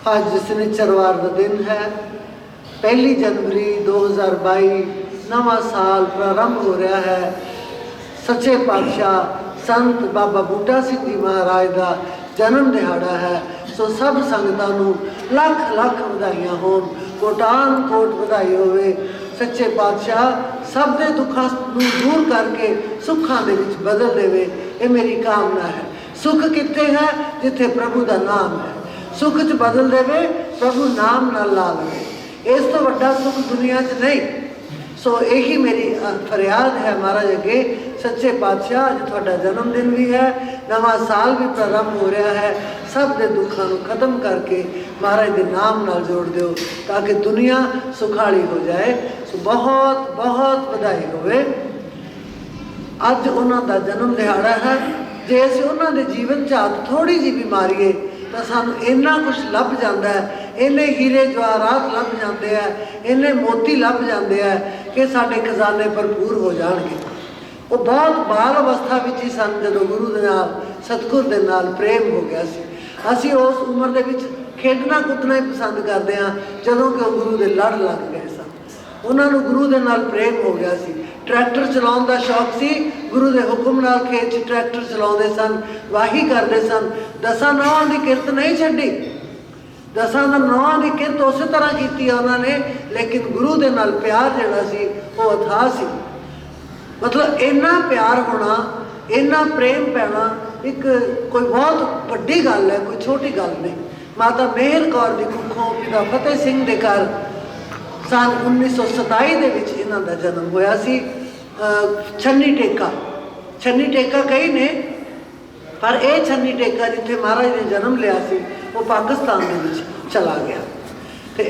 ਅੱਜ शनिचरवार का दिन है। 1 जनवरी 2022 नवा साल प्रारंभ हो रहा है। सच्चे पातशाह संत बाबा बूटा सिंह जी महाराज का जन्म दिहाड़ा है। सो सब संगतां नूं लख लख वधाइयां होण, कोटान कोट वधाई होवे। सच्चे पातशाह सब दे दुखां नूं दूर करके सुखां दे विच बदल देवे, ये मेरी कामना है। सुख कित्थे है? जिथे प्रभु का नाम है। सुख च बदल देवे, प्रभु नाम नाल ला लवे। इस तो वड्डा सुख दुनिया च नहीं। सो यही मेरी फरियाद है महाराज अगे। सच्चे पातशाह अज तुहाडा जन्मदिन भी है, नवा साल भी प्रारंभ हो रहा है। सब दे दुखों को खत्म करके महाराज के नाम नाल जोड़ दो ताकि दुनिया सुखाली हो जाए। सो बहुत बहुत बधाई होवे। अज उन्हां दा जन्म दिहाड़ा है। जे असीं उन्हां दे जीवन च थोड़ी जी भी मारीए तो सानू इन्ना कुछ लभ जाता है, इन्ने हीरे जवाहरात लभ जाते हैं, इन्ने मोती लभ जाते हैं कि साडे खजाने भरपूर हो जाएंगे। वो बहुत बाल अवस्था में ही सन जो गुरु के नाल सतगुर के नाल प्रेम हो गया सी। असीं उस उम्र दे विच खेडना कुदना ही पसंद करते हैं जदों कि वो गुरु के लड़ लग गए सन। उन्होंने गुरु के नाल प्रेम हो गया सी। ट्रैक्टर चलाने का शौक सी, गुरु के हुक्म नाल खेत च ट्रैक्टर चलाते सन, वाही करते सन। 10 नौं की किरत नहीं छड्डी, 10 नौं की किरत उस तरह की उन्होंने, लेकिन गुरु के नाल प्यार जिहड़ा सी वो अथाह सी। मतलब इन्ना प्यार होना, इन्ना प्रेम पैना एक कोई बहुत वड्डी गल है, कोई छोटी गल नहीं। माता मेहर कौर की कुखों पिता फतेह सिंह के घर सन 1927 ਦੇ ਵਿੱਚ ਇਹਨਾਂ ਦਾ जन्म होया सी। छन्नी टेका, छन्नी टेका कई ने, पर यह छन्नी टेका जिथे महाराज ने जन्म लिया सी वो पाकिस्तान ਦੇ ਵਿੱਚ चला गया। तो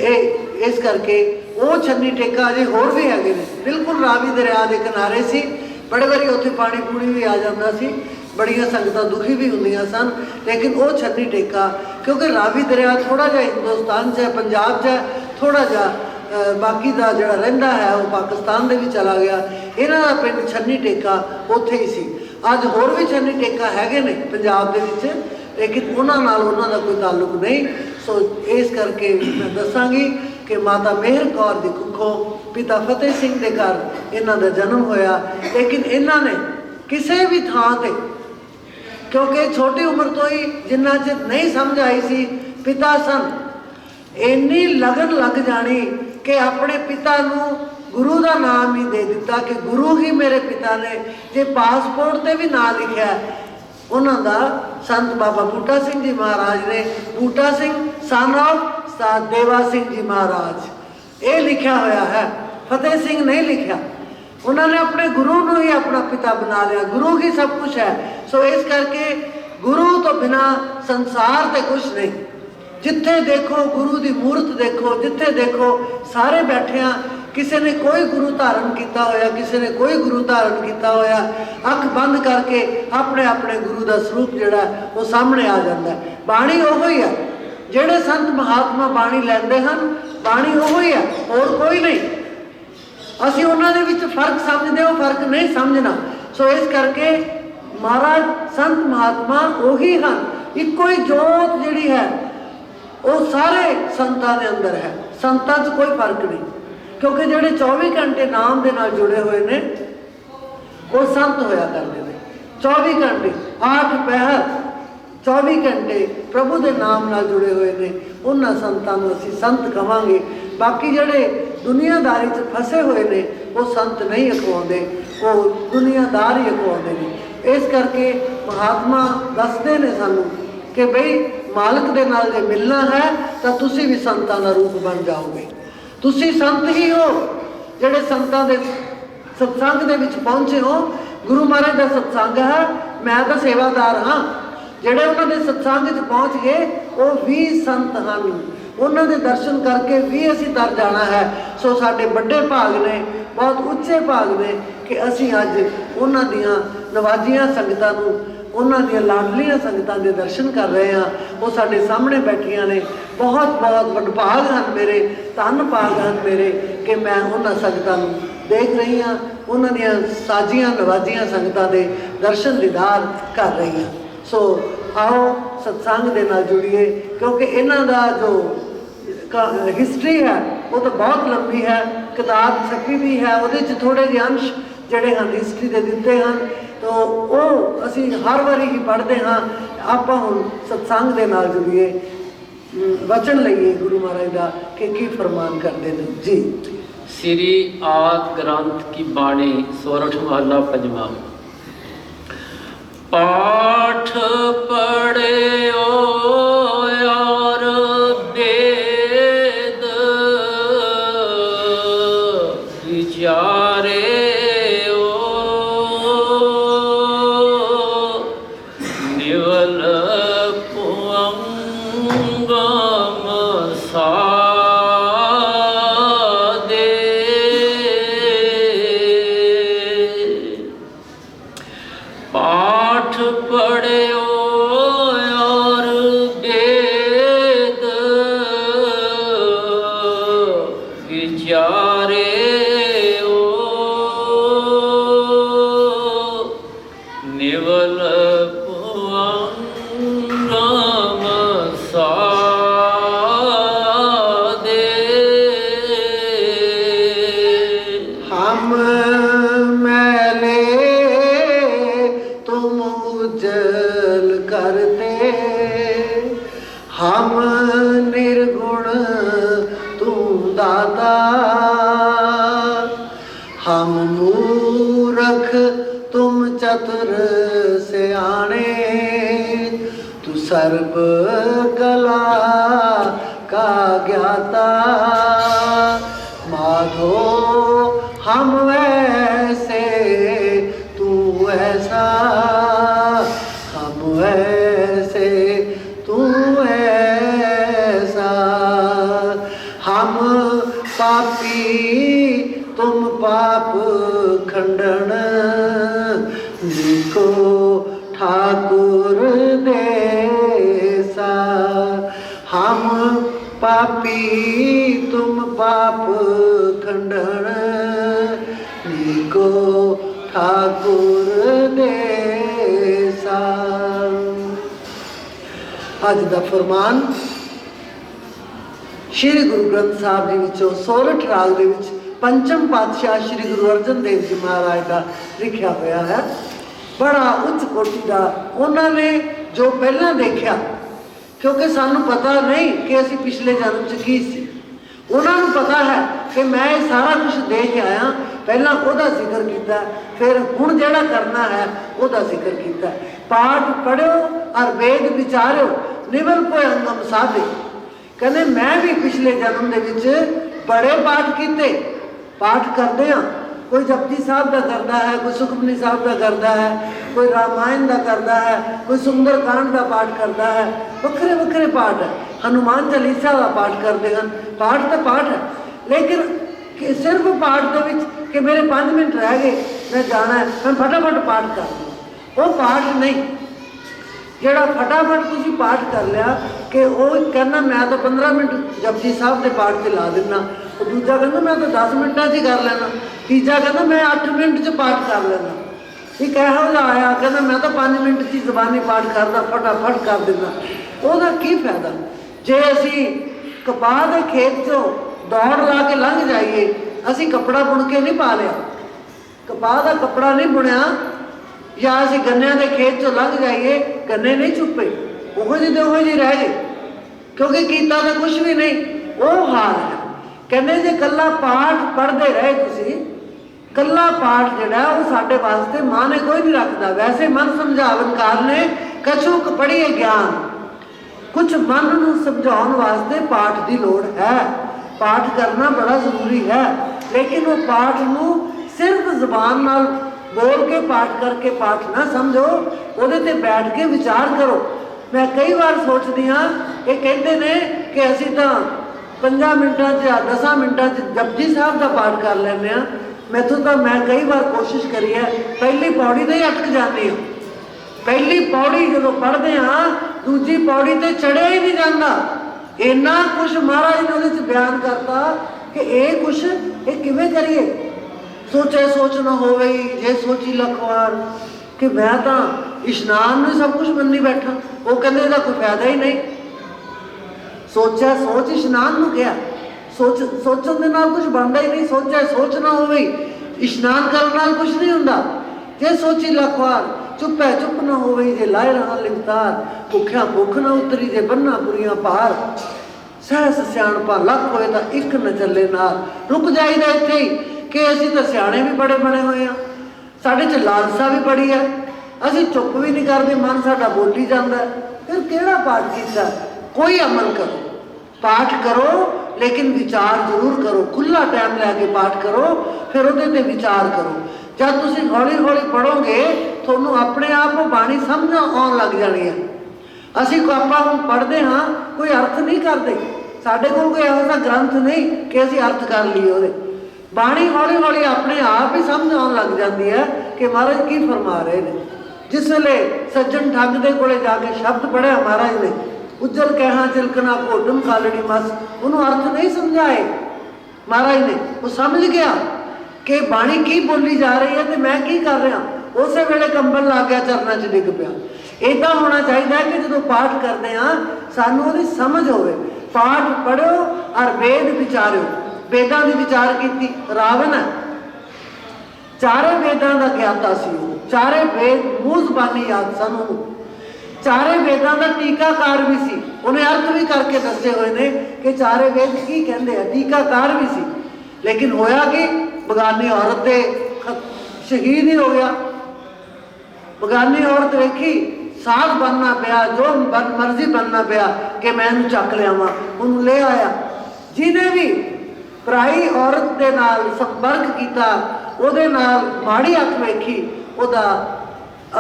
इस करके वो छन्नी टेका अजे होर भी है बिल्कुल रावी दरिया के किनारे सी। बड़े बारी उत्थे पानी पूनी भी आ जाता सी, बड़िया संगतां दुखी भी होंदियां सन। लेकिन वो छन्नी टेका क्योंकि रावी दरिया थोड़ा जिहा हिंदुस्तान च है, पंजाब च है, थोड़ा जिहा बाकी का जोड़ा रहिंदा है वो पाकिस्तान दे भी चला गया। इन्हां दा पिंड छन्नी टेका उत्थे ही सी। अज होर भी छन्नी टेका हैगे ने पंजाब दे विच, लेकिन उन्हां नाल उन्हां दा कोई ताल्लुक नहीं। सो इस करके मैं दसांगी कि माता मेहर कौर दी कुखों पिता फतेह सिंह दे घर इन्हां दा जन्म होया। लेकिन इन्हां ने किसी भी थां ते, क्योंकि छोटी उम्र तो ही जिन्ना चिर नहीं समझ आई सी पिता सन, इन्नी लगन लग जानी कि अपने पिता नूं गुरु का नाम ही दे दिता कि गुरु ही मेरे पिता ने। जे पासपोर्ट ते भी नाम लिखा उन्हां दा संत बाबा बूटा सिंह जी महाराज ने, बूटा सिंह सन ऑफ देवा सिंह जी महाराज, ये लिखा होया है, फतेह सिंह नहीं लिखा। उन्होंने अपने गुरु नूं ही अपना पिता बना लिया। गुरु ही सब कुछ है। सो इस करके गुरु तो बिना संसार ते कुछ नहीं। जिथे देखो गुरु की मूर्त देखो, जिथे देखो सारे बैठे हैं। किसी ने कोई गुरु धारण किया होया, किसी ने कोई गुरु धारण किया होया, अख बंद करके अपने अपने गुरु का स्वरूप जिहड़ा वो सामने आ जाता है। बाणी उहो ही है, जिहड़े संत महात्मा बाणी लैंदे हन, बाणी उहो ही है, और कोई नहीं। असीं उन्हां दे विच फर्क समझदे, वो फर्क नहीं समझना। सो इस करके महाराज संत महात्मा उही हन। इक्को ही जोत जिहड़ी है वो सारे संतां दे अंदर है। संतां 'च कोई फर्क नहीं, क्योंकि जिहड़े 24 घंटे नाम दे नाल जुड़े हुए ने वो संत होया करते हैं। 24 घंटे 8 पहर 24 घंटे प्रभु के नाम नाल जुड़े हुए ने, उन्हां संतां नूं असीं संत कहांगे। बाकी जिहड़े दुनियादारी 'च फसे हुए ने वो संत नहीं अखवाउंदे, वो दुनियादार ही अखवाउंदे ने। इस करके महात्मा दसदे ने सानूं कि बई मालक दे नाल जे मिलना है तो तुसी भी संतां दा रूप बन जाओगे। तुसी संत ही हो जिहड़े संतां दे सत्संग दे विच पहुंचे हो। गुरु महाराज दा सत्संग है, मैं तो सेवादार हाँ। जिहड़े उन्हां दे सत्संग च पहुंच गए वो भी संत हन। उन्हां दे दर्शन करके भी असीं तर जाना है। सो साडे बड़े भाग ने, बहुत उच्चे भाग ने कि असीं अज उन्हां दियां नवाजियां संगतां नूं, उन्हां दियां लाडलियां संगतां दे दर्शन कर रहे हैं। वो साडे सामने बैठियां ने। बहुत बहुत वडभाग हन मेरे, धन भाग हन मेरे कि मैं उन्हां संगतां नूं देख रही हाँ, उन्हां दियां साजियां नवाजियां संगतां दे दर्शन दीदार कर रही हाँ। सो आओ सत्संग दे नाल जुड़िए, क्योंकि इन्हां दा जो हिस्ट्री है वो तो बहुत लंबी है, किताब छपी भी है, वो थोड़े जे अंश ਜਿਹੜੇ ਹਨ ਹਿਸਟਰੀ ਦੇ ਦਿੱਤੇ ਹਨ, तो ਉਹ ਅਸੀਂ ਹਰ ਵਾਰੀ ਹੀ ਪੜ੍ਹਦੇ ਹਾਂ। ਆਪਾਂ ਹੁਣ ਸਤਸੰਗ ਦੇ ਨਾਲ ਜੁੜੀਏ, ਵਚਨ ਲਈਏ ਗੁਰੂ ਮਹਾਰਾਜ ਦਾ ਕਿ ਕੀ ਫਰਮਾਨ ਕਰਦੇ ਨੇ ਜੀ। श्री आद ग्रंथ की बाणी सोरठ महला पंजवा। पाठ पढ़े और वेद विचारे निवल पुअंगम सा चतुर सियाणे, तू सर्व कला का ज्ञाता। माधो हम वैसे तू ऐसा, हम वैसे तू ऐसा। हम पापी तुम पाप खंडन, को ठाकुर देसा। हम पापी तुम पाप खंडन, को ठाकुर देसा। अज दा फरमान श्री गुरु ग्रंथ साहब जी विचों सोरठ राग दे विच पंचम पातशाह श्री गुरु अर्जन देव जी महाराज का लिखा होया है। बड़ा उच्च कोटि का उन्होंने जो पहला देखा, क्योंकि सानू पता नहीं कि असी पिछले जन्म च की सी, उन्होंने पता है कि मैं सारा कुछ देख आया। पहला ओदा जिक्र किया, फिर हुण जिहड़ा करना है ओदा जिक्र किया। पाठ पढ़ो और वेद विचारो निवल पुअंगम साधे। कहने मैं भी पिछले जन्म दे विच बड़े पाठ किए, पाठ करते हैं। कोई जपजी साहब का करता है, कोई सुखमनी साहब का करता है, कोई रामायण का करता है, कोई सुंदर कांड का पाठ करता है। वक्रे वक्रे पाठ है। हनुमान चालीसा का पाठ करते हैं। पाठ तो पाठ है, लेकिन कि सिर्फ पाठ के विच कि मेरे 5 मिनट रह गए, मैं जाना है, मैं फटाफट पाठ कर लूँ, वो पाठ नहीं। ਜਿਹੜਾ फटाफट तुसी पाठ कर लिया कि वो कहना मैं तो 15 मिनट जपजी साहब के पाठ से ला देना, और दूजा कहना मैं तो 10 मिनटा ही कर लेना, तीजा कहना मैं 8 मिनट च पाठ कर लेना। एक यहो जिहा आया कहना मैं तो 5 मिनट च जबानी पाठ करना, फटाफट कर देना। ਉਹਦਾ की फायदा जे असी कपाह के खेत चो दौड़ ला के लंघ जाइए, असी कपड़ा बुन के नहीं पा लिया, कपाह का कपड़ा नहीं बुनिया, या असी गन्नियां के खेत चो लंघ जाइए, गन्ने नहीं चुपे, उहो जी रह गए, क्योंकि कीता तो कुछ भी नहीं। वो हाल है। कहने जे कला पाठ पढ़ते रहे तुसी, कला पाठ जिहड़ा वो साडे वास्ते मां ने कोई नहीं रखता। वैसे मन समझावन कार ने कछुक पढ़िए ज्ञान, कुछ मन नूं समझाउण वास्ते पाठ की लोड़ है। पाठ करना बड़ा जरूरी है, लेकिन वो पाठ नूं सिर्फ जबान नाल बोल के पाठ करके पाठ ना समझो, ਉਹਦੇ ਤੇ बैठ के विचार करो। मैं कई बार सोचती हाँ, ये कहते ने कि असी तो 5 मिनटा या 10 मिनटा जपजी साहब का पाठ कर लें। मैथों तो मैं कई बार कोशिश करी है, पहली पौड़ी तो ही अटक जाती हूँ। पहली पौड़ी जो पढ़ते हाँ, दूजी पौड़ी तो चढ़िया ही नहीं जाता। इन्ना कुछ महाराज ने उहदे च बयान करता कि ये कुछ ये किवें करिए। सोचे सोच न हो गई जे सोची लखवार कि मैं तो ਇਸ਼ਨਾਨ ਨੂੰ ਸਭ ਕੁਝ ਮੰਨੀ ਬੈਠਾ। ਉਹ ਕਹਿੰਦੇ ਇਹਦਾ ਕੋਈ ਫਾਇਦਾ ਹੀ ਨਹੀਂ। ਸੋਚਿਆ ਸੋਚ ਇਸ਼ਨਾਨ ਨੂੰ ਕਿਹਾ, ਸੋਚਣ ਦੇ ਨਾਲ ਕੁਝ ਬਣਦਾ ਹੀ ਨਹੀਂ। ਸੋਚਿਆ ਸੋਚ ਨਾ ਹੋਵੇ, ਇਸ਼ਨਾਨ ਕਰਨ ਨਾਲ ਕੁਝ ਨਹੀਂ ਹੁੰਦਾ। ਜੇ ਸੋਚੀ ਲੱਖ ਵਾਰ, ਚੁੱਪੈ ਚੁੱਪ ਨਾ ਹੋਵੇ, ਜੇ ਲਾਏ ਰਹਾ ਲਿਖਤਾਰ, ਭੁੱਖਿਆ ਭੁੱਖ ਨਾ ਉਤਰੀ, ਜੇ ਬੰਨਾ ਪੁਰੀਆਂ ਭਾਰ, ਸਹਿਸ ਸਿਆਣਪਾ ਲੱਖ ਹੋਏ ਤਾਂ ਇੱਕ ਨਾ ਚੱਲੇ ਨਾਲ। ਰੁਕ ਜਾਈਦਾ ਇੱਥੇ ਹੀ ਕਿ ਅਸੀਂ ਤਾਂ ਸਿਆਣੇ ਵੀ ਬੜੇ ਬਣੇ ਹੋਏ ਆ, ਸਾਡੇ 'ਚ ਲਾਲਸਾ ਵੀ ਬੜੀ ਹੈ, ਅਸੀਂ ਚੁੱਪ ਵੀ ਨਹੀਂ ਕਰਦੇ, ਮਨ ਸਾਡਾ ਬੋਲੀ ਜਾਂਦਾ। ਫਿਰ ਕਿਹੜਾ ਪਾਠ ਕੀਤਾ? ਕੋਈ ਅਮਲ ਕਰੋ, ਪਾਠ ਕਰੋ ਲੇਕਿਨ ਵਿਚਾਰ ਜ਼ਰੂਰ ਕਰੋ। ਖੁੱਲ੍ਹਾ ਟਾਈਮ ਲੈ ਕੇ ਪਾਠ ਕਰੋ, ਫਿਰ ਉਹਦੇ 'ਤੇ ਵਿਚਾਰ ਕਰੋ। ਜਦ ਤੁਸੀਂ ਹੌਲੀ ਹੌਲੀ ਪੜ੍ਹੋਗੇ ਤੁਹਾਨੂੰ ਆਪਣੇ ਆਪ ਉਹ ਬਾਣੀ ਸਮਝ ਆਉਣ ਲੱਗ ਜਾਣੀ ਹੈ। ਅਸੀਂ ਆਪਾਂ ਹੁਣ ਪੜ੍ਹਦੇ ਹਾਂ, ਕੋਈ ਅਰਥ ਨਹੀਂ ਕਰਦੇ। ਸਾਡੇ ਕੋਲ ਕੋਈ ਇਹੋ ਜਿਹਾ ਗ੍ਰੰਥ ਨਹੀਂ ਕਿ ਅਸੀਂ ਅਰਥ ਕਰ ਲਈਏ ਉਹਦੇ। ਬਾਣੀ ਹੌਲੀ ਹੌਲੀ ਆਪਣੇ ਆਪ ਹੀ ਸਮਝ ਆਉਣ ਲੱਗ ਜਾਂਦੀ ਹੈ ਕਿ ਮਹਾਰਾਜ ਕੀ ਫਰਮਾ ਰਹੇ ਨੇ। ਜਿਸ ਵੇਲੇ ਸੱਜਣ ਠੱਗ ਦੇ ਕੋਲੇ ਜਾ ਕੇ ਸ਼ਬਦ ਪੜ੍ਹਿਆ ਮਹਾਰਾਜ ਨੇ, ਉੱਜਲ ਕਹਿਣਾ ਚਿਲਕਣਾ ਭੋਡਮ ਖਾਲੜੀ ਮਸ, ਉਹਨੂੰ ਅਰਥ ਨਹੀਂ ਸਮਝਾਏ ਮਹਾਰਾਜ ਨੇ। ਉਹ ਸਮਝ ਗਿਆ ਕਿ ਬਾਣੀ ਕੀ ਬੋਲੀ ਜਾ ਰਹੀ ਹੈ ਤੇ ਮੈਂ ਕੀ ਕਰ ਰਿਹਾ। ਉਸੇ ਵੇਲੇ ਕੰਬਲ ਲੱਗ ਗਿਆ, ਚਰਨਾਂ 'ਚ ਡਿੱਗ ਪਿਆ। ਇੱਦਾਂ ਹੋਣਾ ਚਾਹੀਦਾ ਕਿ ਜਦੋਂ ਪਾਠ ਕਰਦੇ ਹਾਂ ਸਾਨੂੰ ਉਹਦੀ ਸਮਝ ਹੋਵੇ। ਪਾਠ ਪੜ੍ਹੋ ਔਰ ਵੇਦ ਵਿਚਾਰਿਓ। ਵੇਦਾਂ ਦੀ ਵਿਚਾਰ ਕੀਤੀ। ਰਾਵਣ ਹੈ, ਚਾਰੇ ਵੇਦਾਂ ਦਾ ਗਿਆਤਾ ਸੀ ਉਹ, ਚਾਰੇ ਵੇਦ ਮੂੰਹ ਜ਼ਬਾਨੀ ਯਾਦ ਸਨ ਉਹਨੂੰ, ਚਾਰੇ ਵੇਦਾਂ ਦਾ ਟੀਕਾਕਾਰ ਵੀ ਸੀ। ਉਹਨੇ ਅਰਥ ਵੀ ਕਰਕੇ ਦੱਸੇ ਹੋਏ ਨੇ ਕਿ ਚਾਰੇ ਵੇਦ ਕੀ ਕਹਿੰਦੇ ਆ, ਟੀਕਾਕਾਰ ਵੀ ਸੀ। ਲੇਕਿਨ ਹੋਇਆ ਕਿ ਬਗਾਨੀ ਔਰਤ ਦੇ ਸ਼ਹੀਦ ਹੀ ਹੋ ਗਿਆ। ਬਗਾਨੀ ਔਰਤ ਵੇਖੀ, ਸਾਧ ਬਣਨਾ ਪਿਆ, ਜੋ ਮਰਜ਼ੀ ਬਣਨਾ ਪਿਆ ਕਿ ਮੈਂ ਇਹਨੂੰ ਚੱਕ ਲਿਆਵਾਂ, ਉਹਨੂੰ ਲੈ ਆਇਆ। ਜਿਹਨੇ ਵੀ ਪਰਾਈ ਔਰਤ ਦੇ ਨਾਲ ਸੰਪਰਕ ਕੀਤਾ, ਉਹਦੇ ਨਾਲ ਮਾੜੀ ਅੱਖ ਵੇਖੀ, ਉਹਦਾ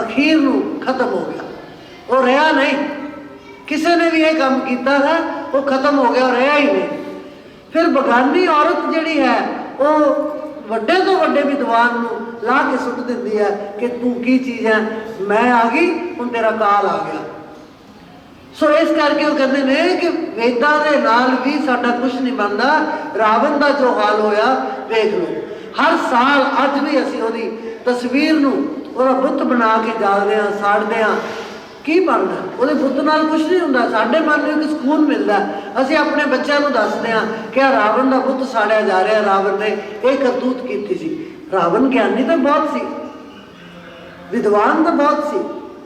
ਅਖੀਰ ਨੂੰ ਖਤਮ ਹੋ ਗਿਆ। ਉਹ ਰਿਹਾ ਨਹੀਂ। ਕਿਸੇ ਨੇ ਵੀ ਇਹ ਕੰਮ ਕੀਤਾ ਹੈ ਉਹ ਖਤਮ ਹੋ ਗਿਆ, ਰਿਹਾ ਹੀ ਨਹੀਂ। ਫਿਰ ਬਗਾਨੀ ਔਰਤ ਜਿਹੜੀ ਹੈ ਉਹ ਵੱਡੇ ਤੋਂ ਵੱਡੇ ਵਿਦਵਾਨ ਨੂੰ ਲਾ ਕੇ ਸੁੱਟ ਦਿੰਦੀ ਹੈ ਕਿ ਤੂੰ ਕੀ ਚੀਜ਼ ਹੈ, ਮੈਂ ਆ ਗਈ, ਹੁਣ ਤੇਰਾ ਕਾਲ ਆ ਗਿਆ। ਸੋ ਇਸ ਕਰਕੇ ਉਹ ਕਹਿੰਦੇ ਨੇ ਕਿ ਵੇਦਾਂ ਦੇ ਨਾਲ ਵੀ ਸਾਡਾ ਕੁਝ ਨਹੀਂ ਬਣਦਾ। ਰਾਵਣ ਦਾ ਜੋ ਹਾਲ ਹੋਇਆ ਵੇਖ ਲਓ। ਹਰ ਸਾਲ ਅੱਜ ਵੀ ਅਸੀਂ ਉਹਦੀ ਤਸਵੀਰ ਨੂੰ, ਉਹਦਾ ਬੁੱਤ ਬਣਾ ਕੇ ਜਾਲਦੇ ਹਾਂ, ਸਾੜਦੇ ਹਾਂ। ਕੀ ਬਣਦਾ? ਉਹਦੇ ਬੁੱਤ ਨਾਲ ਕੁਝ ਨਹੀਂ ਹੁੰਦਾ। ਸਾਡੇ ਮਨ ਨੂੰ ਇੱਕ ਸਕੂਨ ਮਿਲਦਾ। ਅਸੀਂ ਆਪਣੇ ਬੱਚਿਆਂ ਨੂੰ ਦੱਸਦੇ ਹਾਂ ਕਿ ਆ ਰਾਵਣ ਦਾ ਬੁੱਤ ਸਾੜਿਆ ਜਾ ਰਿਹਾ, ਰਾਵਣ ਨੇ ਇਹ ਕਰਤੂਤ ਕੀਤੀ ਸੀ। ਰਾਵਣ ਗਿਆਨੀ ਤਾਂ ਬਹੁਤ ਸੀ, ਵਿਦਵਾਨ ਤਾਂ ਬਹੁਤ ਸੀ,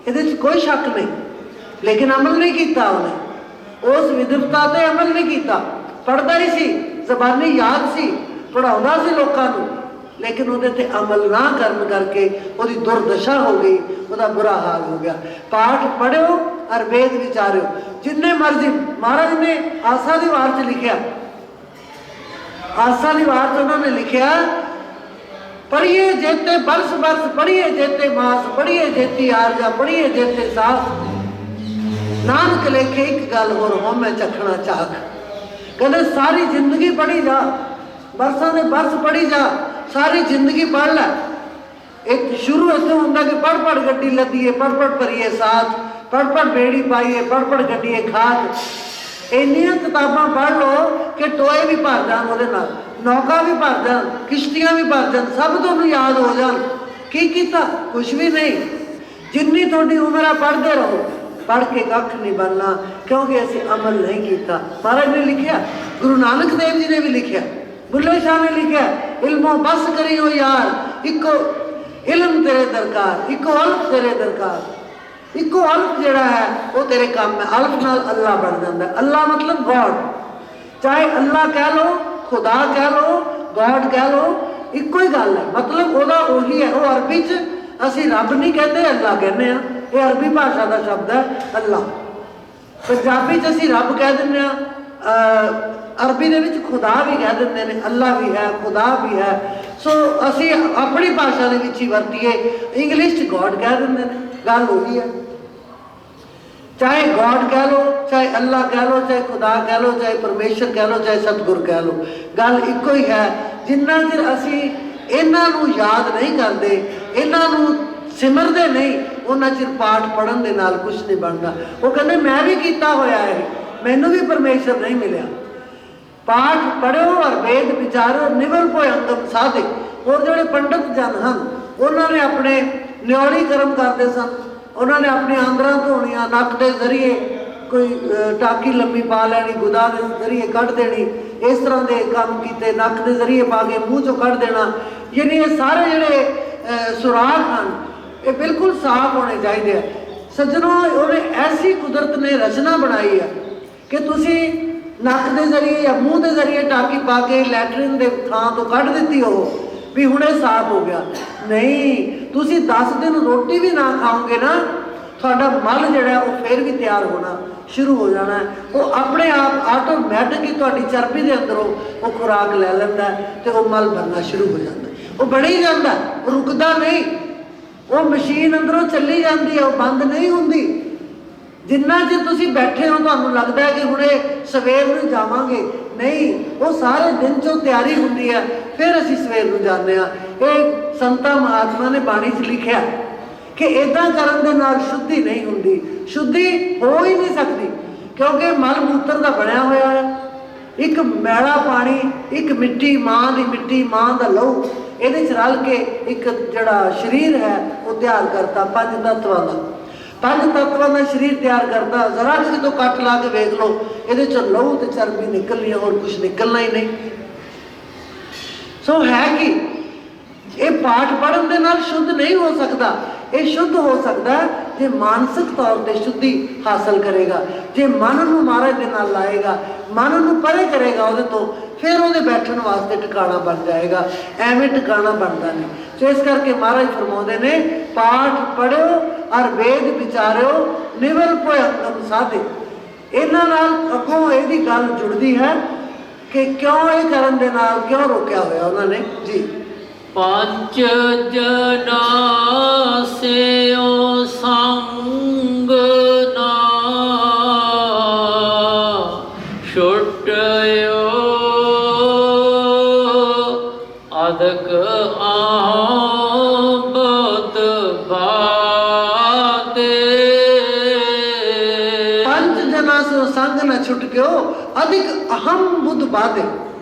ਇਹਦੇ 'ਚ ਕੋਈ ਸ਼ੱਕ ਨਹੀਂ, ਲੇਕਿਨ ਅਮਲ ਨਹੀਂ ਕੀਤਾ ਉਹਨੇ। ਉਸ ਵਿਦਵਤਾ 'ਤੇ ਅਮਲ ਨਹੀਂ ਕੀਤਾ। ਪੜ੍ਹਦਾ ਹੀ ਸੀ, ਜ਼ਬਾਨੀ ਯਾਦ ਸੀ, ਪੜ੍ਹਾਉਂਦਾ ਸੀ ਲੋਕਾਂ ਨੂੰ, ਲੇਕਿਨ ਉਹਦੇ 'ਤੇ ਅਮਲ ਨਾ ਕਰਨ ਕਰਕੇ ਉਹਦੀ ਦੁਰਦਸ਼ਾ ਹੋ ਗਈ, ਉਹਦਾ ਬੁਰਾ ਹਾਲ ਹੋ ਗਿਆ। ਪਾਠ ਪੜ੍ਹਿਓ ਔਰ ਵੇਦ ਵਿਚਾਰਿਓ ਜਿੰਨੇ ਮਰਜ਼ੀ। ਮਹਾਰਾਜ ਨੇ ਆਸਾ ਦੀ ਵਾਰ 'ਚ ਲਿਖਿਆ, ਆਸਾ ਦੀ ਵਾਰ 'ਚ ਉਹਨਾਂ ਨੇ ਲਿਖਿਆ, ਪੜ੍ਹੀਏ ਜੇਤੇ ਬਰਸ ਬਰਸ, ਪੜ੍ਹੀਏ ਜੇਤੇ ਮਾਸ, ਪੜ੍ਹੀਏ ਜੇਤੀ ਆਰਜਾ, ਪੜ੍ਹੀਏ ਜੇਤੇ ਸਾਸ, ਨਾਨਕ ਲੇਖੇ ਇੱਕ ਗੱਲ ਹੋਰ ਹੋ ਮੈਂ ਚੱਖਣਾ ਚਾਖ। ਕਹਿੰਦੇ ਸਾਰੀ ਜ਼ਿੰਦਗੀ ਪੜ੍ਹੀ ਜਾ, ਬਰਸਾਂ ਦੇ ਬਰਸ ਪੜ੍ਹੀ ਜਾ, ਸਾਰੀ ਜ਼ਿੰਦਗੀ ਪੜ੍ਹ ਲੈ। ਇੱਕ ਸ਼ੁਰੂ ਇੱਥੋਂ ਹੁੰਦਾ ਕਿ ਪੜ੍ਹ ਪੜ੍ਹ ਗੱਡੀ ਲੱਦੀਏ, ਪੜ੍ਹ ਪੜ੍ਹ ਭਰੀਏ ਸਾਥ, ਪੜ੍ਹ ਪੜ੍ਹ ਬੇੜੀ ਪਾਈਏ, ਪੜ੍ਹ ਪੜ੍ਹ ਗੱਡੀਏ ਖਾਦ। ਇੰਨੀਆਂ ਕਿਤਾਬਾਂ ਪੜ੍ਹ ਲਓ ਕਿ ਟੋਏ ਵੀ ਭਰ ਜਾਣ ਉਹਦੇ ਨਾਲ, ਨੌਕਾ ਵੀ ਭਰ ਜਾਣ, ਕਿਸ਼ਤੀਆਂ ਵੀ ਭਰ ਜਾਣ, ਸਭ ਤੁਹਾਨੂੰ ਯਾਦ ਹੋ ਜਾਣ। ਕੀ ਕੀਤਾ? ਕੁਛ ਵੀ ਨਹੀਂ। ਜਿੰਨੀ ਤੁਹਾਡੀ ਉਮਰ ਆ ਪੜ੍ਹਦੇ ਰਹੋ, ਪੜ੍ਹ ਕੇ ਕੱਖ ਨਹੀਂ ਬਣਨਾ, ਕਿਉਂਕਿ ਅਸੀਂ ਅਮਲ ਨਹੀਂ ਕੀਤਾ। ਮਹਾਰਾਜ ਨੇ ਲਿਖਿਆ, ਗੁਰੂ ਨਾਨਕ ਦੇਵ ਜੀ ਨੇ ਵੀ ਲਿਖਿਆ, ਬੁੱਲੇ ਸ਼ਾਹ ਨੇ ਲਿਖਿਆ, ਇਲਮੋਂ ਬਸ ਕਰੀਓ ਯਾਰ, ਇੱਕੋ ਇਲਮ ਤੇਰੇ ਦਰਕਾਰ, ਇੱਕੋ ਅਲਫ ਤੇਰੇ ਦਰਕਾਰ। ਇੱਕੋ ਅਲਫ ਜਿਹੜਾ ਹੈ ਉਹ ਤੇਰੇ ਕੰਮ ਹੈ। ਅਲਫ ਨਾਲ ਅੱਲਾ ਬਣ ਜਾਂਦਾ। ਅੱਲਾ ਮਤਲਬ ਗੋਡ, ਚਾਹੇ ਅੱਲਾ ਕਹਿ ਲਓ, ਖੁਦਾ ਕਹਿ ਲਓ, ਗੋਡ ਕਹਿ ਲਓ, ਇੱਕੋ ਹੀ ਗੱਲ ਹੈ, ਮਤਲਬ ਉਹਦਾ ਉਹੀ ਹੈ। ਉਹ ਅਰਬੀ 'ਚ ਅਸੀਂ ਰੱਬ ਨਹੀਂ ਕਹਿੰਦੇ, ਅੱਲਾ ਕਹਿੰਦੇ ਹਾਂ। ਇਹ ਅਰਬੀ ਭਾਸ਼ਾ ਦਾ ਸ਼ਬਦ ਹੈ ਅੱਲਾ। ਪੰਜਾਬੀ 'ਚ ਅਸੀਂ ਰੱਬ ਕਹਿ ਦਿੰਦੇ ਹਾਂ, ਅਰਬੀ ਦੇ ਵਿੱਚ ਖੁਦਾ ਵੀ ਕਹਿ ਦਿੰਦੇ ਨੇ, ਅੱਲਾ ਵੀ ਹੈ, ਖੁਦਾ ਵੀ ਹੈ। ਸੋ ਅਸੀਂ ਆਪਣੀ ਭਾਸ਼ਾ ਦੇ ਵਿੱਚ ਹੀ ਵਰਤੀਏ, ਇੰਗਲਿਸ਼ 'ਚ ਗੋਡ ਕਹਿ ਦਿੰਦੇ ਨੇ, ਗੱਲ ਉਹੀ ਹੈ। ਚਾਹੇ ਗੋਡ ਕਹਿ ਲਓ, ਚਾਹੇ ਅੱਲਾ ਕਹਿ ਲਓ, ਚਾਹੇ ਖੁਦਾ ਕਹਿ ਲਓ, ਚਾਹੇ ਪਰਮੇਸ਼ਰ ਕਹਿ ਲਓ, ਚਾਹੇ ਸਤਿਗੁਰ ਕਹਿ ਲਓ, ਗੱਲ ਇੱਕੋ ਹੀ ਹੈ। ਜਿੰਨਾ ਚਿਰ ਅਸੀਂ ਇਹਨਾਂ ਨੂੰ ਯਾਦ ਨਹੀਂ ਕਰਦੇ, ਇਹਨਾਂ ਨੂੰ ਸਿਮਰਦੇ ਨਹੀਂ, ਉਹਨਾਂ ਚਿਰ ਪਾਠ ਪੜ੍ਹਨ ਦੇ ਨਾਲ ਕੁਛ ਨਹੀਂ ਬਣਦਾ। ਉਹ ਕਹਿੰਦੇ ਮੈਂ ਵੀ ਕੀਤਾ ਹੋਇਆ ਹੈ, ਮੈਨੂੰ ਵੀ ਪਰਮੇਸ਼ਰ ਨਹੀਂ ਮਿਲਿਆ। ਪਾਠ ਪੜ੍ਹਿਓ ਔਰ ਵੇਦ ਵਿਚਾਰੋ, ਨਿਵਲ ਭੋਇ ਅੰਗਮ ਸਾਧੇ। ਹੋਰ ਜਿਹੜੇ ਪੰਡਤ ਜਨ ਹਨ ਉਹਨਾਂ ਨੇ ਆਪਣੇ ਨਿਉਲੀ ਕਰਮ ਕਰਦੇ ਸਨ, ਉਹਨਾਂ ਨੇ ਆਪਣੀ ਆਂਦਰਾਂ ਧੋਣੀਆਂ, ਨੱਕ ਦੇ ਜ਼ਰੀਏ ਕੋਈ ਟਾਕੀ ਲੰਮੀ ਪਾ ਲੈਣੀ, ਗੁਦਾ ਦੇ ਜ਼ਰੀਏ ਕੱਢ ਦੇਣੀ, ਇਸ ਤਰ੍ਹਾਂ ਦੇ ਕੰਮ ਕੀਤੇ, ਨੱਕ ਦੇ ਜ਼ਰੀਏ ਪਾ ਕੇ ਮੂੰਹ 'ਚੋਂ ਕੱਢ ਦੇਣਾ। ਯਾਨੀ ਇਹ ਸਾਰੇ ਜਿਹੜੇ ਸੁਰਾਖ ਹਨ ਇਹ ਬਿਲਕੁਲ ਸਾਫ਼ ਹੋਣੇ ਚਾਹੀਦੇ ਆ। ਸੱਜਣੋ, ਉਹਨੇ ਐਸੀ ਕੁਦਰਤ ਨੇ ਰਚਨਾ ਬਣਾਈ ਹੈ ਕਿ ਤੁਸੀਂ ਨੱਕ ਦੇ ਜ਼ਰੀਏ ਜਾਂ ਮੂੰਹ ਦੇ ਜ਼ਰੀਏ ਟਾਕੀ ਪਾ ਕੇ ਲੈਟਰਿਨ ਦੇ ਥਾਂ ਤੋਂ ਕੱਢ ਦਿੱਤੀ ਹੋ ਵੀ ਹੁਣ ਇਹ ਸਾਫ਼ ਹੋ ਗਿਆ। ਨਹੀਂ, ਤੁਸੀਂ 10 ਦਿਨ ਰੋਟੀ ਵੀ ਨਾ ਖਾਓਗੇ ਨਾ, ਤੁਹਾਡਾ ਮਲ ਜਿਹੜਾ ਉਹ ਫਿਰ ਵੀ ਤਿਆਰ ਹੋਣਾ ਸ਼ੁਰੂ ਹੋ ਜਾਣਾ। ਉਹ ਆਪਣੇ ਆਪ ਆਟੋਮੈਟਿਕ ਹੀ ਤੁਹਾਡੀ ਚਰਬੀ ਦੇ ਅੰਦਰੋਂ ਉਹ ਖੁਰਾਕ ਲੈ ਲੈਂਦਾ ਤੇ ਉਹ ਮਲ ਬਣਨਾ ਸ਼ੁਰੂ ਹੋ ਜਾਂਦਾ। ਉਹ ਬਣੀ ਜਾਂਦਾ, ਉਹ ਰੁਕਦਾ ਨਹੀਂ। ਉਹ ਮਸ਼ੀਨ ਅੰਦਰੋਂ ਚੱਲੀ ਜਾਂਦੀ ਹੈ, ਉਹ ਬੰਦ ਨਹੀਂ ਹੁੰਦੀ। ਜਿੰਨਾ ਚਿਰ ਤੁਸੀਂ ਬੈਠੇ ਹੋ ਤੁਹਾਨੂੰ ਲੱਗਦਾ ਹੈ ਕਿ ਹੁਣੇ ਸਵੇਰ ਨੂੰ ਜਾਵਾਂਗੇ, ਨਹੀਂ, ਉਹ ਸਾਰੇ ਦਿਨ 'ਚੋਂ ਤਿਆਰੀ ਹੁੰਦੀ ਹੈ, ਫਿਰ ਅਸੀਂ ਸਵੇਰ ਨੂੰ ਜਾਂਦੇ ਹਾਂ। ਇਹ ਸੰਤਾਂ ਮਹਾਤਮਾ ਨੇ ਬਾਣੀ 'ਚ ਲਿਖਿਆ ਕਿ ਇੱਦਾਂ ਕਰਨ ਦੇ ਨਾਲ ਸ਼ੁੱਧੀ ਨਹੀਂ ਹੁੰਦੀ, ਸ਼ੁੱਧੀ ਹੋ ਹੀ ਨਹੀਂ ਸਕਦੀ, ਕਿਉਂਕਿ ਮਲ ਮੂਤਰ ਦਾ ਬਣਿਆ ਹੋਇਆ ਹੈ। ਇੱਕ ਮੈਲਾ ਪਾਣੀ, ਇੱਕ ਮਿੱਟੀ, ਮਾਂ ਦੀ ਮਿੱਟੀ, ਮਾਂ ਦਾ ਲਹੂ, ਇਹਦੇ 'ਚ ਰਲ ਕੇ ਇੱਕ ਜਿਹੜਾ ਸਰੀਰ ਹੈ ਉਹ ਤਿਆਰ ਕਰਤਾ। 5 ਤੱਤਵਾਂ ਦਾ, 5 ਤੱਤਵਾਂ ਦਾ ਸਰੀਰ ਤਿਆਰ ਕਰਤਾ। ਜ਼ਰਾ ਕਿਸੇ ਤੋਂ ਕੱਟ ਲਾ ਕੇ ਵੇਖ ਲਓ, ਇਹਦੇ 'ਚੋਂ ਲਹੂ ਤੇ ਚਰਬੀ ਨਿਕਲਣੀ, ਹੋਰ ਕੁਝ ਨਿਕਲਣਾ ਹੀ ਨਹੀਂ। ਸੋ ਹੈ ਕਿ ਇਹ ਪਾਠ ਪੜ੍ਹਨ ਦੇ ਨਾਲ ਸ਼ੁੱਧ ਨਹੀਂ ਹੋ ਸਕਦਾ। ਇਹ ਸ਼ੁੱਧ ਹੋ ਸਕਦਾ ਜੇ ਮਾਨਸਿਕ ਤੌਰ ਤੇ ਸ਼ੁੱਧੀ ਹਾਸਲ ਕਰੇਗਾ, ਜੇ ਮਨ ਨੂੰ ਮਹਾਰਾਜ ਦੇ ਨਾਲ ਲਾਏਗਾ, ਮਨ ਨੂੰ ਪਰੇ ਕਰੇਗਾ ਉਹਦੇ ਤੋਂ, ਫਿਰ ਉਹਦੇ ਬੈਠਣ ਵਾਸਤੇ ਟਿਕਾਣਾ ਬਣ ਜਾਏਗਾ। ਐਵੇਂ ਟਿਕਾਣਾ ਬਣਦਾ ਨਹੀਂ। ਸੋ ਇਸ ਕਰਕੇ ਮਹਾਰਾਜ ਫਰਮਾਉਂਦੇ ਨੇ, ਪਾਠ ਪੜ੍ਹਿਓ ਔਰ ਵੇਦ ਵਿਚਾਰਿਓ, ਨਿਵਲ ਭੋਇੰਤਮ ਸਾਧੇ। ਇਹਨਾਂ ਨਾਲ ਅੱਗੋਂ ਇਹਦੀ ਗੱਲ ਜੁੜਦੀ ਹੈ ਕਿ ਕਿਉਂ ਇਹ ਕਰਨ ਦੇ ਨਾਲ ਕਿਉਂ ਰੋਕਿਆ ਹੋਇਆ ਉਹਨਾਂ ਨੇ ਜੀ। ਪੰਜ ਜਨਾ ਸਿਓ ਸੰਗ ਨਾ ਛੁਟਿਓ, ਅਦਕ ਆਬਦ ਬਾਦੇ। ਪੰਜ ਜਨਾ ਸਿਓ ਸੰਗ ਨਾ ਛੁਟਕਿਓ, ਅਧਿਕ ਅਹਮ ਬੁੱਧ ਬਾਦੇ।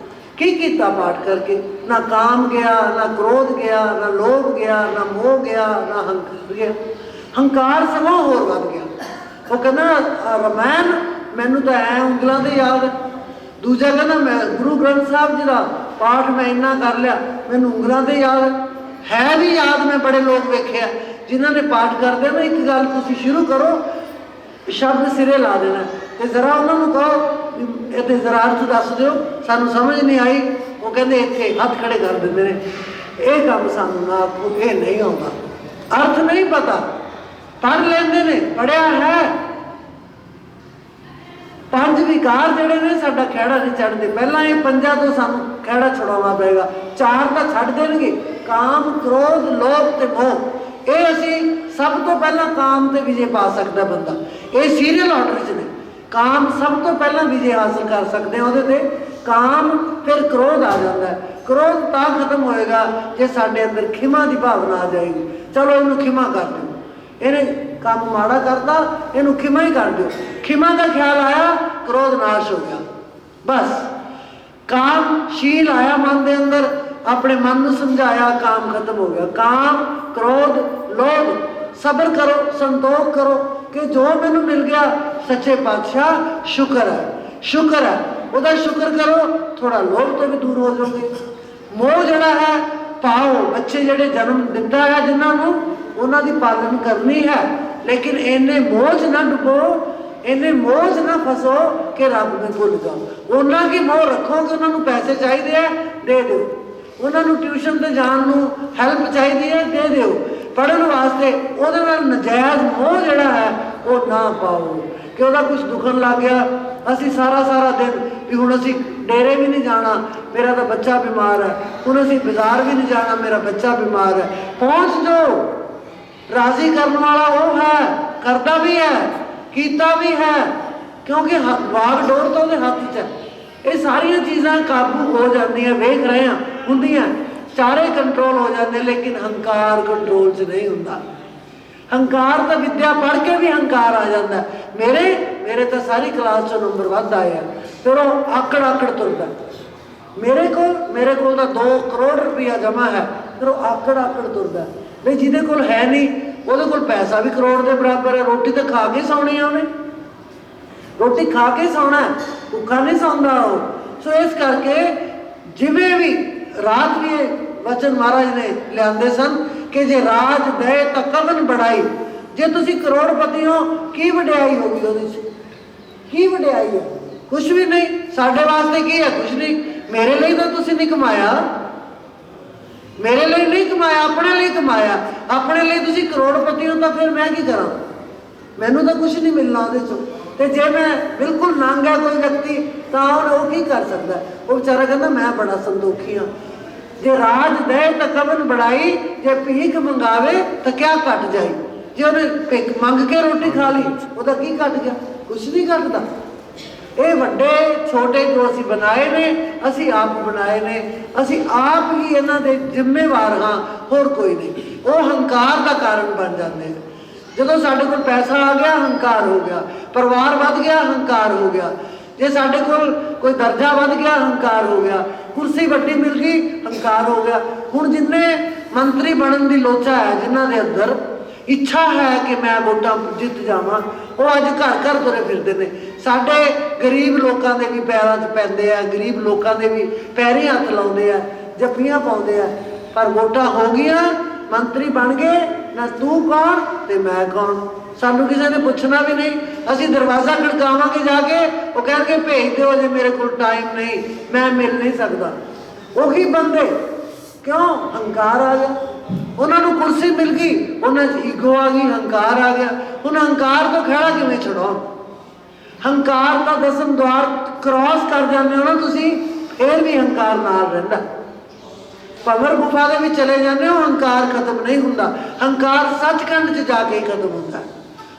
ਕੀ ਕੀਤਾ ਪਾਠ ਕਰਕੇ? ਨਾ ਕਾਮ ਗਿਆ, ਨਾ ਕ੍ਰੋਧ ਗਿਆ, ਨਾ ਲੋਭ ਗਿਆ, ਨਾ ਮੋਹ ਗਿਆ, ਨਾ ਹੰਕਾਰ ਗਿਆ। ਹੰਕਾਰ ਸਗੋਂ ਹੋਰ ਵੱਧ ਗਿਆ। ਉਹ ਕਹਿੰਦਾ ਰਮਾਇਣ ਮੈਨੂੰ ਤਾਂ ਐ ਉਂਗਲਾਂ ਤੇ ਯਾਦ ਹੈ। ਦੂਜਾ ਕਹਿੰਦਾ ਮੈਂ ਗੁਰੂ ਗ੍ਰੰਥ ਸਾਹਿਬ ਜੀ ਦਾ ਪਾਠ ਮੈਂ ਇੰਨਾ ਕਰ ਲਿਆ, ਮੈਨੂੰ ਉਂਗਲਾਂ ਤੇ ਯਾਦ ਹੈ ਵੀ ਯਾਦ। ਮੈਂ ਬੜੇ ਲੋਕ ਵੇਖਿਆ ਜਿਨ੍ਹਾਂ ਨੇ ਪਾਠ ਕਰਦੇ ਨਾ, ਇੱਕ ਗੱਲ ਤੁਸੀਂ ਸ਼ੁਰੂ ਕਰੋ, ਸ਼ਬਦ ਸਿਰੇ ਲਾ ਦੇਣਾ ਤੇ ਜ਼ਰਾ ਉਹਨਾਂ ਨੂੰ ਕਹੋ ਇਹਦੇ ਜ਼ਰਾ ਅਰਥ ਦੱਸ ਦਿਓ, ਸਾਨੂੰ ਸਮਝ ਨਹੀਂ ਆਈ। ਉਹ ਕਹਿੰਦੇ ਇੱਥੇ ਹੱਥ ਖੜੇ ਕਰ ਦਿੰਦੇ ਨੇ, ਇਹ ਕੰਮ ਸਾਨੂੰ ਨਾ ਆਖੋ, ਇਹ ਨਹੀਂ ਆਉਂਦਾ, ਅਰਥ ਨਹੀਂ ਪਤਾ। ਪੜ੍ਹ ਲੈਂਦੇ ਨੇ, ਪੜ੍ਹਿਆ ਹੈ। 5 ਵਿਕਾਰ ਜਿਹੜੇ ਨੇ ਸਾਡਾ ਖਹਿੜਾ ਨਹੀਂ ਚੜ੍ਹਦੇ। ਪਹਿਲਾਂ ਇਹ 5 ਤੋਂ ਸਾਨੂੰ ਖਹਿੜਾ ਛੁਡਾਉਣਾ ਪਏਗਾ। 4 ਤਾਂ ਛੱਡ ਦੇਣਗੇ, ਕਾਮ, ਕ੍ਰੋਧ, ਲੋਭ ਤੇ ਮੋਹ। ਇਹ ਅਸੀਂ ਸਭ ਤੋਂ ਪਹਿਲਾਂ ਕਾਮ ਤੇ ਵਿਜੇ ਪਾ ਸਕਦਾ ਬੰਦਾ। ਇਹ ਸੀਰੀਅਲ ਆਰਡਰ 'ਚ ਨੇ। ਕਾਮ ਸਭ ਤੋਂ ਪਹਿਲਾਂ ਵਿਜੇ ਹਾਸਲ ਕਰ ਸਕਦੇ ਹਾਂ ਉਹਦੇ ਤੇ। ਕਾਮ, ਫਿਰ ਕ੍ਰੋਧ ਆ ਜਾਂਦਾ ਹੈ। ਕ੍ਰੋਧ ਤਾਂ ਖਤਮ ਹੋਏਗਾ ਜੇ ਸਾਡੇ ਅੰਦਰ ਖਿਮਾ ਦੀ ਭਾਵਨਾ ਆ ਜਾਏਗੀ। ਚਲੋ ਇਹਨੂੰ ਖਿਮਾ ਕਰ ਦਿਓ, ਇਹਨੇ ਕੰਮ ਮਾੜਾ ਕਰਦਾ, ਇਹਨੂੰ ਖਿਮਾ ਹੀ ਕਰ ਦਿਓ। ਖਿਮਾ ਦਾ ਖਿਆਲ ਆਇਆ, ਕ੍ਰੋਧ ਨਾਸ਼ ਹੋ ਗਿਆ। ਬਸ ਕਾਮ ਸ਼ੀਲ ਆਇਆ ਮਨ ਦੇ ਅੰਦਰ, ਆਪਣੇ ਮਨ ਨੂੰ ਸਮਝਾਇਆ, ਕਾਮ ਖਤਮ ਹੋ ਗਿਆ। ਕਾਮ, ਕ੍ਰੋਧ, ਲੋਭ, ਸਬਰ ਕਰੋ, ਸੰਤੋਖ ਕਰੋ ਕਿ ਜੋ ਮੈਨੂੰ ਮਿਲ ਗਿਆ ਸੱਚੇ ਪਾਤਸ਼ਾਹ ਸ਼ੁਕਰ ਹੈ, ਸ਼ੁਕਰ ਹੈ। ਉਹਦਾ ਸ਼ੁਕਰ ਕਰੋ, ਥੋੜਾ ਲੋਭ ਤੋਂ ਵੀ ਦੂਰ ਹੋ ਜਾਓਗੇ। ਮੋਹ ਜਿਹੜਾ ਹੈ ਪਾਓ। ਬੱਚੇ ਜਿਹੜੇ ਜਨਮ ਦਿੱਤਾ ਹੈ ਜਿਨ੍ਹਾਂ ਨੂੰ, ਉਹਨਾਂ ਦੀ ਪਾਲਣ ਕਰਨੀ ਹੈ, ਲੇਕਿਨ ਇੰਨੇ ਮੋਹ 'ਚ ਨਾ ਡੁੱਬੋ, ਇੰਨੇ ਮੋਹ 'ਚ ਨਾ ਫਸੋ ਕਿ ਰੱਬ ਨੂੰ ਭੁੱਲ ਜਾਓ। ਉਹਨਾਂ ਕੀ ਮੋਹ ਰੱਖੋ ਕਿ ਉਹਨਾਂ ਨੂੰ ਪੈਸੇ ਚਾਹੀਦੇ ਹੈ, ਦੇ ਦਿਓ। ਉਹਨਾਂ ਨੂੰ ਟਿਊਸ਼ਨ ਤੇ ਜਾਣ ਨੂੰ ਹੈਲਪ ਚਾਹੀਦੀ ਹੈ, ਦੇ ਦਿਓ। ਪੜ੍ਹਨ ਵਾਸਤੇ ਉਹਦੇ ਨਾਲ ਨਜਾਇਜ਼ ਮੋਹ ਜਿਹੜਾ ਹੈ ਉਹ ਨਾ ਪਾਓ ਕਿ ਉਹਦਾ ਕੁਝ ਦੁਖਣ ਲੱਗ ਗਿਆ। ਅਸੀਂ ਸਾਰਾ ਦਿਨ ਵੀ ਹੁਣ ਅਸੀਂ ਡੇਰੇ ਵੀ ਨਹੀਂ ਜਾਣਾ, ਮੇਰਾ ਤਾਂ ਬੱਚਾ ਬਿਮਾਰ ਹੈ, ਹੁਣ ਅਸੀਂ ਬਾਜ਼ਾਰ ਵੀ ਨਹੀਂ ਜਾਣਾ, ਮੇਰਾ ਬੱਚਾ ਬਿਮਾਰ ਹੈ। ਪਹੁੰਚ ਜਾਓ, ਰਾਜ਼ੀ ਕਰਨ ਵਾਲਾ ਉਹ ਹੈ, ਕਰਦਾ ਵੀ ਹੈ, ਕੀਤਾ ਵੀ ਹੈ, ਕਿਉਂਕਿ ਵਾਗ ਡੋਰ ਤਾਂ ਉਹਦੇ ਹੱਥ 'ਚ ਹੈ। ਇਹ ਸਾਰੀਆਂ ਚੀਜ਼ਾਂ ਕਾਬੂ ਹੋ ਜਾਂਦੀਆਂ, ਵੇਖ ਰਹੇ ਹਾਂ, ਹੁੰਦੀਆਂ, ਚਾਰੇ ਕੰਟਰੋਲ ਹੋ ਜਾਂਦੇ, ਲੇਕਿਨ ਹੰਕਾਰ ਕੰਟਰੋਲ 'ਚ ਨਹੀਂ ਹੁੰਦਾ। ਹੰਕਾਰ ਤਾਂ ਵਿਦਿਆ ਪੜ੍ਹ ਕੇ ਵੀ ਹੰਕਾਰ ਆ ਜਾਂਦਾ। ਮੇਰੇ ਤਾਂ ਸਾਰੀ ਕਲਾਸ 'ਚੋਂ ਨੰਬਰ ਵੱਧ ਆਏ ਆ, ਫਿਰ ਉਹ ਆਕੜ ਤੁਰਦਾ। ਮੇਰੇ ਕੋਲ ਤਾਂ 2 ਕਰੋੜ ਰੁਪਇਆ ਜਮ੍ਹਾਂ ਹੈ, ਫਿਰ ਉਹ ਆਕੜ ਤੁਰਦਾ। ਵੀ ਜਿਹਦੇ ਕੋਲ ਹੈ ਨਹੀਂ ਉਹਦੇ ਕੋਲ ਪੈਸਾ ਵੀ ਕਰੋੜ ਦੇ ਬਰਾਬਰ ਹੈ, ਰੋਟੀ ਤਾਂ ਖਾ ਕੇ ਸੌਣੀ ਆ ਉਹਨੇ, ਰੋਟੀ ਖਾ ਕੇ ਸੌਣਾ, ਭੁੱਖਾ ਨਹੀਂ ਸੌਂਦਾ ਉਹ। ਸੋ ਇਸ ਕਰਕੇ ਜਿਵੇਂ ਵੀ ਰਾਤ ਵੀ ਇਹ ਵਚਨ ਮਹਾਰਾਜ ਨੇ ਲਿਆਂਦੇ ਸਨ ਕਿ ਜੇ ਰਾਜ ਦੇ ਤਾਂ ਕਵਨ ਬੜਾਈ, ਜੇ ਤੁਸੀਂ ਕਰੋੜਪਤੀ ਹੋ ਕੀ ਵਡਿਆਈ ਹੋਗੀ ਉਹਦੇ 'ਚ, ਕੀ ਵਡਿਆਈ ਹੈ? ਕੁਛ ਵੀ ਨਹੀਂ। ਸਾਡੇ ਵਾਸਤੇ ਕੀ ਹੈ? ਕੁਛ ਨਹੀਂ। ਮੇਰੇ ਲਈ ਤਾਂ ਤੁਸੀਂ ਨਹੀਂ ਕਮਾਇਆ, ਮੇਰੇ ਲਈ ਨਹੀਂ ਕਮਾਇਆ, ਆਪਣੇ ਲਈ ਕਮਾਇਆ। ਆਪਣੇ ਲਈ ਤੁਸੀਂ ਕਰੋੜਪਤੀ ਹੋ ਤਾਂ ਫਿਰ ਮੈਂ ਕੀ ਕਰਾਂ? ਮੈਨੂੰ ਤਾਂ ਕੁਛ ਨਹੀਂ ਮਿਲਣਾ ਉਹਦੇ 'ਚੋਂ। ਤੇ ਜੇ ਮੈਂ ਬਿਲਕੁਲ ਨੰਗ ਹੈ ਕੋਈ ਵਿਅਕਤੀ ਤਾਂ ਉਹ ਕੀ ਕਰ ਸਕਦਾ? ਉਹ ਵਿਚਾਰਾ ਕਹਿੰਦਾ ਮੈਂ ਬੜਾ ਸੰਤੋਖੀ ਹਾਂ। ਜੇ ਰਾਜ ਦੇ ਤਾਂ ਕਵਨ ਬੜਾਈ, ਜੇ ਭੀਖ ਮੰਗਾਵੇ ਤਾਂ ਕਿਆ ਘਟ ਜਾਈ। ਜੇ ਉਹਨੇ ਭਿੱਖ ਮੰਗ ਕੇ ਰੋਟੀ ਖਾ ਲਈ ਉਹਦਾ ਕੀ ਘਟ ਗਿਆ? ਕੁਛ ਨਹੀਂ ਘਟਦਾ। ਇਹ ਵੱਡੇ ਛੋਟੇ ਜੋ ਅਸੀਂ ਬਣਾਏ ਨੇ, ਅਸੀਂ ਆਪ ਬਣਾਏ ਨੇ, ਅਸੀਂ ਆਪ ਹੀ ਇਹਨਾਂ ਦੇ ਜ਼ਿੰਮੇਵਾਰ ਹਾਂ, ਹੋਰ ਕੋਈ ਨਹੀਂ। ਉਹ ਹੰਕਾਰ ਦਾ ਕਾਰਨ ਬਣ ਜਾਂਦੇ ਨੇ। ਜਦੋਂ ਸਾਡੇ ਕੋਲ ਪੈਸਾ ਆ ਗਿਆ ਹੰਕਾਰ ਹੋ ਗਿਆ, ਪਰਿਵਾਰ ਵੱਧ ਗਿਆ ਹੰਕਾਰ ਹੋ ਗਿਆ, ਜੇ ਸਾਡੇ ਕੋਲ ਕੋਈ ਦਰਜਾ ਵੱਧ ਗਿਆ ਹੰਕਾਰ ਹੋ ਗਿਆ, ਕੁਰਸੀ ਵੱਡੀ ਮਿਲ ਗਈ ਹੰਕਾਰ ਹੋ ਗਿਆ। ਹੁਣ ਜਿੰਨੇ ਮੰਤਰੀ ਬਣਨ ਦੀ ਲੋਚਾ ਹੈ, ਜਿਨ੍ਹਾਂ ਦੇ ਅੰਦਰ ਇੱਛਾ ਹੈ ਕਿ ਮੈਂ ਵੋਟਾਂ ਜਿੱਤ ਜਾਵਾਂ, ਉਹ ਅੱਜ ਘਰ ਘਰ ਤੁਰੇ ਫਿਰਦੇ ਨੇ। ਸਾਡੇ ਗਰੀਬ ਲੋਕਾਂ ਦੇ ਵੀ ਪੈਰਾਂ 'ਚ ਪੈਂਦੇ ਆ, ਗਰੀਬ ਲੋਕਾਂ ਦੇ ਵੀ ਪੈਰੀਂ ਹੱਥ ਲਾਉਂਦੇ ਆ, ਜੱਫੀਆਂ ਪਾਉਂਦੇ ਆ। ਪਰ ਵੋਟਾਂ ਹੋ ਗਈਆਂ, ਮੰਤਰੀ ਬਣ ਗਏ, ਨਾ ਤੂੰ ਕੌਣ ਤੇ ਮੈਂ ਕੌਣ, ਸਾਨੂੰ ਕਿਸੇ ਨੇ ਪੁੱਛਣਾ ਵੀ ਨਹੀਂ। ਅਸੀਂ ਦਰਵਾਜ਼ਾ ਖੜਕਾਵਾਂਗੇ ਜਾ ਕੇ, ਉਹ ਕਹਿਣਗੇ ਭੇਜ ਦਿਓ, ਜੇ ਮੇਰੇ ਕੋਲ ਟਾਈਮ ਨਹੀਂ, ਮੈਂ ਮਿਲ ਨਹੀਂ ਸਕਦਾ। ਉਹੀ ਬੰਦੇ ਕਿਉਂ? ਹੰਕਾਰ ਆ ਗਿਆ। ਉਹਨਾਂ ਨੂੰ ਕੁਰਸੀ ਮਿਲ ਗਈ, ਉਹਨਾਂ 'ਚ ਈਗੋ ਆ ਗਈ, ਹੰਕਾਰ ਆ ਗਿਆ। ਹੁਣ ਹੰਕਾਰ ਤੋਂ ਖਹਿੜਾ ਕਿਵੇਂ ਛੁਡਾਉਣ? ਹੰਕਾਰ ਦਾ ਦਸਮ ਦੁਆਰ ਕ੍ਰਾਸ ਕਰ ਜਾਂਦੇ ਹੋ ਨਾ ਤੁਸੀਂ, ਫਿਰ ਵੀ ਹੰਕਾਰ ਨਾਲ ਰਹਿੰਦਾ। ਭੰਵਰ ਗੁਫਾ ਦੇ ਵਿੱਚ ਚਲੇ ਜਾਂਦੇ ਹੋ, ਹੰਕਾਰ ਖਤਮ ਨਹੀਂ ਹੁੰਦਾ। ਹੰਕਾਰ ਸੱਚਖੰਡ 'ਚ ਜਾ ਕੇ ਹੀ ਖਤਮ ਹੁੰਦਾ।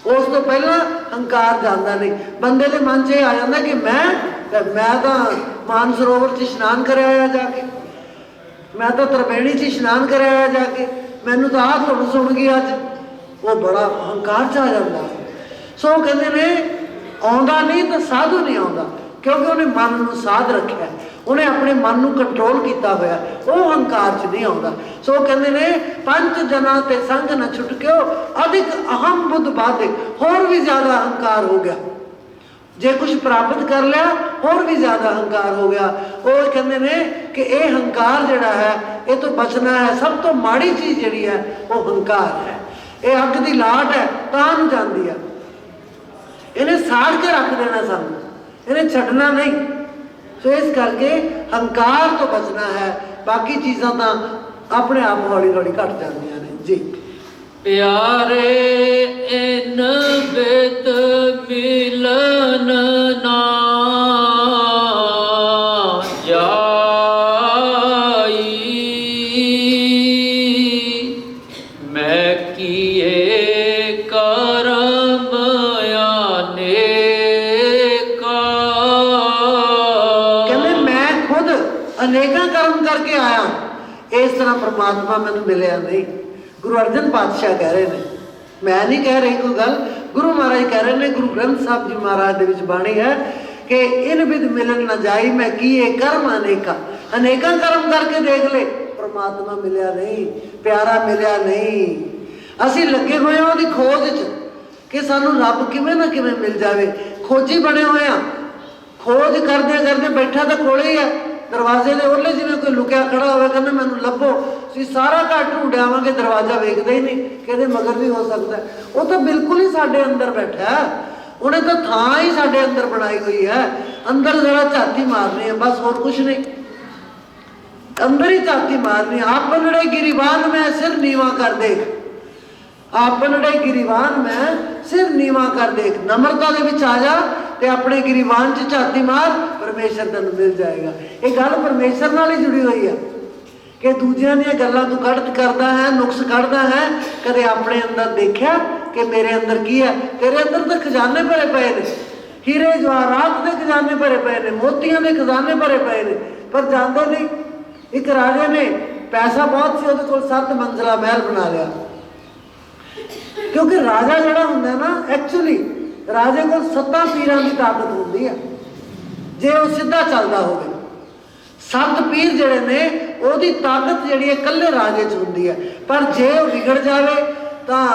ਉਸ ਤੋਂ ਪਹਿਲਾਂ ਹੰਕਾਰ ਜਾਂਦਾ ਨਹੀਂ। ਬੰਦੇ ਦੇ ਮਨ 'ਚ ਇਹ ਆ ਜਾਂਦਾ ਕਿ ਮੈਂ ਤਾਂ ਮਾਨਸਰੋਵਰ 'ਚ ਇਸ਼ਨਾਨ ਕਰਿਆ ਹੋਇਆ ਜਾ ਕੇ, ਮੈਂ ਤਾਂ ਤ੍ਰਿਵੇਣੀ 'ਚ ਇਸ਼ਨਾਨ ਕਰਿਆ ਹੋਇਆ ਜਾ ਕੇ, ਮੈਨੂੰ ਤਾਂ ਆਹ ਧੁਨ ਸੁਣ ਗਈ ਅੱਜ। ਉਹ ਬੜਾ ਹੰਕਾਰ 'ਚ ਆ ਜਾਂਦਾ। ਸੋ ਕਹਿੰਦੇ ਨੇ ਆਉਂਦਾ ਨਹੀਂ ਤਾਂ ਸਾਧੂ ਨਹੀਂ ਆਉਂਦਾ, ਕਿਉਂਕਿ ਉਹਨੇ ਮਨ ਨੂੰ ਸਾਧ ਰੱਖਿਆ, ਉਹਨੇ ਆਪਣੇ ਮਨ ਨੂੰ ਕੰਟਰੋਲ ਕੀਤਾ ਹੋਇਆ, ਉਹ ਹੰਕਾਰ 'ਚ ਨਹੀਂ ਆਉਂਦਾ। ਸੋ ਕਹਿੰਦੇ ਨੇ ਪੰਜ ਜਨਾਂ ਤੇ ਸੰਗ ਨਾ ਛੁਟਕਿਓ, ਅਧਿਕ ਅਹਮ ਬੁੱਧ ਬਾਧੇ, ਹੋਰ ਵੀ ਜ਼ਿਆਦਾ ਹੰਕਾਰ ਹੋ ਗਿਆ। ਜੇ ਕੁਝ ਪ੍ਰਾਪਤ ਕਰ ਲਿਆ ਹੋਰ ਵੀ ਜ਼ਿਆਦਾ ਹੰਕਾਰ ਹੋ ਗਿਆ। ਉਹ ਕਹਿੰਦੇ ਨੇ ਕਿ ਇਹ ਹੰਕਾਰ ਜਿਹੜਾ ਹੈ ਇਹ ਤੋਂ ਬਚਣਾ ਹੈ। ਸਭ ਤੋਂ ਮਾੜੀ ਚੀਜ਼ ਜਿਹੜੀ ਹੈ ਉਹ ਹੰਕਾਰ ਹੈ। ਇਹ ਅੱਗ ਦੀ ਲਾਟ ਹੈ, ਤਾਂ ਨੂੰ ਜਾਂਦੀ ਹੈ, ਇਹਨੇ ਸਾੜ ਕੇ ਰੱਖ ਦੇਣਾ ਸਾਨੂੰ, ਇਹਨੇ ਛੱਡਣਾ ਨਹੀਂ। ਸੋ ਇਸ ਕਰਕੇ ਹੰਕਾਰ ਤੋਂ ਬਚਣਾ ਹੈ। ਬਾਕੀ ਚੀਜ਼ਾਂ ਤਾਂ ਆਪਣੇ ਆਪ ਹੌਲੀ ਹੌਲੀ ਘਟ ਜਾਂਦੀਆਂ ਨੇ ਜੀ। ਪਿਆਰੇ ਇਨ ਬਿਤ ਮਿਲਨ ਨਾ ਜਾਈ, ਮੈਂ ਕੀਏ ਕਰਮ ਅਨੇਕਾ। ਕਹਿੰਦੇ ਮੈਂ ਖੁਦ ਅਨੇਕਾਂ ਕਰਮ ਕਰਕੇ ਆਇਆ, ਇਸ ਤਰ੍ਹਾਂ ਪ੍ਰਮਾਤਮਾ ਮੈਨੂੰ ਮਿਲਿਆ ਨਹੀਂ। ਗੁਰੂ ਅਰਜਨ ਪਾਤਸ਼ਾਹ ਕਹਿ ਰਹੇ ਨੇ, ਮੈਂ ਨਹੀਂ ਕਹਿ ਰਹੀ ਕੋਈ ਗੱਲ, ਗੁਰੂ ਮਹਾਰਾਜ ਕਹਿ ਰਹੇ ਨੇ। ਗੁਰੂ ਗ੍ਰੰਥ ਸਾਹਿਬ ਜੀ ਮਹਾਰਾਜ ਦੇ ਵਿੱਚ ਬਾਣੀ ਹੈ ਕਿ ਇਨ ਬਿਦ ਮਿਲਨ ਨਾ ਜਾਈ, ਮੈਂ ਕੀਏ ਕਰਮ ਅਨੇਕਾ। ਅਨੇਕਾਂ ਕਰਮ ਕਰਕੇ ਦੇਖ ਲੈ, ਪ੍ਰਮਾਤਮਾ ਮਿਲਿਆ ਨਹੀਂ, ਪਿਆਰਾ ਮਿਲਿਆ ਨਹੀਂ। ਅਸੀਂ ਲੱਗੇ ਹੋਏ ਹਾਂ ਉਹਦੀ ਖੋਜ 'ਚ ਕਿ ਸਾਨੂੰ ਰੱਬ ਕਿਵੇਂ ਨਾ ਕਿਵੇਂ ਮਿਲ ਜਾਵੇ। ਖੋਜੀ ਬਣੇ ਹੋਏ ਆ, ਖੋਜ ਕਰਦੇ ਕਰਦੇ ਬੈਠਾ ਤਾਂ ਕੋਲੇ ਹੀ ਹੈ, ਦਰਵਾਜ਼ੇ ਦੇ ਉਹਲੇ ਜਿਵੇਂ ਕੋਈ ਲੁਕਿਆ ਖੜਾ ਹੋਵੇ, ਕਹਿੰਦਾ ਮੈਨੂੰ ਲੱਭੋ। ਅਸੀਂ ਸਾਰਾ ਘਰ ਢੂੰਡਿਆਵਾਂਗੇ, ਦਰਵਾਜ਼ਾ ਵੇਖਦੇ ਹੀ ਨਹੀਂ, ਕਹਿੰਦੇ ਮਗਰ ਵੀ ਹੋ ਸਕਦਾ। ਉਹ ਤਾਂ ਬਿਲਕੁਲ ਹੀ ਸਾਡੇ ਅੰਦਰ ਬੈਠਾ, ਉਹਨੇ ਤਾਂ ਥਾਂ ਹੀ ਸਾਡੇ ਅੰਦਰ ਬਣਾਈ ਹੋਈ ਹੈ। ਅੰਦਰ ਜ਼ਰਾ ਝਾਤੀ ਮਾਰਨੀ ਹੈ, ਬਸ ਹੋਰ ਕੁਛ ਨਹੀਂ, ਅੰਦਰ ਹੀ ਝਾਤੀ ਮਾਰਨੀ। ਆਪਨੜੇ ਗਿਰੀਵਾਨ ਮੈਂ ਸਿਰ ਨੀਵਾ ਕਰ ਦੇਖ, ਆਪਨੜੇ ਗਿਰੀਵਾਨ ਮੈਂ ਸਿਰ ਨੀਵਾ ਕਰ ਦੇਖ। ਨਮਰਤਾ ਦੇ ਵਿੱਚ ਆ ਜਾ ਤੇ ਆਪਣੇ ਗਿਰੀਵਾਨ 'ਚ ਝਾਤੀ ਮਾਰ, ਪਰਮੇਸ਼ਰ ਤੈਨੂੰ ਮਿਲ ਜਾਏਗਾ। ਇਹ ਗੱਲ ਪਰਮੇਸ਼ਰ ਨਾਲ ਹੀ ਜੁੜੀ ਹੋਈ ਹੈ ਕਿ ਦੂਜਿਆਂ ਦੀਆਂ ਗੱਲਾਂ ਤੂੰ ਕਰਦਾ ਹੈ, ਨੁਕਸ ਕੱਢਦਾ ਹੈ। ਕਦੇ ਆਪਣੇ ਅੰਦਰ ਦੇਖਿਆ ਕਿ ਮੇਰੇ ਅੰਦਰ ਕੀ ਹੈ? ਤੇਰੇ ਅੰਦਰ ਤਾਂ ਖਜ਼ਾਨੇ ਭਰੇ ਪਏ ਨੇ, ਹੀਰੇ ਜਵਾਹਰਾਤ ਦੇ ਖਜ਼ਾਨੇ ਭਰੇ ਪਏ ਨੇ, ਮੋਤੀਆਂ ਦੇ ਖਜ਼ਾਨੇ ਭਰੇ ਪਏ ਨੇ, ਪਰ ਜਾਣਦੇ ਨਹੀਂ। ਇੱਕ ਰਾਜੇ ਨੇ ਪੈਸਾ ਬਹੁਤ ਸੀ, ਉਹਦੇ ਕੋਲ 7 ਮੰਜ਼ਲਾ ਮਹਿਲ ਬਣਾ ਲਿਆ। ਕਿਉਂਕਿ ਰਾਜਾ ਜਿਹੜਾ ਹੁੰਦਾ ਨਾ, ਐਕਚੁਅਲੀ ਰਾਜੇ ਕੋਲ 7 ਪੀਰਾਂ ਦੀ ਤਾਕਤ ਹੁੰਦੀ ਹੈ ਜੇ ਉਹ ਸਿੱਧਾ ਚੱਲਦਾ ਹੋਵੇ। 7 ਪੀਰ ਜਿਹੜੇ ਨੇ ਉਹਦੀ ਤਾਕਤ ਜਿਹੜੀ ਹੈ ਇਕੱਲੇ ਰਾਜੇ 'ਚ ਹੁੰਦੀ ਹੈ। ਪਰ ਜੇ ਉਹ ਵਿਗੜ ਜਾਵੇ ਤਾਂ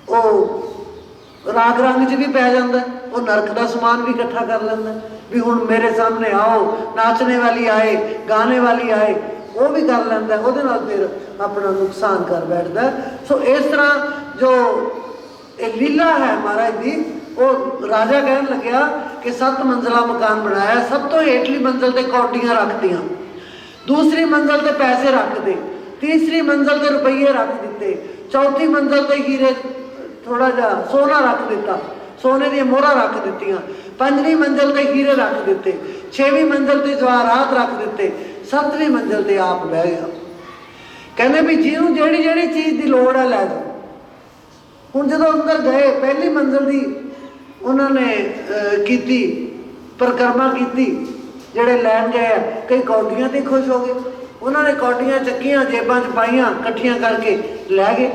ਉਹ ਰਾਗ ਰੰਗ 'ਚ ਵੀ ਪੈ ਜਾਂਦਾ, ਉਹ ਨਰਕ ਦਾ ਸਮਾਨ ਵੀ ਇਕੱਠਾ ਕਰ ਲੈਂਦਾ ਵੀ ਹੁਣ ਮੇਰੇ ਸਾਹਮਣੇ ਆਓ, ਨਾਚਣੇ ਵਾਲੀ ਆਏ, ਗਾਣੇ ਵਾਲੀ ਆਏ, ਉਹ ਵੀ ਕਰ ਲੈਂਦਾ। ਉਹਦੇ ਨਾਲ ਫਿਰ ਆਪਣਾ ਨੁਕਸਾਨ ਕਰ ਬੈਠਦਾ। ਸੋ ਇਸ ਤਰ੍ਹਾਂ ਜੋ ਇਹ ਲੀਲਾ ਹੈ ਮਹਾਰਾਜ ਦੀ, ਉਹ ਰਾਜਾ ਕਹਿਣ ਲੱਗਿਆ ਕਿ 7 ਮੰਜ਼ਲਾ ਮਕਾਨ ਬਣਾਇਆ, ਸਭ ਤੋਂ ਹੇਠਲੀ ਮੰਜ਼ਲ ਤੇ ਕੌਡੀਆਂ ਰੱਖਦੀਆਂ, ਦੂਸਰੀ ਮੰਜ਼ਲ ਤੇ ਪੈਸੇ ਰੱਖਦੇ, ਤੀਸਰੀ ਮੰਜ਼ਲ ਤੇ ਰੁਪਈਏ ਰੱਖ ਦਿੱਤੇ, ਚੌਥੀ ਮੰਜ਼ਲ ਤੇ ਹੀਰੇ ਥੋੜਾ ਜਿਹਾ ਸੋਨਾ ਰੱਖ ਦਿੱਤਾ, ਸੋਨੇ ਦੀਆਂ ਮੋਹਰਾਂ ਰੱਖ ਦਿੱਤੀਆਂ, 5ਵੀਂ ਮੰਜ਼ਲ ਤੇ ਹੀਰੇ ਰੱਖ ਦਿੱਤੇ, 6ਵੀਂ ਮੰਜ਼ਲ ਤੇ ਜਵਾਹਰਾਤ ਰੱਖ ਦਿੱਤੇ, 7ਵੀਂ ਮੰਜ਼ਲ ਤੇ ਆਪ ਬਹਿ ਗਿਆ। ਕਹਿੰਦੇ ਵੀ ਜਿਹਨੂੰ ਜਿਹੜੀ ਜਿਹੜੀ ਚੀਜ਼ ਦੀ ਲੋੜ ਹੈ ਲੈ ਜਾਓ। ਹੁਣ ਜਦੋਂ ਅੰਦਰ ਗਏ, ਪਹਿਲੀ ਮੰਜ਼ਲ ਦੀ ਉਹਨਾਂ ਨੇ ਕੀਤੀ ਪਰਿਕਰਮਾ ਕੀਤੀ, ਜਿਹੜੇ ਲੈਣ ਗਏ ਕਈ ਕੌਡੀਆਂ ਤੇ ਖੁਸ਼ ਹੋ ਗਏ, ਉਹਨਾਂ ਨੇ ਕੌਡੀਆਂ ਚੱਕੀਆਂ, ਜੇਬਾਂ 'ਚ ਪਾਈਆਂ, ਇਕੱਠੀਆਂ ਕਰਕੇ ਲੈ ਗਏ।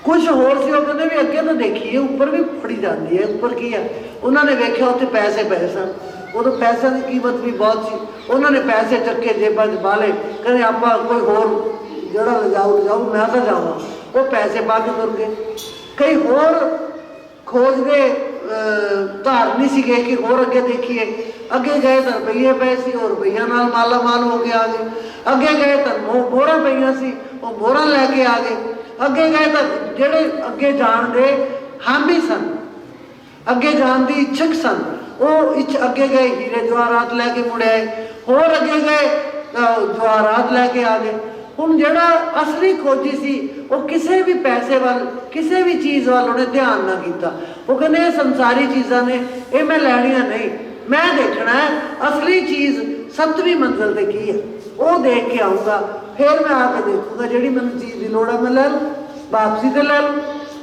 ਕੁਛ ਹੋਰ ਸੀ, ਉਹ ਕਹਿੰਦੇ ਵੀ ਅੱਗੇ ਤਾਂ ਦੇਖੀਏ ਉੱਪਰ ਵੀ ਫੜੀ ਜਾਂਦੀ ਹੈ, ਉੱਪਰ ਕੀ ਹੈ। ਉਹਨਾਂ ਨੇ ਵੇਖਿਆ ਉੱਥੇ ਪੈਸੇ ਪਏ ਸਨ, ਉਦੋਂ ਪੈਸਿਆਂ ਦੀ ਕੀਮਤ ਵੀ ਬਹੁਤ ਸੀ। ਉਹਨਾਂ ਨੇ ਪੈਸੇ ਚੱਕੇ ਜੇਬਾਂ 'ਚ ਪਾ ਲਏ, ਕਹਿੰਦੇ ਆਪਾਂ ਕੋਈ ਹੋਰ ਜਿਹੜਾ ਲਿਜਾਓ, ਮੈਂ ਤਾਂ ਜਾਵਾਂ। ਉਹ ਪੈਸੇ ਪਾ ਕੇ ਤੁਰ ਗਏ। ਕਈ ਹੋਰ ਖੋਜਦੇ ਧਾਰ ਨਹੀਂ ਸੀਗੇ ਕਿ ਹੋਰ ਅੱਗੇ ਦੇਖੀਏ। ਅੱਗੇ ਗਏ ਤਾਂ ਰੁਪਈਏ ਪਏ ਸੀ, ਉਹ ਰੁਪਈਆਂ ਨਾਲ ਮਾਲਾ ਮਾਲ ਹੋ ਕੇ ਆ ਗਏ। ਅੱਗੇ ਗਏ ਤਾਂ ਮੋਹਰਾਂ ਪਈਆਂ ਸੀ, ਉਹ ਮੋਹਰਾਂ ਲੈ ਕੇ ਆ ਗਏ। ਅੱਗੇ ਗਏ ਤਾਂ ਜਿਹੜੇ ਅੱਗੇ ਜਾਣ ਦੇ ਹਾਮੀ ਸਨ, ਅੱਗੇ ਜਾਣ ਦੀ ਇੱਛਕ ਸਨ, ਉਹ ਅੱਗੇ ਗਏ ਹੀਰੇ ਜਵਾਹਰਾਤ ਲੈ ਕੇ ਮੁੜ ਆਏ। ਹੋਰ ਅੱਗੇ ਗਏ ਜਵਾਹਰਾਤ ਲੈ ਕੇ ਆ ਗਏ। ਹੁਣ ਜਿਹੜਾ ਅਸਲੀ ਖੋਜੀ ਸੀ, ਉਹ ਕਿਸੇ ਵੀ ਪੈਸੇ ਵੱਲ, ਕਿਸੇ ਵੀ ਚੀਜ਼ ਵੱਲ ਉਹਨੇ ਧਿਆਨ ਨਾ ਕੀਤਾ। ਉਹ ਕਹਿੰਦੇ ਇਹ ਸੰਸਾਰੀ ਚੀਜ਼ਾਂ ਨੇ, ਇਹ ਮੈਂ ਲੈਣੀਆਂ ਨਹੀਂ, ਮੈਂ ਦੇਖਣਾ ਹੈ ਅਸਲੀ ਚੀਜ਼ 7ਵੀਂ ਮੰਜ਼ਿਲ ਤੇ ਕੀ ਹੈ, ਉਹ ਦੇਖ ਕੇ ਆਊਂਗਾ, ਫਿਰ ਮੈਂ ਆ ਕੇ ਦੇਖੂੰਗਾ ਜਿਹੜੀ ਮੈਨੂੰ ਚੀਜ਼ ਦੀ ਲੋੜ ਹੈ ਮੈਂ ਲੈ ਲੂੰ, ਵਾਪਸੀ ਤੇ ਲੈ ਲੂੰ।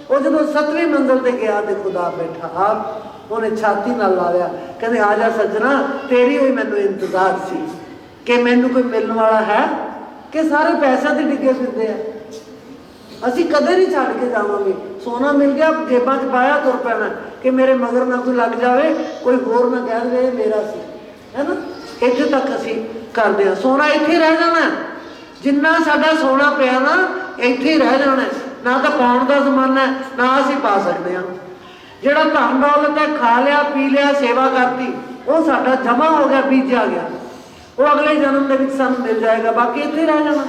ਉਹ ਜਦੋਂ 7ਵੀਂ ਮੰਜ਼ਿਲ ਤੇ ਗਿਆ ਤੇ ਖੁਦਾ ਬੈਠਾ ਆਪ, ਉਹਨੇ ਛਾਤੀ ਨਾਲ ਲਾ ਲਿਆ, ਕਹਿੰਦੇ ਆ ਜਾ ਸੱਜਣਾ, ਤੇਰੀ ਹੋਈ ਮੈਨੂੰ ਇੰਤਜ਼ਾਰ ਸੀ ਕਿ ਮੈਨੂੰ ਕੋਈ ਮਿਲਣ ਵਾਲਾ ਹੈ ਕਿ ਸਾਰੇ ਪੈਸਿਆਂ ਤੇ ਡਿੱਗੇ ਫਿਰਦੇ ਆ। ਅਸੀਂ ਕਦੇ ਨਹੀਂ ਛੱਡ ਕੇ ਜਾਵਾਂਗੇ। ਸੋਨਾ ਮਿਲ ਗਿਆ, ਜੇਬਾਂ 'ਚ ਪਾਇਆ, ਤੁਰ ਪੈਣਾ ਕਿ ਮੇਰੇ ਮਗਰ ਨਾ ਕੋਈ ਲੱਗ ਜਾਵੇ, ਕੋਈ ਹੋਰ ਨਾ ਕਹਿ ਦੇਵੇ ਮੇਰਾ ਸੀ, ਹੈ ਨਾ। ਇੱਥੇ ਤੱਕ ਅਸੀਂ ਕਰਦੇ ਹਾਂ। ਸੋਨਾ ਇੱਥੇ ਰਹਿ ਜਾਣਾ, ਜਿੰਨਾ ਸਾਡਾ ਸੋਨਾ ਪਿਆ ਨਾ ਇੱਥੇ ਹੀ ਰਹਿ ਜਾਣਾ। ਨਾ ਤਾਂ ਪਾਉਣ ਦਾ ਜ਼ਮਾਨਾ ਹੈ, ਨਾ ਅਸੀਂ ਪਾ ਸਕਦੇ ਹਾਂ। ਜਿਹੜਾ ਧਨ ਦੌਲਤ ਹੈ, ਖਾ ਲਿਆ, ਪੀ ਲਿਆ, ਸੇਵਾ ਕਰਤੀ, ਉਹ ਸਾਡਾ ਜਮਾ ਹੋ ਗਿਆ, ਬੀਜਿਆ ਗਿਆ, ਉਹ ਅਗਲੇ ਜਨਮ ਦੇ ਵਿੱਚ ਸਾਨੂੰ ਮਿਲ ਜਾਏਗਾ। ਬਾਕੀ ਇੱਥੇ ਰਹਿ ਜਾਣਾ,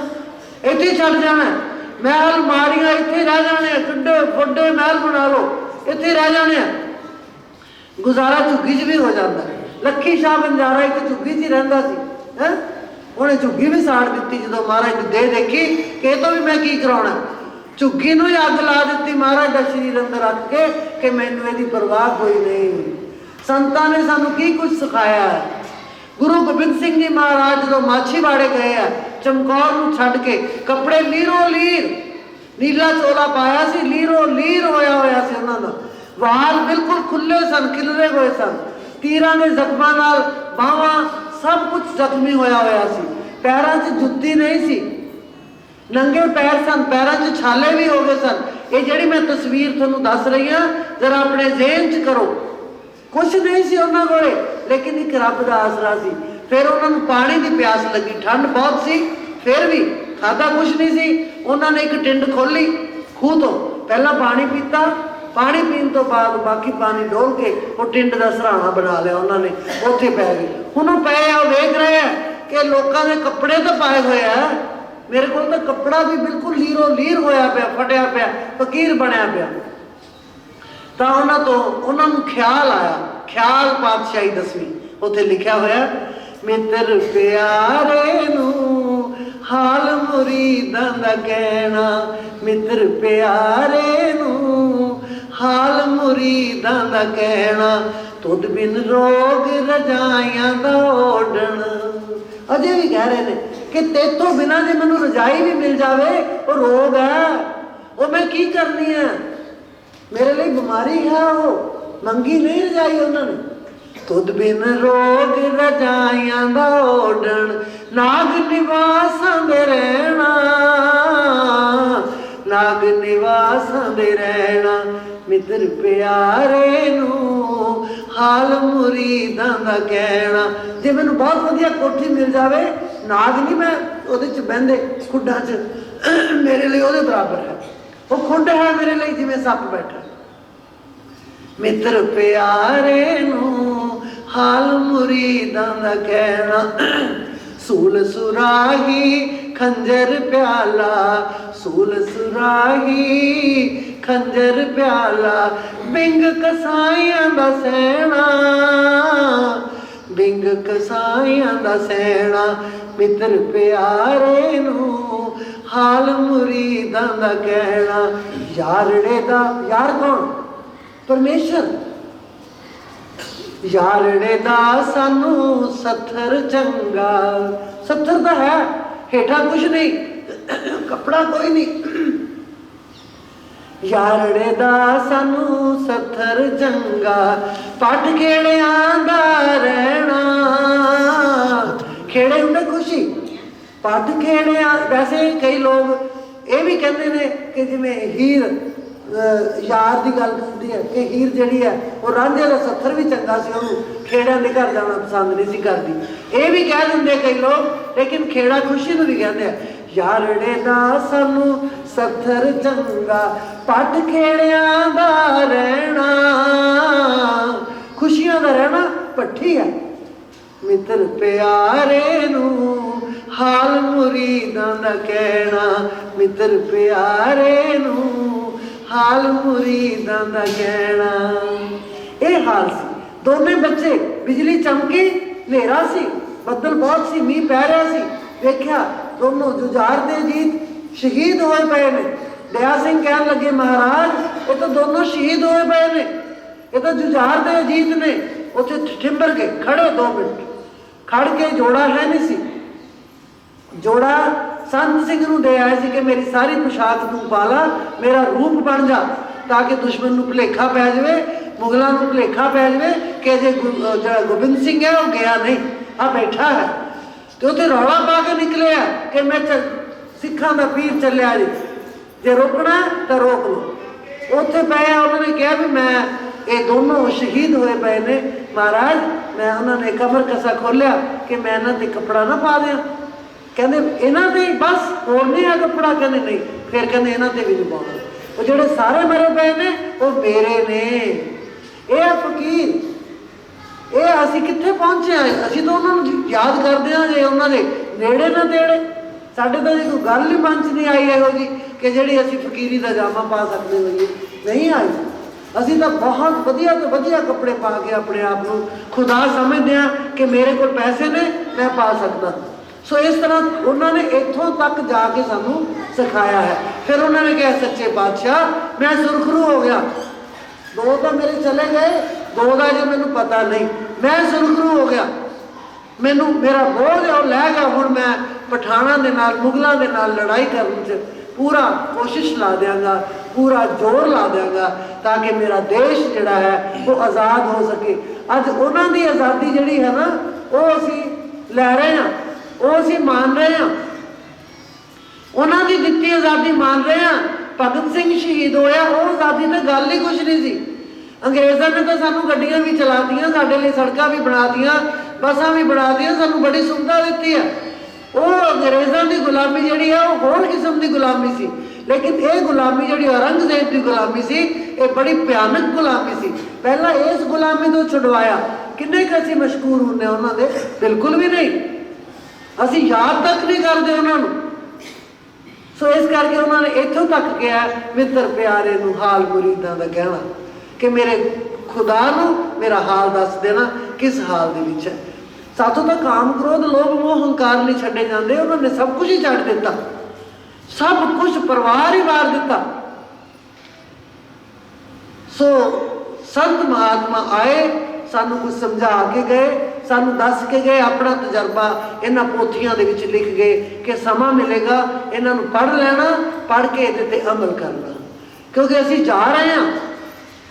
ਇੱਥੇ ਛੱਡ ਜਾਣਾ। ਮਹਿਲ ਮਾਰੀਆਂ ਇੱਥੇ ਰਹਿ ਜਾਣੇ, ਕਿੱਡੇ ਵੱਡੇ ਮਹਿਲ ਬਣਾ ਲਓ, ਇੱਥੇ ਰਹਿ ਜਾਣੇ ਆ। ਗੁਜ਼ਾਰਾ ਝੁੱਗੀ 'ਚ ਵੀ ਹੋ ਜਾਂਦਾ। ਲੱਖੀ ਸ਼ਾਹ ਬੰਜਾਰਾ ਇੱਕ ਝੁੱਗੀ 'ਚ ਹੀ ਰਹਿੰਦਾ ਸੀ, ਹੈ। ਉਹਨੇ ਝੁੱਗੀ ਵੀ ਸਾੜ ਦਿੱਤੀ ਜਦੋਂ ਮਹਾਰਾਜ ਦੀ ਦੇਹ ਦੇਖੀ ਕਿ ਇਹ ਤੋਂ ਵੀ ਮੈਂ ਕੀ ਕਰਾਉਣਾ। ਝੁੱਗੀ ਨੂੰ ਹੀ ਅੱਗ ਲਾ ਦਿੱਤੀ ਮਹਾਰਾਜ ਦਾ ਸਰੀਰ ਅੰਦਰ ਰੱਖ ਕੇ ਕਿ ਮੈਨੂੰ ਇਹਦੀ ਪਰਵਾਹ ਕੋਈ ਨਹੀਂ। ਸੰਤਾਂ ਨੇ ਸਾਨੂੰ ਕੀ ਕੁਝ ਸਿਖਾਇਆ ਹੈ। ਗੁਰੂ ਗੋਬਿੰਦ ਸਿੰਘ ਜੀ ਮਹਾਰਾਜ ਜਦੋਂ ਮਾਛੀਵਾੜੇ ਗਏ ਆ, ਚਮਕੌਰ ਨੂੰ ਛੱਡ ਕੇ, ਕੱਪੜੇ ਲੀਰੋ ਲੀਰ, ਨੀਲਾ ਚੋਲਾ ਪਾਇਆ ਸੀ, ਲੀਰੋ ਲੀਰ ਹੋਇਆ ਸੀ ਉਹਨਾਂ ਦਾ, ਵਾਲ ਬਿਲਕੁਲ ਖੁੱਲੇ ਸਨ, ਖਿਲਰੇ ਹੋਏ ਸਨ, ਤੀਰਾਂ ਦੇ ਜ਼ਖਮਾਂ ਨਾਲ ਬਾਹਾਂ ਸਭ ਕੁਝ ਜ਼ਖਮੀ ਹੋਇਆ ਸੀ, ਪੈਰਾਂ 'ਚ ਜੁੱਤੀ ਨਹੀਂ ਸੀ, ਨੰਗੇ ਪੈਰ ਸਨ, ਪੈਰਾਂ 'ਚ ਛਾਲੇ ਵੀ ਹੋ ਗਏ ਸਨ। ਇਹ ਜਿਹੜੀ ਮੈਂ ਤਸਵੀਰ ਤੁਹਾਨੂੰ ਦੱਸ ਰਹੀ ਹਾਂ, ਜ਼ਰਾ ਆਪਣੇ ਜ਼ਿਹਨ 'ਚ ਕਰੋ। ਕੁਛ ਨਹੀਂ ਸੀ ਉਹਨਾਂ ਕੋਲੇ, ਲੇਕਿਨ ਇੱਕ ਰੱਬ ਦਾ ਆਸਰਾ ਸੀ। ਫਿਰ ਉਹਨਾਂ ਨੂੰ ਪਾਣੀ ਦੀ ਪਿਆਸ ਲੱਗੀ, ਠੰਡ ਬਹੁਤ ਸੀ, ਫਿਰ ਵੀ ਖਾਧਾ ਕੁਛ ਨਹੀਂ ਸੀ। ਉਹਨਾਂ ਨੇ ਇੱਕ ਟਿੰਡ ਖੋਲੀ ਖੂਹ ਤੋਂ, ਪਹਿਲਾਂ ਪਾਣੀ ਪੀਤਾ, ਪਾਣੀ ਪੀਣ ਤੋਂ ਬਾਅਦ ਬਾਕੀ ਪਾਣੀ ਡੋਲ ਕੇ ਉਹ ਟਿੰਡ ਦਾ ਸਰਾਣਾ ਬਣਾ ਲਿਆ ਉਹਨਾਂ ਨੇ, ਉੱਥੇ ਪੈ ਗਏ। ਹੁਣ ਉਹ ਪਏ ਆ, ਵੇਖ ਰਹੇ ਆ ਕਿ ਲੋਕਾਂ ਦੇ ਕੱਪੜੇ ਤਾਂ ਪਾਏ ਹੋਏ ਆ, ਮੇਰੇ ਕੋਲ ਤਾਂ ਕੱਪੜਾ ਵੀ ਬਿਲਕੁਲ ਲੀਰੋ ਲੀਰ ਹੋਇਆ ਪਿਆ, ਫਟਿਆ ਪਿਆ, ਫਕੀਰ ਬਣਿਆ ਪਿਆ। ਤਾਂ ਉਹਨਾਂ ਨੂੰ ਖਿਆਲ ਆਇਆ, ਖਿਆਲ ਪਾਤਸ਼ਾਹੀ 10ਵੀਂ ਉੱਥੇ ਲਿਖਿਆ ਹੋਇਆ, ਮਿੱਤਰ ਪਿਆਰੇ ਨੂੰ ਹਾਲ ਮੁਰੀਦਾਂ ਦਾ ਕਹਿਣਾ, ਮਿੱਤਰ ਪਿਆਰੇ ਨੂੰ ਹਾਲ ਮੁਰੀਦਾਂ ਦਾ ਕਹਿਣਾ, ਤੁਧ ਬਿਨ ਰੋਗ ਰਜਾਈਆਂ ਦਾ ਓਢਣ। ਅਜੇ ਵੀ ਕਹਿ ਰਹੇ ਨੇ ਕਿ ਤੇਤੋਂ ਬਿਨਾਂ ਜੇ ਮੈਨੂੰ ਰਜਾਈ ਵੀ ਮਿਲ ਜਾਵੇ, ਉਹ ਰੋਗ ਹੈ, ਉਹ ਮੈਂ ਕੀ ਕਰਨੀ ਹੈ, ਮੇਰੇ ਲਈ ਬਿਮਾਰੀ ਹੈ, ਉਹ ਮੰਗੀ ਨਹੀਂ ਰਜਾਈ ਉਹਨਾਂ ਨੇ। ਤੁਧ ਬਿਨ ਰੋਗ ਰਜਾਈਆਂ ਦਾ ਓਢਣ, ਨਾਗ ਨਿਵਾਸਾਂ ਦੇ ਰਹਿਣਾ, ਨਾਗ ਨਿਵਾਸਾਂ ਦੇ ਰਹਿਣਾ, ਮਿੱਤਰ ਪਿਆਰੇ ਨੂੰ ਹਾਲ ਮੁਰੀਦਾਂ ਦਾ ਕਹਿਣਾ। ਜੇ ਮੈਨੂੰ ਬਹੁਤ ਵਧੀਆ ਕੋਠੀ ਮਿਲ ਜਾਵੇ, ਨਾਗ ਨਹੀਂ ਮੈਂ ਉਹਦੇ 'ਚ ਬਹਿੰਦੇ ਖੁੱਡਾਂ 'ਚ, ਮੇਰੇ ਲਈ ਉਹਦੇ ਬਰਾਬਰ ਹੈ। वो खुद है मेरे लिए जिवें सप बैठा। मित्र प्यारे नू हाल मुरीदां दा कहना, सूल सुराही खंजर प्याला, सूल सुराही खंजर प्याला, बिंग कसाइयां दा सैना, बिंग कसाइयां दा सैना, मित्र प्यारे नू हाल मुरीदां दा कहना। यारड़े दा, यार कौन? परमेश्वर। यारड़े दा सानू सत्थर चंगा, सत्थर तो है, हेठा कुछ नहीं, कपड़ा कोई नहीं। यारड़े दा सानू सत्थर चंगा, पट खेड़ियां दा रहना। खेड़े हुंदे खुशी, पट खेड़ियां। वैसे कई लोग ये भी कहते हैं कि जिवें हीर यार की गल करती है कि हीर जिहड़ी है वो रांझे का सत्थर भी चंगा सी, उन्होंने खेड़ियां के घर जाना पसंद नहीं सी करती। ये भी कह देंगे कई लोग, लेकिन खेड़ा खुशी को भी कहते हैं। यारड़े दा सानू सत्थर चंगा, पट खेड़ियां दा रहना, खुशियां दा रहना पट्ठी है। मित्र प्यारे नू हाल मुरीदां दा कहना, मित्र प्यारे नू हाल मुरीदां दा कहना। ये हाल सी। दोने बच्चे, बिजली चमकी, नेरा सी, बदल बहुत सी, मीह पै रहा सी, देखा दोनों जुझार दे जीत शहीद होए पे ने। दया सिंह कहन लगे महाराज ये तो दोनों शहीद होए पे ने, ये तो जुझार दे जीत ने। उत्थे ठिंबर के खड़े 2 मिनट, खड़ के जोड़ा है नहीं सी, जोड़ा संत सिंह नूं दे आए सी कि मेरी सारी पोशाक तू पा ला, मेरा रूप बन जा, ताकि दुश्मन नूं भुलेखा पै जाए, मुगलों नूं भुलेखा पै जाए कि जे गोबिंद सिंह है वो गया नहीं, आ बैठा है। तो उत्थे रौला पा के निकले कि मैं सिखां दा पीर चलिया जी, जे रोकना तो रोक लो। उत्थे पे उन्होंने कहा भी मैं ये दोनों शहीद हुए पे ने महाराज, मैं उन्होंने कमर कसा खोलिया कि मैं इन्हां ते कपड़ा ना पा दियां। कहते इन्हां ते बस होर नहीं है कपड़ा, कहते नहीं, फिर कहते इन्हां ते भी नहीं पाउणा, वो जिहड़े सारे मरे पे ने वो मेरे ने। ये फकीर, ये असीं कित्थे पहुंचे हैं? असीं तो उन्होंने याद करते हैं जे उन्होंने नेड़े ना तेड़े, साडे तो जी कोई गल ही मन च नहीं आई इहो जी कि जिहड़ी असीं फकीरी दा जामा पा सकते होइए, नहीं आई। असीं तो बहुत वधिया तो वधिया कपड़े पा के अपने आप को खुदा समझते हैं कि मेरे को पैसे ने, मैं पा सकता। सो इस तरह उन्होंने इत्थों तक जाके सानू सिखाया है। फिर उन्होंने कहा सच्चे पातशाह मैं सुरखरू हो गया, 2 तो मेरे चले गए, 2 का जो मैनू पता नहीं, मैं सुरखरू हो गया, मैनू मेरा बोझ और लै गया। हुण मैं पठाणा दे नाल, मुगलों के नाल लड़ाई करने च पूरा कोशिश ला देंगा, पूरा जोर ला देंगा, ताकि मेरा देश जिहड़ा है वो आज़ाद हो सके। अज उन्हां दी आज़ादी जिहड़ी है ना वो असीं लै रहे हैं, वो असीं मान रहे हैं, उन्हां दी दित्ती आज़ादी मान रहे हैं। भगत सिंह शहीद होया, वो आज़ादी तो गल ही कुछ नहीं सी। अंग्रेज़ों ने तो सानू गड्डियां भी चला दियां, साडे लई सड़कां भी बना दियां, बसां भी बना दियां, सानू बड़ी सुविधा दित्ती है। वो अंग्रेज़ों की गुलामी जिहड़ी है वो होर किस्म की गुलामी सी, लेकिन ये गुलामी जिहड़ी औरंगजेब की गुलामी सी, ये बड़ी भयानक गुलामी सी। पहला इस गुलामी तो छुड़वाया, किन्ने क असीं मशहूर हुंदे उन्हां दे? बिल्कुल भी नहीं, असीं याद तक नहीं करते उन्होंने। सो इस करके उन्होंने इत्थों तक कहा मित्र प्यारे नूं हाल मुरीदां दा कहना कि मेरे खुदा नूं मेरा हाल दस देना किस हाल दे विच है। साथों तो काम क्रोध लोभ मोह हंकार नहीं छड्डे जांदे, उन्होंने सब कुछ ही छड्ड दिता, सब कुछ परिवार ही मार दिता। सो संत महात्मा आए, सानू कुछ समझा के गए, सानू दस के गए, अपना तजर्बा इन्हां पोथियां दे विच लिख गए कि समा मिलेगा इन्हां नूं पढ़ लेना, पढ़ के इहदे ते अमल करना, क्योंकि असीं जा रहे हैं,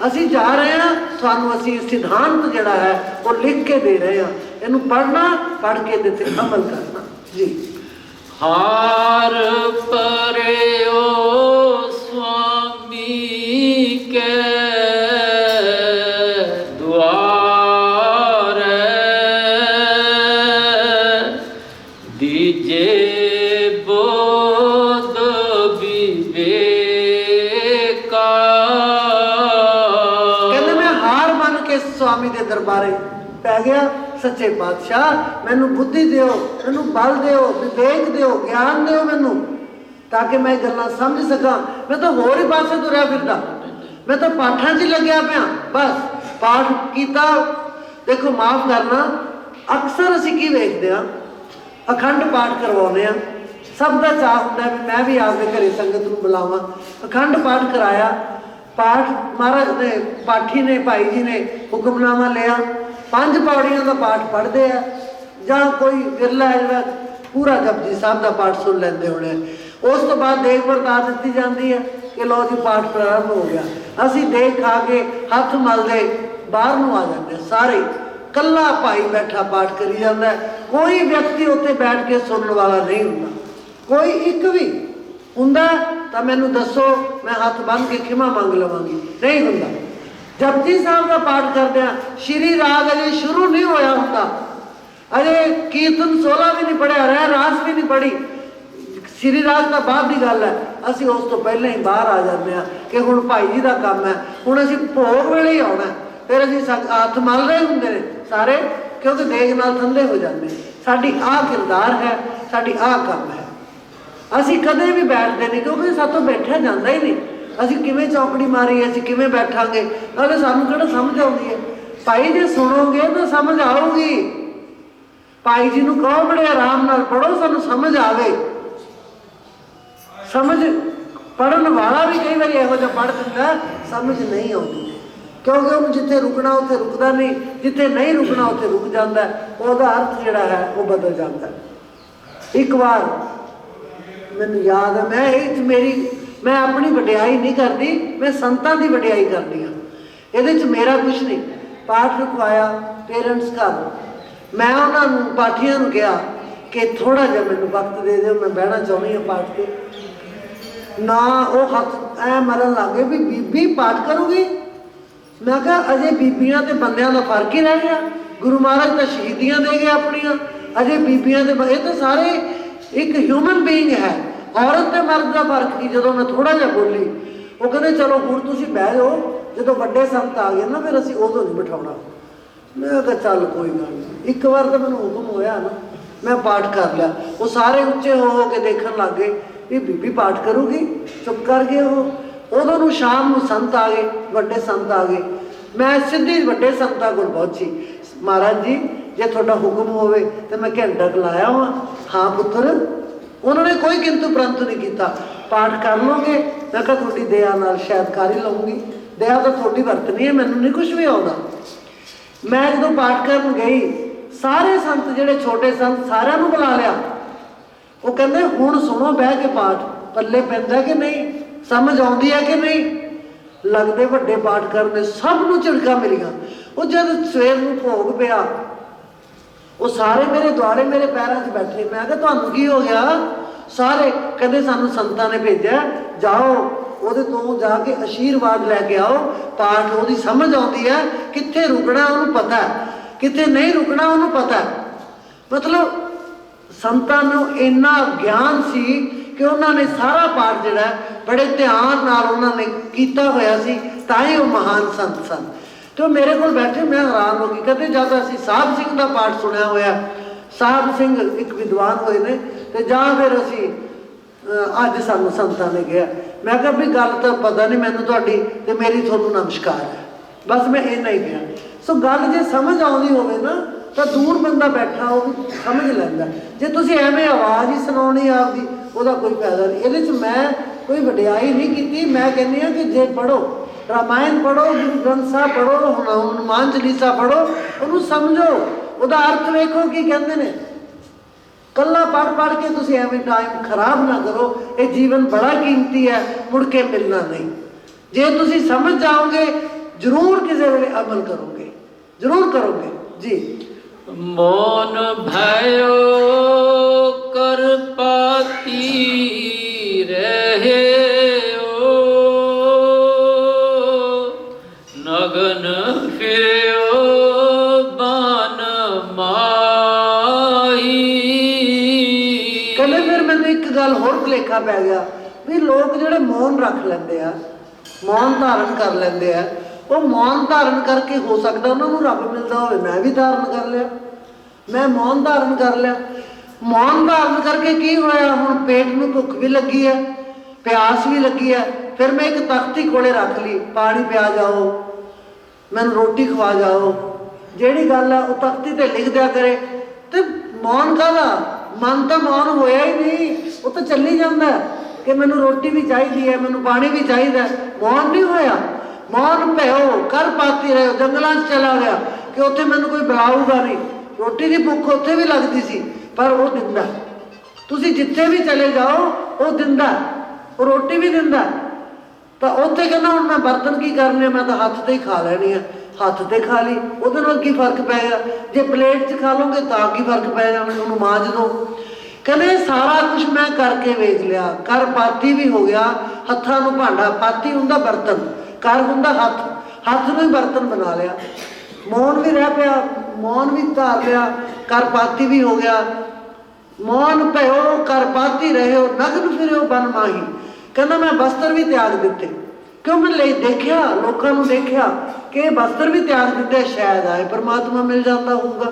असीं जा रहे हैं, थानू असीं सिद्धांत जिहड़ा है वो लिख के दे रहे हैं, इनू पढ़ना, पढ़ के इहदे ते अमल करना जी। हार परयो स्वामी के दीजे बोध विवेक स्वामी के दरबारे पै गया, सच्चे पातशाह मैनू बुद्धि दिओ, मैनू बल दिओ, विवेक दिओ, ज्ञान दिओ मैनू, ताकि मैं गल्लां समझ सकां। मैं तो होर ही पासे तुरिया फिरदा, मैं तो पाठां 'च ही लग्या पिया। बस पाठ कीता। देखो माफ़ करना, अक्सर असीं की वेखदे हां, अखंड पाठ करवाउने आ, सब का चाह होंदा भी मैं भी आपके घरे संगत नूं बुलावां। अखंड पाठ कराया, पाठ महाराज ने पाठी ने भाई जी ने हुक्मनामा लिया, 5 पौड़ियां का पाठ पढ़ते हैं, जां कोई विरला है जिहड़ा पूरा जपजी साहब का पाठ सुन लेंदे होणे। उस तो बाद देग वरता दी जाती है कि लो जी पाठ प्रारंभ हो गया। असीं देग खा के हथ मलदे बाहर नूं आ जाते सारे, कल्ला भाई बैठा पाठ करी जाता है, कोई व्यक्ति उत्थे बैठ के सुनने वाला नहीं हुंदा। कोई एक भी हुंदा तो मैनू दसो, मैं हथ बन के खिमा मंग लवांगी, नहीं हुंदा। जपजी साहब का पाठ करते हैं, श्री राग अजे शुरू नहीं होया हुंदा, अजे कीर्तन 16 भी नहीं पढ़िया, रह रास भी नहीं पढ़ी, श्री राग तो बाद की गल है। असीं उस तो पहले ही बाहर आ जाते हैं कि हुण भाई जी का काम है, हुण असीं भोग वेले ही आउणा, फिर असीं हथ मल रहे हुंदे ने सारे, क्योंकि देग नाल ठंडे हो जाते। साडी आ किरदार है, साडी आ काम है। असीं कदे भी बैठते नहीं, क्योंकि सातों बैठा जाता ही नहीं। असीं किवें चौकड़ी मारी, असीं किवें बैठांगे, नाले सानूं किहड़ा समझ आउंदी है। भाई जे सुनोगे तो समझ आऊगी। भाई जी नूं कहो बड़े आराम नाल पढ़ो, सानूं समझ आवे। समझ पढ़न वाला भी कई बार इहो जिहा पढ़ दिंदा, समझ नहीं आउंदी, क्योंकि उन्हें जिथे रुकना उत्थे रुकदा नहीं, जिथे नहीं रुकना उत्थे रुक जाता है, उसका अर्थ जिहड़ा है वो बदल जाता है। एक बार मैनूं याद है, मैं अपनी वडियाई नहीं करती, मैं संतां की वडियाई करती हाँ। ये मेरा कुछ नहीं, पाठ रखवाया पेरेंट्स घर, मैं उन्होंने पाठियां नूं कहा कि थोड़ा जिहा मैनूं वक्त दे दो, मैं बहना चाहुंदी हाँ पाठ के ना। वो हथ ऐ मरन लग गए भी बीबी पाठ करूगी। मैं कहा अजे बीबियां ते बंदियां दा फर्क ही रह गया, गुरु महाराज तो शहीदियां दे गए अपनियां, अजे बीबियां ते ये तो सारे एक ह्यूमन बीइंग है। औरत ते मर्द का फर्क की, जो मैं थोड़ा जिहा बोली वो कहते चलो हुण तुसीं बह जाओ, जो वड्डे संत आ गए ना फिर असीं उदों नहीं बिठाउणा। मैं कहा चल कोई गल नहीं। एक बार तो मैनूं हुक्म होया ना, मैं पाठ कर लिया। वो सारे उच्चे हो के देखण लग गए भी बीबी पाठ करूगी, चुप कर गए। वो उदों शाम नूं संत आ गए, वड्डे संत आ गए। मैं सीधी वड्डे संतां कोल पहुंची, महाराज जी जे तुहाडा हुक्म होवे तो मैं घंटा लाया वा। हाँ पुत्र, उन्होंने कोई किंतु परंतु नहीं किया, पाठ कर लोगे। मैं कहा थोड़ी दया नाल शायद कर ही लऊँगी, दया तो थोड़ी वरतनी है, मैनूं नहीं कुछ भी आता। मैं जो पाठ करन गई, सारे संत जिहड़े छोटे संत सारिਆਂ ਨੂੰ बुला लिया। वो कहते हुण सुनो बह के पाठ, पल्ले पैंदा कि नहीं, समझ आउंदी है कि नहीं। लगते वड्डे पाठ करने, सब नूं झिड़कां मिलियां। वो जब सवेर नूं भोग पिया, वो सारे मेरे द्वारे मेरे पैरों 'च बैठे। मैं कहा तुहानूं की हो गया? सारे कहते सानूं संतां ने भेजा, जाओ ਉਹਦੇ ਤੋਂ ਜਾ के आशीर्वाद लैके आओ। पाठ ਉਹਦੀ समझ आती है, कित्थे रुकना ਉਹਨੂੰ पता है, कित्थे नहीं रुकना ਉਹਨੂੰ पता है। मतलब संतां ਨੂੰ इन्ना ज्ञान सी कि उन्होंने सारा पाठ जिहड़ा बड़े ध्यान नाल उन्होंने कीता होया सी, तां ही वो महान संत सन। तो मेरे को बैठे मैं हैरान हो गई। कहते जब असीं साहब सिंह का पाठ सुनिया होया, साहब सिंह एक विद्वान होए ने, तो जां फिर असीं अज सानूं संतां ने कहा। मैं कहा भी गल तो पता नहीं मैनूं तुहाडी ते मेरी तुहानूं नमस्कार है, बस मैं इन्ना ही कहा। सो गल जे समझ आउंदी होवे ना तो दूर बंदा बैठा वो भी समझ लैंदा। जे तुसीं एवें आवाज़ ही सुनाउणी आपदी, ਉਹਦਾ कोई फायदा नहीं। ਇਹਦੇ 'ਚ मैं कोई वडियाई नहीं की। मैं कहनी हाँ कि जे पढ़ो रामायण पढ़ो, गुरु ग्रंथ साहब पढ़ो, हनुमान चालीसा पढ़ो, ਉਹਨੂੰ समझो, ਉਹਦਾ अर्थ वेखो की कहते हैं। कल्ला पढ़ के तुसीं एवें टाइम खराब ना करो। ये जीवन बड़ा कीमती है, मुड़ के मिलना नहीं। जे तुसीं समझ जाओगे जरूर किसी वेले अमल करोगे, जरूर करोगे जी। मौन भयो कर पाती रहे ओ, नगन फिरो बान माही। कहते फिर मैंने एक गल होर भुलेखा पै गया भी लोग जिहड़े मौन रख लेंदे आ, मौन धारण कर लेंदे आ, ਉਹ ਮੌਨ ਧਾਰਨ ਕਰਕੇ ਹੋ ਸਕਦਾ ਉਹਨਾਂ ਨੂੰ ਰੱਬ ਮਿਲਦਾ ਹੋਵੇ। ਮੈਂ ਵੀ ਧਾਰਨ ਕਰ ਲਿਆ, ਮੈਂ ਮੌਨ ਧਾਰਨ ਕਰ ਲਿਆ। ਮੌਨ ਧਾਰਨ ਕਰਕੇ ਕੀ ਹੋਇਆ, ਹੁਣ ਪੇਟ ਨੂੰ ਭੁੱਖ ਵੀ ਲੱਗੀ ਹੈ, ਪਿਆਸ ਵੀ ਲੱਗੀ ਹੈ। ਫਿਰ ਮੈਂ ਇੱਕ ਤਖਤੀ ਕੋਲੇ ਰੱਖ ਲਈ, ਪਾਣੀ ਪਿਆ ਜਾਓ, ਮੈਨੂੰ ਰੋਟੀ ਖਵਾ ਜਾਓ। ਜਿਹੜੀ ਗੱਲ ਹੈ ਉਹ ਤਖਤੀ ਤੇ ਲਿਖ ਦਿਆ ਕਰੇ। ਤੇ ਮੌਨ ਕਾਹਦਾ, ਮਨ ਤਾਂ ਮੌਨ ਹੋਇਆ ਹੀ ਨਹੀਂ, ਉਹ ਤਾਂ ਚੱਲੀ ਜਾਂਦਾ ਕਿ ਮੈਨੂੰ ਰੋਟੀ ਵੀ ਚਾਹੀਦੀ ਹੈ, ਮੈਨੂੰ ਪਾਣੀ ਵੀ ਚਾਹੀਦਾ। ਮੌਨ ਨਹੀਂ ਹੋਇਆ। ਮੌਨ ਭਇਓ ਕਰ ਪਾਤੀ ਰਹੇ, ਜੰਗਲਾਂ 'ਚ ਚਲਾ ਗਿਆ ਕਿ ਉੱਥੇ ਮੈਨੂੰ ਕੋਈ ਬੁਲਾਊਗਾ ਨਹੀਂ। ਰੋਟੀ ਦੀ ਭੁੱਖ ਉੱਥੇ ਵੀ ਲੱਗਦੀ ਸੀ, ਪਰ ਉਹ ਦਿੰਦਾ। ਤੁਸੀਂ ਜਿੱਥੇ ਵੀ ਚਲੇ ਜਾਓ ਉਹ ਦਿੰਦਾ, ਉਹ ਰੋਟੀ ਵੀ ਦਿੰਦਾ। ਤਾਂ ਉੱਥੇ ਕਹਿੰਦਾ ਹੁਣ ਮੈਂ ਬਰਤਨ ਕੀ ਕਰਨੇ, ਮੈਂ ਤਾਂ ਹੱਥ ਤੇ ਹੀ ਖਾ ਲੈਣੀ ਆ। ਹੱਥ ਤੇ ਖਾ ਲਈ, ਉਹਦੇ ਨਾਲ ਕੀ ਫਰਕ ਪੈ ਗਿਆ? ਜੇ ਪਲੇਟ 'ਚ ਖਾ ਲਓਗੇ ਤਾਂ ਕੀ ਫਰਕ ਪੈ ਜਾਣਾ, ਉਹਨੂੰ ਮਾਂਜ ਦਿਓ। ਕਹਿੰਦੇ ਸਾਰਾ ਕੁਝ ਮੈਂ ਕਰਕੇ ਵੇਖ ਲਿਆ, ਕਰ ਪਾਤੀ ਵੀ ਹੋ ਗਿਆ। ਹੱਥਾਂ ਨੂੰ ਭਾਂਡਾ, ਪਾਤੀ ਹੁੰਦਾ ਬਰਤਨ, ਕਰ ਹੁੰਦਾ ਹੱਥ, ਹੱਥ ਨੂੰ ਹੀ ਬਰਤਨ ਬਣਾ ਲਿਆ। ਮੌਨ ਵੀ ਰਹਿ ਪਿਆ, ਮੌਨ ਵੀ ਧਾਰ ਲਿਆ, ਕਰ ਪਾਤੀ ਵੀ ਹੋ ਗਿਆ। ਮੌਨ ਭਇਓ ਕਰ ਪਾਤੀ ਰਹਿਓ, ਨਗਨ ਫਿਰਿਓ ਬਨ ਮਾਹੀ। ਕਹਿੰਦਾ ਮੈਂ ਬਸਤਰ ਵੀ ਤਿਆਗ ਦਿੱਤੇ, ਕਿਉਂ? ਮੈਂ ਦੇਖਿਆ, ਲੋਕਾਂ ਨੂੰ ਦੇਖਿਆ ਕਿ ਬਸਤਰ ਵੀ ਤਿਆਗ ਦਿੱਤੇ, ਸ਼ਾਇਦ ਆਏ ਪਰਮਾਤਮਾ ਮਿਲ ਜਾਂਦਾ ਹੋਊਗਾ।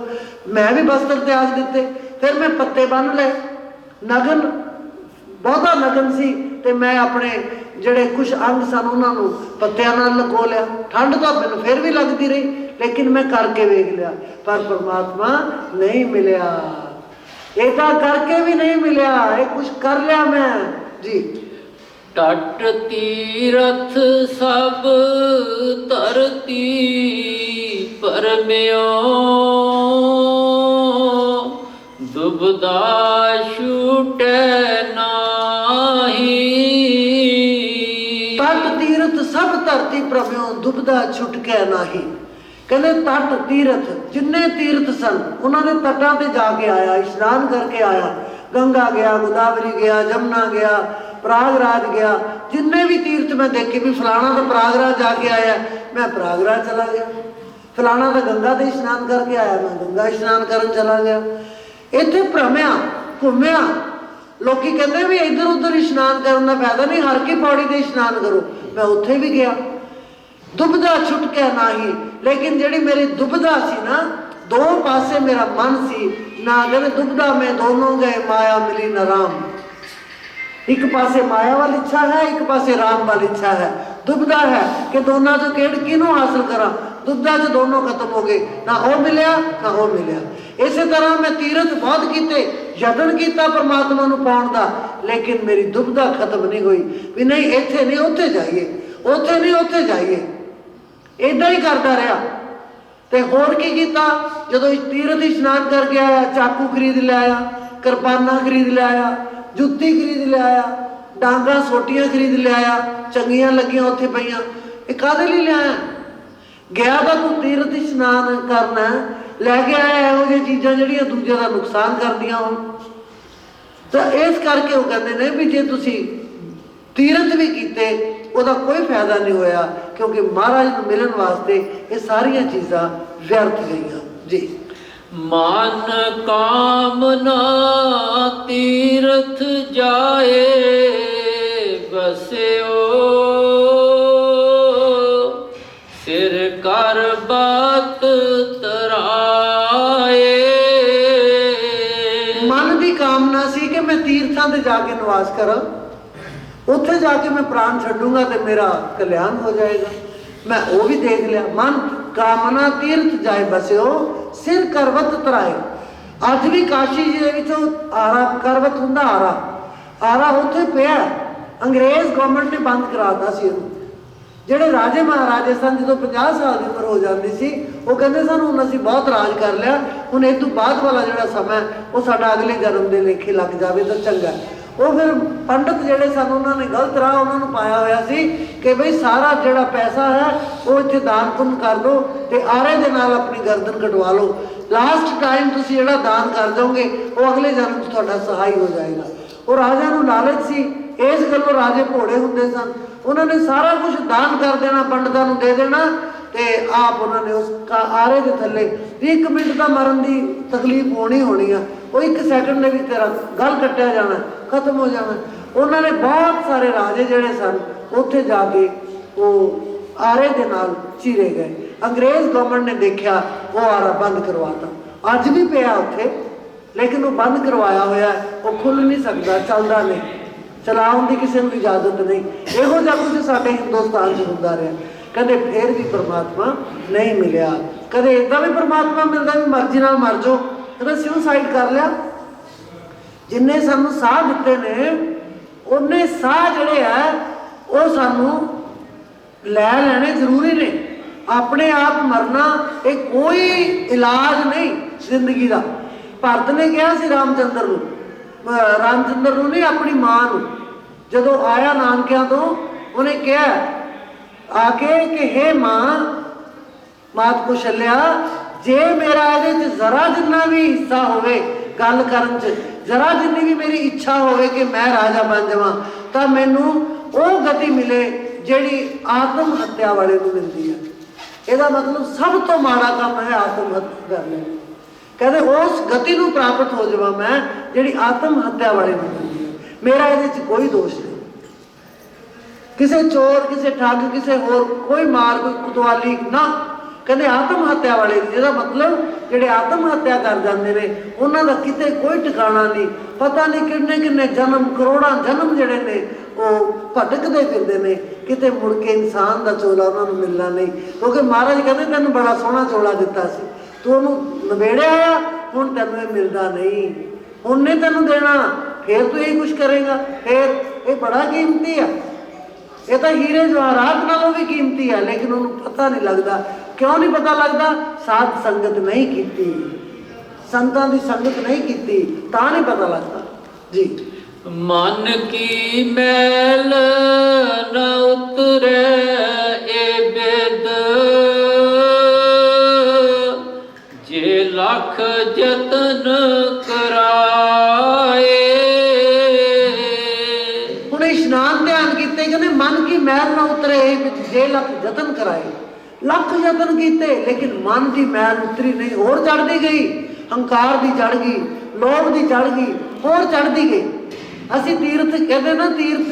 ਮੈਂ ਵੀ ਬਸਤਰ ਤਿਆਗ ਦਿੱਤੇ। ਫਿਰ ਮੈਂ ਪੱਤੇ ਬੰਨ੍ਹ ਲਏ, ਨਗਨ, ਬਹੁਤਾ ਨਗਨ ਸੀ, ਤੇ ਮੈਂ ਆਪਣੇ ਜਿਹੜੇ ਕੁਛ ਅੰਗ ਸਨ ਉਹਨਾਂ ਨੂੰ ਪੱਤਿਆਂ ਨਾਲ ਲਗੋ ਲਿਆ। ਠੰਡ ਤਾਂ ਮੈਨੂੰ ਫਿਰ ਵੀ ਲੱਗਦੀ ਰਹੀ, ਲੇਕਿਨ ਮੈਂ ਕਰਕੇ ਵੇਖ ਲਿਆ, ਪਰ ਪਰਮਾਤਮਾ ਨਹੀਂ ਮਿਲਿਆ। ਇਹ ਤਾਂ ਕਰਕੇ ਵੀ ਨਹੀਂ ਮਿਲਿਆ, ਇਹ ਕੁਛ ਕਰ ਲਿਆ ਮੈਂ ਜੀ। ਟਟ ਤੀਰਥ ਸਭ ਧਰਤੀ ਪਰਮਿਓ, ਦੁਬਦਾ ਛੂਟੈ ਨਾਹੀ। ਤਟ ਤੀਰਥ ਸਭ ਧਰਤੀ ਪਰਮਿਓ, ਦੁਬਦਾ ਛੁਟਕੈ ਨਾਹੀ। ਕਹਿੰਦੇ ਤਟ ਤੀਰਥ, ਜਿੰਨੇ ਤੀਰਥ ਸਨ ਉਹਨਾਂ ਦੇ ਤਟਾਂ ਤੇ ਜਾ ਕੇ ਆਇਆ, ਇਸ਼ਨਾਨ ਕਰਕੇ ਆਇਆ। ਗੰਗਾ ਗਿਆ, ਗੋਦਾਵਰੀ ਗਿਆ, ਜਮਨਾ ਗਿਆ, ਪ੍ਰਯਾਗਰਾਜ ਗਿਆ। ਜਿੰਨੇ ਵੀ ਤੀਰਥ ਮੈਂ ਦੇਖੇ ਵੀ ਫਲਾਣਾ ਤਾਂ ਪ੍ਰਯਾਗਰਾਜ ਜਾ ਕੇ ਆਇਆ, ਮੈਂ ਪ੍ਰਯਾਗਰਾਜ ਚਲਾ ਗਿਆ। ਫਲਾਣਾ ਤਾਂ ਗੰਗਾ ਤੇ ਇਸ਼ਨਾਨ ਕਰਕੇ ਆਇਆ, ਮੈਂ ਗੰਗਾ ਇਸ਼ਨਾਨ ਕਰਨ ਚਲਾ ਗਿਆ। ਇੱਥੇ ਭ੍ਰਮਿਆ, ਘੁੰਮਿਆ। ਲੋਕੀ ਕਹਿੰਦੇ ਵੀ ਇੱਧਰ ਉੱਧਰ ਇਸ਼ਨਾਨ ਕਰਨ ਦਾ ਫਾਇਦਾ ਨਹੀਂ, ਹਰ ਕੀ ਪੌੜੀ ਤੇ ਇਸ਼ਨਾਨ ਕਰੋ, ਮੈਂ ਉੱਥੇ ਵੀ ਗਿਆ। ਦੁਬਦਾ ਛੁਟਕਿਆ ਨਾਹੀ, ਲੇਕਿਨ ਜਿਹੜੀ ਮੇਰੀ ਦੁਬਦਾ ਸੀ ਨਾ, ਦੋ ਪਾਸੇ ਮੇਰਾ ਮਨ ਸੀ ਨਾ। ਕਹਿੰਦੇ ਦੁਬਦਾ ਮੈਂ ਦੋਨੋਂ ਗਏ, ਮਾਇਆ ਮਿਲੀ ਨਾ ਰਾਮ। ਇੱਕ ਪਾਸੇ ਮਾਇਆ ਵਾਲੀ ਇੱਛਾ ਹੈ, ਇੱਕ ਪਾਸੇ ਰਾਮ ਵਾਲੀ ਇੱਛਾ ਹੈ। ਦੁਬਦਾ ਹੈ ਕਿ ਦੋਨਾਂ ਚੋਂ ਕਿਹਨੂੰ ਹਾਸਲ ਕਰਾਂ। ਦੁਬਦਾ 'ਚ ਦੋਨੋਂ ਖਤਮ ਹੋ ਗਏ, ਨਾ ਉਹ ਮਿਲਿਆ ਨਾ ਉਹ ਮਿਲਿਆ। ਇਸੇ ਤਰ੍ਹਾਂ ਮੈਂ ਤੀਰਥ ਬਹੁਤ ਕੀਤੇ, ਯਤਨ ਕੀਤਾ ਪਰਮਾਤਮਾ ਨੂੰ ਪਾਉਣ ਦਾ, ਲੇਕਿਨ ਮੇਰੀ ਦੁਬਦਾ ਖਤਮ ਨਹੀਂ ਹੋਈ ਵੀ ਨਹੀਂ ਇੱਥੇ ਨਹੀਂ ਉੱਥੇ ਜਾਈਏ, ਉੱਥੇ ਨਹੀਂ ਉੱਥੇ ਜਾਈਏ। ਇੱਦਾਂ ਹੀ ਕਰਦਾ ਰਿਹਾ। ਤੇ ਹੋਰ ਕੀ ਕੀਤਾ? ਜਦੋਂ ਤੀਰਥ ਇਸ਼ਨਾਨ ਕਰਕੇ ਆਇਆ, ਚਾਕੂ ਖਰੀਦ ਲਿਆਇਆ, ਕਿਰਪਾਨਾਂ ਖਰੀਦ ਲਿਆਇਆ, ਜੁੱਤੀ ਖਰੀਦ ਲਿਆਇਆ, ਡਾਂਗਾਂ ਸੋਟੀਆਂ ਖਰੀਦ ਲਿਆਇਆ, ਚੰਗੀਆਂ ਲੱਗੀਆਂ ਉੱਥੇ ਪਈਆਂ। ਇਹ ਕਾਹਦੇ ਲਈ ਲਿਆਇਆ? ਗਿਆ ਤਾਂ ਤੂੰ ਤੀਰਥ ਇਸ਼ਨਾਨ ਕਰਨਾ, ਲੈ ਕੇ ਆਇਆ ਇਹੋ ਜਿਹੀਆਂ ਚੀਜ਼ਾਂ ਜਿਹੜੀਆਂ ਦੂਜੇ ਦਾ ਨੁਕਸਾਨ ਕਰਦੀਆਂ ਹੋਣ। ਤਾਂ ਇਸ ਕਰਕੇ ਉਹ ਕਹਿੰਦੇ ਨੇ ਵੀ ਜੇ ਤੁਸੀਂ ਤੀਰਥ ਵੀ ਕੀਤੇ ਉਹਦਾ ਕੋਈ ਫਾਇਦਾ ਨਹੀਂ ਹੋਇਆ, ਕਿਉਂਕਿ ਮਹਾਰਾਜ ਨੂੰ ਮਿਲਣ ਵਾਸਤੇ ਇਹ ਸਾਰੀਆਂ ਚੀਜ਼ਾਂ ਵਿਅਰਥ ਗਈਆਂ ਜੀ। ਮਨ ਕਾਮਨਾ ਤੀਰਥ ਜਾਏ ਬਸਿਓ, ਸਿਰ ਕਰ ਬਾਤ ਤਰਾਏ। ਮਨ ਦੀ ਕਾਮਨਾ ਸੀ ਕਿ ਮੈਂ ਤੀਰਥਾਂ ਤੇ ਜਾ ਕੇ ਨਿਵਾਸ ਕਰਾਂ, ਉੱਥੇ ਜਾ ਕੇ ਮੈਂ ਪ੍ਰਾਣ ਛੱਡੂੰਗਾ ਤੇ ਮੇਰਾ ਕਲਿਆਣ ਹੋ ਜਾਏਗਾ। ਮੈਂ ਉਹ ਵੀ ਦੇਖ ਲਿਆ। ਮਨ ਕਾਮਨਾ ਤੀਰਥ ਜਾਏ ਬਸਿਓ, ਸਿਰ ਕਰਵਤ ਤਰਾਏ। ਅੱਜ ਵੀ ਕਾਸ਼ੀ ਜੀ ਦੇ ਵਿੱਚੋਂ ਆਰਾ ਕਰਵਤ ਹੁੰਦਾ, ਆਰਾ ਉੱਥੇ ਪਿਆ। ਅੰਗਰੇਜ਼ ਗਵਰਨਮੈਂਟ ਨੇ ਬੰਦ ਕਰਾਤਾ ਸੀ ਇਹਨੂੰ। ਜਿਹੜੇ ਰਾਜੇ ਮਹਾਰਾਜੇ ਸਨ, ਜਦੋਂ 50 ਸਾਲ ਦੀ ਉਮਰ ਹੋ ਜਾਂਦੀ ਸੀ, ਉਹ ਕਹਿੰਦੇ ਸਨ ਹੁਣ ਅਸੀਂ ਬਹੁਤ ਰਾਜ ਕਰ ਲਿਆ, ਹੁਣ ਇਹ ਤੋਂ ਬਾਅਦ ਵਾਲਾ ਜਿਹੜਾ ਸਮਾਂ ਉਹ ਸਾਡਾ ਅਗਲੇ ਜਨਮ ਦੇ ਲੇਖੇ ਲੱਗ ਜਾਵੇ ਤਾਂ ਚੰਗਾ। ਉਹ ਫਿਰ ਪੰਡਤ ਜਿਹੜੇ ਸਨ ਉਹਨਾਂ ਨੇ ਗਲਤ ਰਾਹ ਉਹਨਾਂ ਨੂੰ ਪਾਇਆ ਹੋਇਆ ਸੀ ਕਿ ਬਈ ਸਾਰਾ ਜਿਹੜਾ ਪੈਸਾ ਹੈ ਉਹ ਇੱਥੇ ਦਾਨ ਪੁੰਨ ਕਰ ਦਿਓ ਤੇ ਆਰੇ ਦੇ ਨਾਲ ਆਪਣੀ ਗਰਦਨ ਕਟਵਾ ਲਓ। ਲਾਸਟ ਟਾਈਮ ਤੁਸੀਂ ਜਿਹੜਾ ਦਾਨ ਕਰ ਜਾਓਗੇ ਉਹ ਅਗਲੇ ਜਨਮ 'ਚ ਤੁਹਾਡਾ ਸਹਾਈ ਹੋ ਜਾਏਗਾ। ਉਹ ਰਾਜਾ ਨੂੰ ਲਾਲਚ ਸੀ, ਇਸ ਗੱਲੋਂ ਰਾਜੇ ਭੋੜੇ ਹੁੰਦੇ ਸਨ। ਉਹਨਾਂ ਨੇ ਸਾਰਾ ਕੁਝ ਦਾਨ ਕਰ ਦੇਣਾ, ਪੰਡਤਾਂ ਨੂੰ ਦੇ ਦੇਣਾ, ਤੇ ਆਪ ਉਹਨਾਂ ਨੇ ਉਸ ਆਰੇ ਦੇ ਥੱਲੇ 1 ਮਿੰਟ ਦਾ ਮਰਨ ਦੀ ਤਕਲੀਫ ਹੋਣੀ ਆ। ਉਹ 1 ਸੈਕਿੰਡ ਦੇ ਵਿੱਚ ਤੇਰਾ ਗਲ ਕੱਟਿਆ ਜਾਣਾ, ਖਤਮ ਹੋ ਜਾਣਾ। ਉਹਨਾਂ ਨੇ ਬਹੁਤ ਸਾਰੇ ਰਾਜੇ ਜਿਹੜੇ ਸਨ ਉੱਥੇ ਜਾ ਕੇ ਉਹ ਆਰੇ ਦੇ ਨਾਲ ਚੀਰੇ ਗਏ। ਅੰਗਰੇਜ਼ ਗਵਰਨਮੈਂਟ ਨੇ ਦੇਖਿਆ, ਉਹ ਆਰਾ ਬੰਦ ਕਰਵਾਤਾ। ਅੱਜ ਵੀ ਪਿਆ ਉੱਥੇ, ਲੇਕਿਨ ਉਹ ਬੰਦ ਕਰਵਾਇਆ ਹੋਇਆ, ਉਹ ਖੁੱਲ੍ਹ ਨਹੀਂ ਸਕਦਾ, ਚੱਲਦਾ ਨਹੀਂ, ਚਲਾਉਣ ਦੀ ਕਿਸੇ ਨੂੰ ਇਜਾਜ਼ਤ ਨਹੀਂ। ਇਹੋ ਜਿਹਾ ਕੁਝ ਸਾਡੇ ਹਿੰਦੁਸਤਾਨ 'ਚ ਹੁੰਦਾ ਰਿਹਾ। ਕਦੇ ਫੇਰ ਵੀ ਪਰਮਾਤਮਾ ਨਹੀਂ ਮਿਲਿਆ। ਕਦੇ ਇੱਦਾਂ ਵੀ ਪਰਮਾਤਮਾ ਮਿਲਦਾ ਵੀ ਮਰਜ਼ੀ ਨਾਲ ਮਰ ਜਾਓ, ਕਦੇ ਸੁਸਾਈਡ ਕਰ ਲਿਆ। ਜਿੰਨੇ ਸਾਨੂੰ ਸਾਹ ਦਿੱਤੇ ਨੇ, ਉਹਨੇ ਸਾਹ ਜਿਹੜੇ ਆ ਉਹ ਸਾਨੂੰ ਲੈ ਲੈਣੇ ਜ਼ਰੂਰੀ ਨੇ। ਆਪਣੇ ਆਪ ਮਰਨਾ ਇਹ ਕੋਈ ਇਲਾਜ ਨਹੀਂ ਜ਼ਿੰਦਗੀ ਦਾ। ਭਰਤ ਨੇ ਕਿਹਾ ਸੀ ਰਾਮਚੰਦਰ ਨੂੰ ਨਹੀਂ, ਆਪਣੀ ਮਾਂ ਨੂੰ, ਜਦੋਂ ਆਇਆ ਨਾਨਕਿਆਂ ਤੋਂ, ਉਹਨੇ ਕਿਹਾ ਆ ਕੇ ਕਿ ਹੇ ਮਾਤ ਕੁਸ਼ਲਿਆ, ਜੇ ਮੇਰਾ ਇਹਦੇ 'ਚ ਜ਼ਰਾ ਜਿੰਨਾ ਵੀ ਹਿੱਸਾ ਹੋਵੇ, ਗੱਲ ਕਰਨ 'ਚ ਜ਼ਰਾ ਜਿੰਨੀ ਵੀ ਮੇਰੀ ਇੱਛਾ ਹੋਵੇ ਕਿ ਮੈਂ ਰਾਜਾ ਬਣ ਜਾਵਾਂ, ਤਾਂ ਮੈਨੂੰ ਉਹ ਗਤੀ ਮਿਲੇ ਜਿਹੜੀ ਆਤਮ ਹੱਤਿਆ ਵਾਲੇ ਨੂੰ ਮਿਲਦੀ ਹੈ। ਇਹਦਾ ਮਤਲਬ ਸਭ ਤੋਂ ਮਾੜਾ ਕੰਮ ਹੈ ਆਤਮ ਹੱਤਿਆ ਕਰਨਾ। ਕਹਿੰਦੇ ਉਸ ਗਤੀ ਨੂੰ ਪ੍ਰਾਪਤ ਹੋ ਜਾਵਾਂ ਮੈਂ ਜਿਹੜੀ ਆਤਮ ਹੱਤਿਆ ਵਾਲੇ ਨੂੰ ਮਿਲਦੀ ਹੈ। ਮੇਰਾ ਇਹਦੇ 'ਚ ਕੋਈ ਦੋਸ਼ ਨਹੀਂ। ਕਿਸੇ ਚੋਰ, ਕਿਸੇ ਠੱਗ, ਕਿਸੇ ਹੋਰ ਕੋਈ ਮਾਰ, ਕੋਈ ਕੁਤਵਾਲੀ ਨਾ। ਕਹਿੰਦੇ ਆਤਮ ਹੱਤਿਆ ਵਾਲੇ, ਜਿਹਦਾ ਮਤਲਬ ਜਿਹੜੇ ਆਤਮ ਹੱਤਿਆ ਕਰ ਜਾਂਦੇ ਨੇ, ਉਹਨਾਂ ਦਾ ਕਿਤੇ ਕੋਈ ਟਿਕਾਣਾ ਨਹੀਂ। ਪਤਾ ਨਹੀਂ ਕਿੰਨੇ ਜਨਮ, ਕਰੋੜਾਂ ਜਨਮ ਜਿਹੜੇ ਨੇ ਉਹ ਭਟਕਦੇ ਫਿਰਦੇ ਨੇ, ਕਿਤੇ ਮੁੜ ਕੇ ਇਨਸਾਨ ਦਾ ਚੋਲਾ ਉਹਨਾਂ ਨੂੰ ਮਿਲਣਾ ਨਹੀਂ। ਕਿਉਂਕਿ ਮਹਾਰਾਜ ਕਹਿੰਦੇ ਤੈਨੂੰ ਬੜਾ ਸੋਹਣਾ ਚੋਲਾ ਦਿੱਤਾ ਸੀ, ਤੂੰ ਉਹਨੂੰ ਨਿਬੇੜਿਆ ਆ, ਹੁਣ ਤੈਨੂੰ ਇਹ ਮਿਲਦਾ ਨਹੀਂ, ਹੁਣ ਨਹੀਂ ਤੈਨੂੰ ਦੇਣਾ, ਫਿਰ ਤੂੰ ਇਹੀ ਕੁਛ ਕਰੇਗਾ। ਫਿਰ ਇਹ ਬੜਾ ਕੀਮਤੀ ਆ, ਇਹ ਤਾਂ ਹੀਰੇ ਜਵਾਹਰਾਤ ਨਾਲੋਂ ਵੀ ਕੀਮਤੀ ਹੈ, ਲੇਕਿਨ ਉਹਨੂੰ ਪਤਾ ਨਹੀਂ ਲੱਗਦਾ। ਕਿਉਂ ਨਹੀਂ ਪਤਾ ਲੱਗਦਾ? ਸਾਧ ਸੰਗਤ ਨਹੀਂ ਕੀਤੀ, ਸੰਤਾਂ ਦੀ ਸੰਗਤ ਨਹੀਂ ਕੀਤੀ, ਤਾਂ ਨਹੀਂ ਪਤਾ ਲੱਗਦਾ ਜੀ। ਮਨ ਕੀ ਮੈਲ ਨ ਉਤਰੈ ਏ ਬਿਦ, ਜੇ ਲੱਖ ਯਤਨ ਕਰਾਏ। ਹੁਣ ਇਸ਼ਨਾਨ ਧਿਆਨ ਕੀਤੇ, ਕਹਿੰਦੇ ਮਨ ਕੀ ਮੈਲ ਨਾ ਉਤਰੇ ਏ ਬਿਦ, ਜੇ ਲੱਖ ਯਤਨ ਕਰਾਏ। ਲੱਖ ਯਤਨ ਕੀਤੇ, ਲੇਕਿਨ ਮਨ ਦੀ ਮੈਲ ਉਤਰੀ ਨਹੀਂ, ਹੋਰ ਚੜ੍ਹਦੀ ਗਈ। ਹੰਕਾਰ ਦੀ ਚੜ੍ਹ ਗਈ, ਲੋਭ ਦੀ ਚੜ੍ਹ ਗਈ, ਹੋਰ ਚੜ੍ਹਦੀ ਗਈ। ਅਸੀਂ ਤੀਰਥ ਕਹਿੰਦੇ ਨਾ, ਤੀਰਥ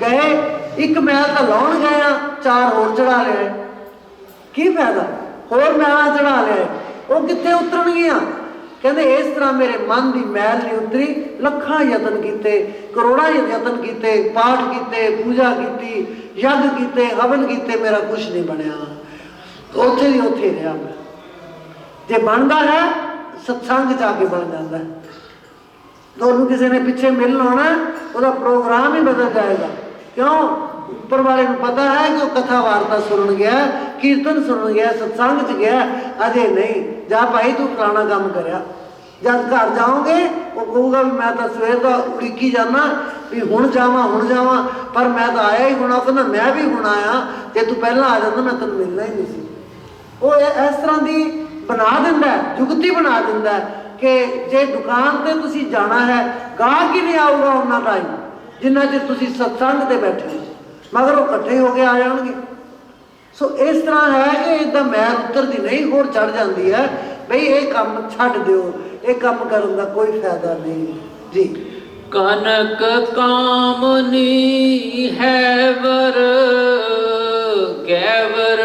ਗਏ, ਇੱਕ ਮੈਲ ਤਾਂ ਲਾਉਣ ਗਏ ਆ, 4 ਹੋਰ ਚੜਾ ਲਿਆ, ਕੀ ਫਾਇਦਾ? ਹੋਰ ਮੈਲਾਂ ਚੜਾ ਲਿਆ, ਉਹ ਕਿੱਥੇ ਉਤਰਨਗੀਆਂ? ਕਹਿੰਦੇ ਇਸ ਤਰ੍ਹਾਂ ਮੇਰੇ ਮਨ ਦੀ ਮੈਲ ਨਹੀਂ ਉਤਰੀ। ਲੱਖਾਂ ਯਤਨ ਕੀਤੇ, ਕਰੋੜਾਂ ਯਤਨ ਕੀਤੇ, ਪਾਠ ਕੀਤੇ, ਪੂਜਾ ਕੀਤੀ, ਯੱਗ ਕੀਤੇ, ਹਵਨ ਕੀਤੇ, ਮੇਰਾ ਕੁਛ ਨਹੀਂ ਬਣਿਆ। ਉੱਥੇ ਦੀ ਉੱਥੇ ਰਿਹਾ ਮੈਂ। ਜੇ ਬਣਦਾ ਹੈ ਸਤਸੰਗ ਜਾ ਕੇ ਬਣ ਜਾਂਦਾ। ਤੁਹਾਨੂੰ ਕਿਸੇ ਨੇ ਪਿੱਛੇ ਮਿਲਣ ਆਉਣਾ, ਉਹਦਾ ਪ੍ਰੋਗਰਾਮ ਹੀ ਬਦਲ ਜਾਏਗਾ। ਕਿਉਂ? ਉੱਪਰ ਵਾਲੇ ਨੂੰ ਪਤਾ ਹੈ ਕਿ ਉਹ ਕਥਾ ਵਾਰਤਾ ਸੁਣਨ ਗਿਆ, ਕੀਰਤਨ ਸੁਣਨ ਗਿਆ, ਸਤਸੰਗ 'ਚ ਗਿਆ। ਅਜੇ ਨਹੀਂ ਜਾ ਭਾਈ, ਤੂੰ ਫਲਾਣਾ ਕੰਮ ਕਰਿਆ। ਜਦ ਘਰ ਜਾਓਗੇ ਉਹ ਕਹੂਗਾ ਵੀ ਮੈਂ ਤਾਂ ਸਵੇਰ ਦਾ ਉਡੀਕੀ ਜਾਂਦਾ ਵੀ ਹੁਣ ਜਾਵਾਂ, ਪਰ ਮੈਂ ਤਾਂ ਆਇਆ ਹੀ ਹੁਣ। ਉਹ ਕਹਿੰਦਾ ਮੈਂ ਵੀ ਹੁਣ ਆਇਆ, ਜੇ ਤੂੰ ਪਹਿਲਾਂ ਆ ਜਾਂਦਾ ਮੈਂ ਤੈਨੂੰ ਮਿਲਣਾ ਹੀ ਨਹੀਂ ਸੀ। ਉਹ ਇਸ ਤਰ੍ਹਾਂ ਦੀ ਬਣਾ ਦਿੰਦਾ, ਜੁਗਤੀ ਬਣਾ ਦਿੰਦਾ ਕਿ ਜੇ ਦੁਕਾਨ 'ਤੇ ਤੁਸੀਂ ਜਾਣਾ ਹੈ, ਗਾਹਕ ਹੀ ਨਹੀਂ ਆਊਗਾ ਉਹਨਾਂ ਟਾਈਮ ਜਿੰਨਾ ਚਿਰ ਤੁਸੀਂ ਸਤਸੰਗ 'ਤੇ ਬੈਠੇ ਹੋ, ਮਗਰ ਉਹ ਇਕੱਠੇ ਹੋ ਕੇ ਆ ਜਾਣਗੇ। ਸੋ ਇਸ ਤਰ੍ਹਾਂ ਹੈ ਕਿ ਇੱਦਾਂ ਮੈਲ ਉਤਰਦੀ ਨਹੀਂ, ਹੋਰ ਚੜ੍ਹ ਜਾਂਦੀ ਹੈ। ਬਈ ਇਹ ਕੰਮ ਛੱਡ ਦਿਓ, ਇਹ ਕੰਮ ਕਰਨ ਦਾ ਕੋਈ ਫਾਇਦਾ ਨਹੀਂ ਜੀ। ਕਨਕ ਕਾਮਨੀ ਹੈ ਵਰ ਗੈਵਰ,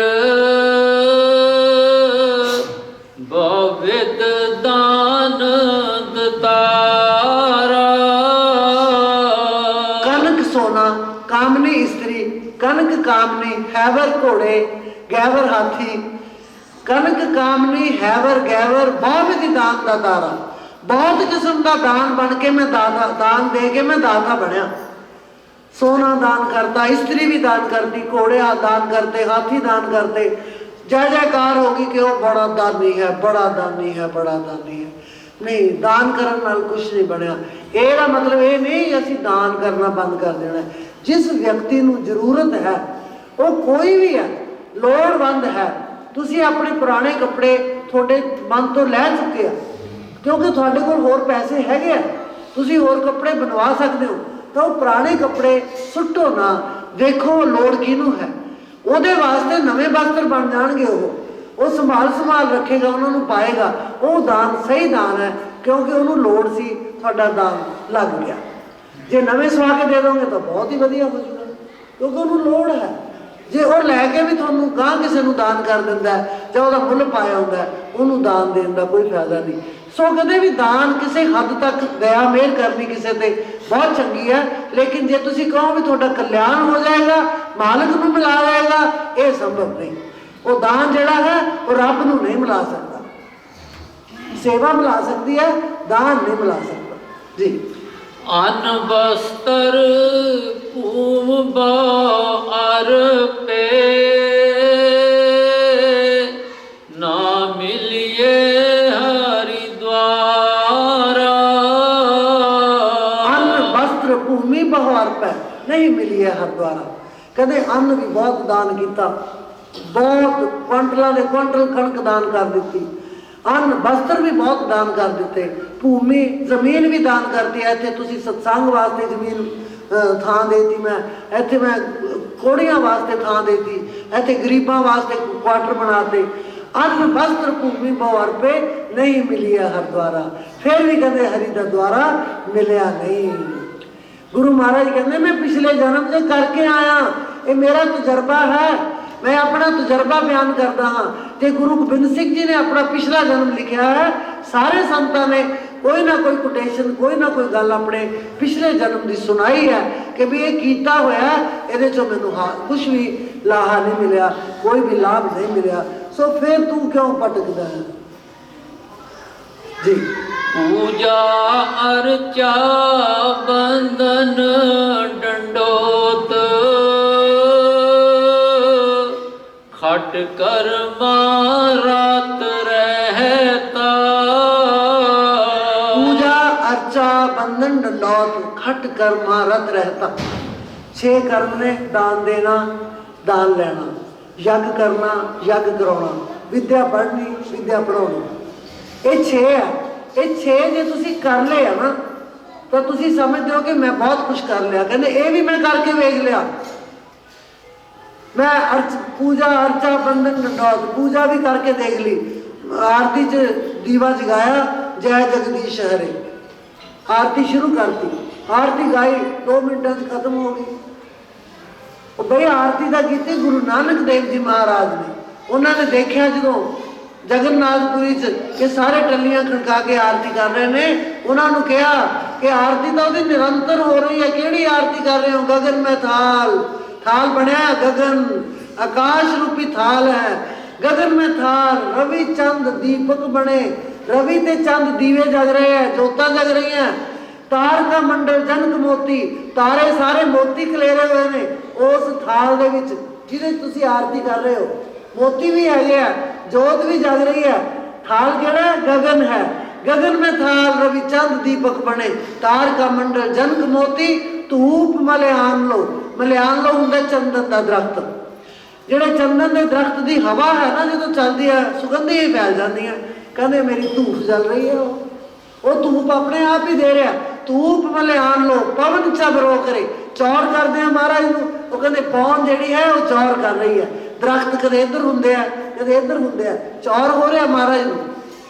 ਬਵਿਦ ਦਾਨ ਦਤਾਰਾ। ਕਨਕ ਸੋਨਾ, ਕਾਮਨੀ ਇਸਤਰੀ, ਕਨਕ ਕਾਮਨੀ ਹੈਵਰ ਘੋੜੇ, ਗੈਵਰ ਹਾਥੀ। ਕਨਕ ਕਾਮਨੀ ਹੈਵਰ ਗੈਵਰ, ਬਹੁਵਿਧ ਦਾਨ ਦਾ ਤਾਰਾ। ਬਹੁਤ ਕਿਸਮ ਦਾ ਦਾਨ ਬਣ ਕੇ ਮੈਂ ਦਾਨ ਦੇ ਕੇ ਮੈਂ ਦਾਤਾ ਬਣਿਆ। ਸੋਨਾ ਦਾਨ ਕਰਤਾ, ਇਸਤਰੀ ਵੀ ਦਾਨ ਕਰਦੀ, ਘੋੜੇ ਦਾਨ ਕਰਤੇ, ਹਾਥੀ ਦਾਨ ਕਰਤੇ। ਜੈ ਜੈਕਾਰ ਹੋ ਗਈ ਕਿ ਉਹ ਬੜਾ ਦਾਨੀ ਹੈ, ਬੜਾ ਦਾਨੀ ਹੈ, ਬੜਾ ਦਾਨੀ ਹੈ। ਨਹੀਂ, ਦਾਨ ਕਰਨ ਨਾਲ ਕੁਛ ਨਹੀਂ ਬਣਿਆ। ਇਹਦਾ ਮਤਲਬ ਇਹ ਨਹੀਂ ਅਸੀਂ ਦਾਨ ਕਰਨਾ ਬੰਦ ਕਰ ਦੇਣਾ। ਜਿਸ ਵਿਅਕਤੀ ਨੂੰ ਜ਼ਰੂਰਤ ਹੈ, ਉਹ ਕੋਈ ਵੀ ਹੈ, ਲੋੜਵੰਦ ਹੈ, ਤੁਸੀਂ ਆਪਣੇ ਪੁਰਾਣੇ ਕੱਪੜੇ ਤੁਹਾਡੇ ਮਨ ਤੋਂ ਲੈ ਚੁੱਕੇ ਆ, ਕਿਉਂਕਿ ਤੁਹਾਡੇ ਕੋਲ ਹੋਰ ਪੈਸੇ ਹੈਗੇ ਆ, ਤੁਸੀਂ ਹੋਰ ਕੱਪੜੇ ਬਣਵਾ ਸਕਦੇ ਹੋ, ਤਾਂ ਉਹ ਪੁਰਾਣੇ ਕੱਪੜੇ ਸੁੱਟੋ ਨਾ। ਦੇਖੋ ਲੋੜ ਕਿਹਨੂੰ ਹੈ, ਉਹਦੇ ਵਾਸਤੇ ਨਵੇਂ ਵਸਤਰ ਬਣ ਜਾਣਗੇ। ਉਹ ਸੰਭਾਲ ਰੱਖੇਗਾ, ਉਹਨਾਂ ਨੂੰ ਪਾਏਗਾ। ਉਹ ਦਾਨ ਸਹੀ ਦਾਨ ਹੈ, ਕਿਉਂਕਿ ਉਹਨੂੰ ਲੋੜ ਸੀ, ਤੁਹਾਡਾ ਦਾਨ ਲੱਗ ਗਿਆ। ਜੇ ਨਵੇਂ ਸਵਾ ਕੇ ਦੇ ਦੋਗੇ ਤਾਂ ਬਹੁਤ ਹੀ ਵਧੀਆ ਹੋ ਜਾਊਗਾ, ਕਿਉਂਕਿ ਉਹਨੂੰ ਲੋੜ ਹੈ। ਜੇ ਉਹ ਲੈ ਕੇ ਵੀ ਤੁਹਾਨੂੰ ਗਾਂ ਕਿਸੇ ਨੂੰ ਦਾਨ ਕਰ ਦਿੰਦਾ ਜਾਂ ਉਹਦਾ ਮੁੱਲ ਪਾਇਆ ਹੁੰਦਾ, ਉਹਨੂੰ ਦਾਨ ਦੇਣ ਦਾ ਕੋਈ ਫਾਇਦਾ ਨਹੀਂ। ਸੋ ਕਦੇ ਵੀ ਦਾਨ ਕਿਸੇ ਹੱਦ ਤੱਕ ਦਇਆ ਮਿਹਰ ਕਰਨੀ ਕਿਸੇ ਤੇ ਬਹੁਤ ਚੰਗੀ ਹੈ, ਲੇਕਿਨ ਜੇ ਤੁਸੀਂ ਕਹੋ ਵੀ ਤੁਹਾਡਾ ਕਲਿਆਣ ਹੋ ਜਾਏਗਾ, ਮਾਲਕ ਨੂੰ ਮਿਲਾ ਜਾਏਗਾ, ਇਹ ਸੰਭਵ ਨਹੀਂ। ਉਹ ਦਾਨ ਜਿਹੜਾ ਹੈ ਉਹ ਰੱਬ ਨੂੰ ਨਹੀਂ ਮਿਲਾ ਸਕਦਾ। ਸੇਵਾ ਮਿਲਾ ਸਕਦੀ ਹੈ, ਦਾਨ ਨਹੀਂ ਮਿਲਾ ਸਕਦਾ ਜੀ। ਅਨ ਬਸਤਰ ਭੂਮ ਬਾਰ ਪੇ ਨਾ ਮਿਲਿਏ ਹਰਿ ਦੁਆਰਾ। ਅੰਨ ਵਸਤਰ ਭੂਮੀ ਬਹਾਰ ਪੈ ਨਹੀਂ ਮਿਲੀ ਹੈ ਹਰਿਦੁਆਰਾ। ਕਹਿੰਦੇ ਅੰਨ ਵੀ ਬਹੁਤ ਦਾਨ ਕੀਤਾ, ਬਹੁਤ ਕੁਆਂਟਲਾਂ ਦੇ ਕੁਆਂਟਲ ਕਣਕ ਦਾਨ ਕਰ ਦਿੱਤੀ, ਅੰਨ ਵਸਤਰ ਵੀ ਬਹੁਤ ਦਾਨ ਕਰ ਦਿੱਤੇ, ਭੂਮੀ ਜ਼ਮੀਨ ਵੀ ਦਾਨ ਕਰਦੀ ਹੈ। ਇੱਥੇ ਤੁਸੀਂ ਸਤਸੰਗ ਵਾਸਤੇ ਜ਼ਮੀਨ ਥਾਂ ਦੇਤੀ, ਮੈਂ ਇੱਥੇ ਮੈਂ ਕੋੜੀਆਂ ਵਾਸਤੇ ਥਾਂ ਦੇਤੀ, ਇੱਥੇ ਗਰੀਬਾਂ ਵਾਸਤੇ ਕੁਆਟਰ ਬਣਾਤੇ। ਅੰਨ ਵਸਤਰ ਭੂਮੀ ਬਹੁ ਅਰਪੇ ਨਹੀਂ ਮਿਲੀ ਹੈ ਹਰਿਦੁਆਰਾ। ਫਿਰ ਵੀ ਕਹਿੰਦੇ ਹਰੀ ਦਾ ਦੁਆਰਾ ਮਿਲਿਆ ਨਹੀਂ। ਗੁਰੂ ਮਹਾਰਾਜ ਕਹਿੰਦੇ ਮੈਂ ਪਿਛਲੇ ਜਨਮ 'ਚ ਕਰਕੇ ਆਇਆ, ਇਹ ਮੇਰਾ ਤਜਰਬਾ ਹੈ, ਮੈਂ ਆਪਣਾ ਤਜਰਬਾ ਬਿਆਨ ਕਰਦਾ ਹਾਂ। ਜੇ ਗੁਰੂ ਗੋਬਿੰਦ ਸਿੰਘ ਜੀ ਨੇ ਆਪਣਾ ਪਿਛਲਾ ਜਨਮ ਲਿਖਿਆ ਹੈ, ਸਾਰੇ ਸੰਤਾਂ ਨੇ ਕੋਈ ਨਾ ਕੋਈ ਕੋਟੇਸ਼ਨ, ਕੋਈ ਨਾ ਕੋਈ ਗੱਲ ਆਪਣੇ ਪਿਛਲੇ ਜਨਮ ਦੀ ਸੁਣਾਈ ਹੈ ਕਿ ਵੀ ਇਹ ਕੀਤਾ ਹੋਇਆ, ਇਹਦੇ 'ਚੋਂ ਮੈਨੂੰ ਕੁਛ ਵੀ ਲਾਹਾ ਨਹੀਂ ਮਿਲਿਆ, ਕੋਈ ਵੀ ਲਾਭ ਨਹੀਂ ਮਿਲਿਆ। ਸੋ ਫਿਰ ਤੂੰ ਕਿਉਂ ਭਟਕਦਾ ਹੈ ਜੀ। ਪੂਜਾ ਅਰਚਾ ਬੰਦਨ ਡੰਡੋਤ ਖਟ ਕਰਮਾ ਰਾਤ ਰਹਿਤਾ। पूजा अर्चा बंधन डंडौत खट कर्मा रत रहता। 6 कर्म ने दान देना, दान लेना, यज्ञ करना, यज्ञ कराना, विद्या पढ़नी, विद्या पढ़ानी, ये 6 है। ये 6 जे तुसी कर ले है ना तो तुसी समझते हो कि मैं बहुत कुछ कर लिया। कहते ये भी मैं करके वेख लिया, मैं पूजा अर्चा बंधन डंडौत पूजा भी करके देख ली, आरती च दीवा जगाया, जय जगदीश हरे, आरती शुरू करती, आरती गाई 2 मिनटों से खत्म हो गई। और भाई आरती का की गुरु नानक देव जी महाराज ने, उन्होंने देखा जो जगन्नाथपुरी च सारे टलियां खड़का के आरती कर रहे हैं, उन्होंने कहा कि आरती तो वो निरंतर हो रही है, केड़ी आरती कर रहे हो? गगन में थाल, थाल बनया गगन, आकाश रूपी थाल है, गगन में थाल, रवि चंद दीपक बने, रवि ते चंद दीवे जग रहे हैं, जोतां जग रही हैं, तार का मंडल जनक मोती, तारे सारे मोती खलेरे हुए ने उस थाल दे विच जिहदे तुसीं आरती कर रहे हो। मोती भी है, जोत भी जग रही है। थाल केड़ा गगन है, गगन में थाल, रवि चंद दीपक बने, तार का मंडल जनक मोती, धूप मलियान लो। मलियान लो हुंदा चंदन का दरख्त, ਜਿਹੜੇ चंदन के दरख्त की हवा है ना जो चलती है, सुगंधी ही फैल जाती है। कहते मेरी धूप चल रही है, वो धूप अपने आप ही दे रहा। धूप मलियान लो पवन चबरो करे, चौर करते हैं महाराज को। वो कहते पौन जी है वो चौर कर रही है, दरख्त कदे इधर होंगे कदे इधर होंगे, चौर हो रहा महाराज को।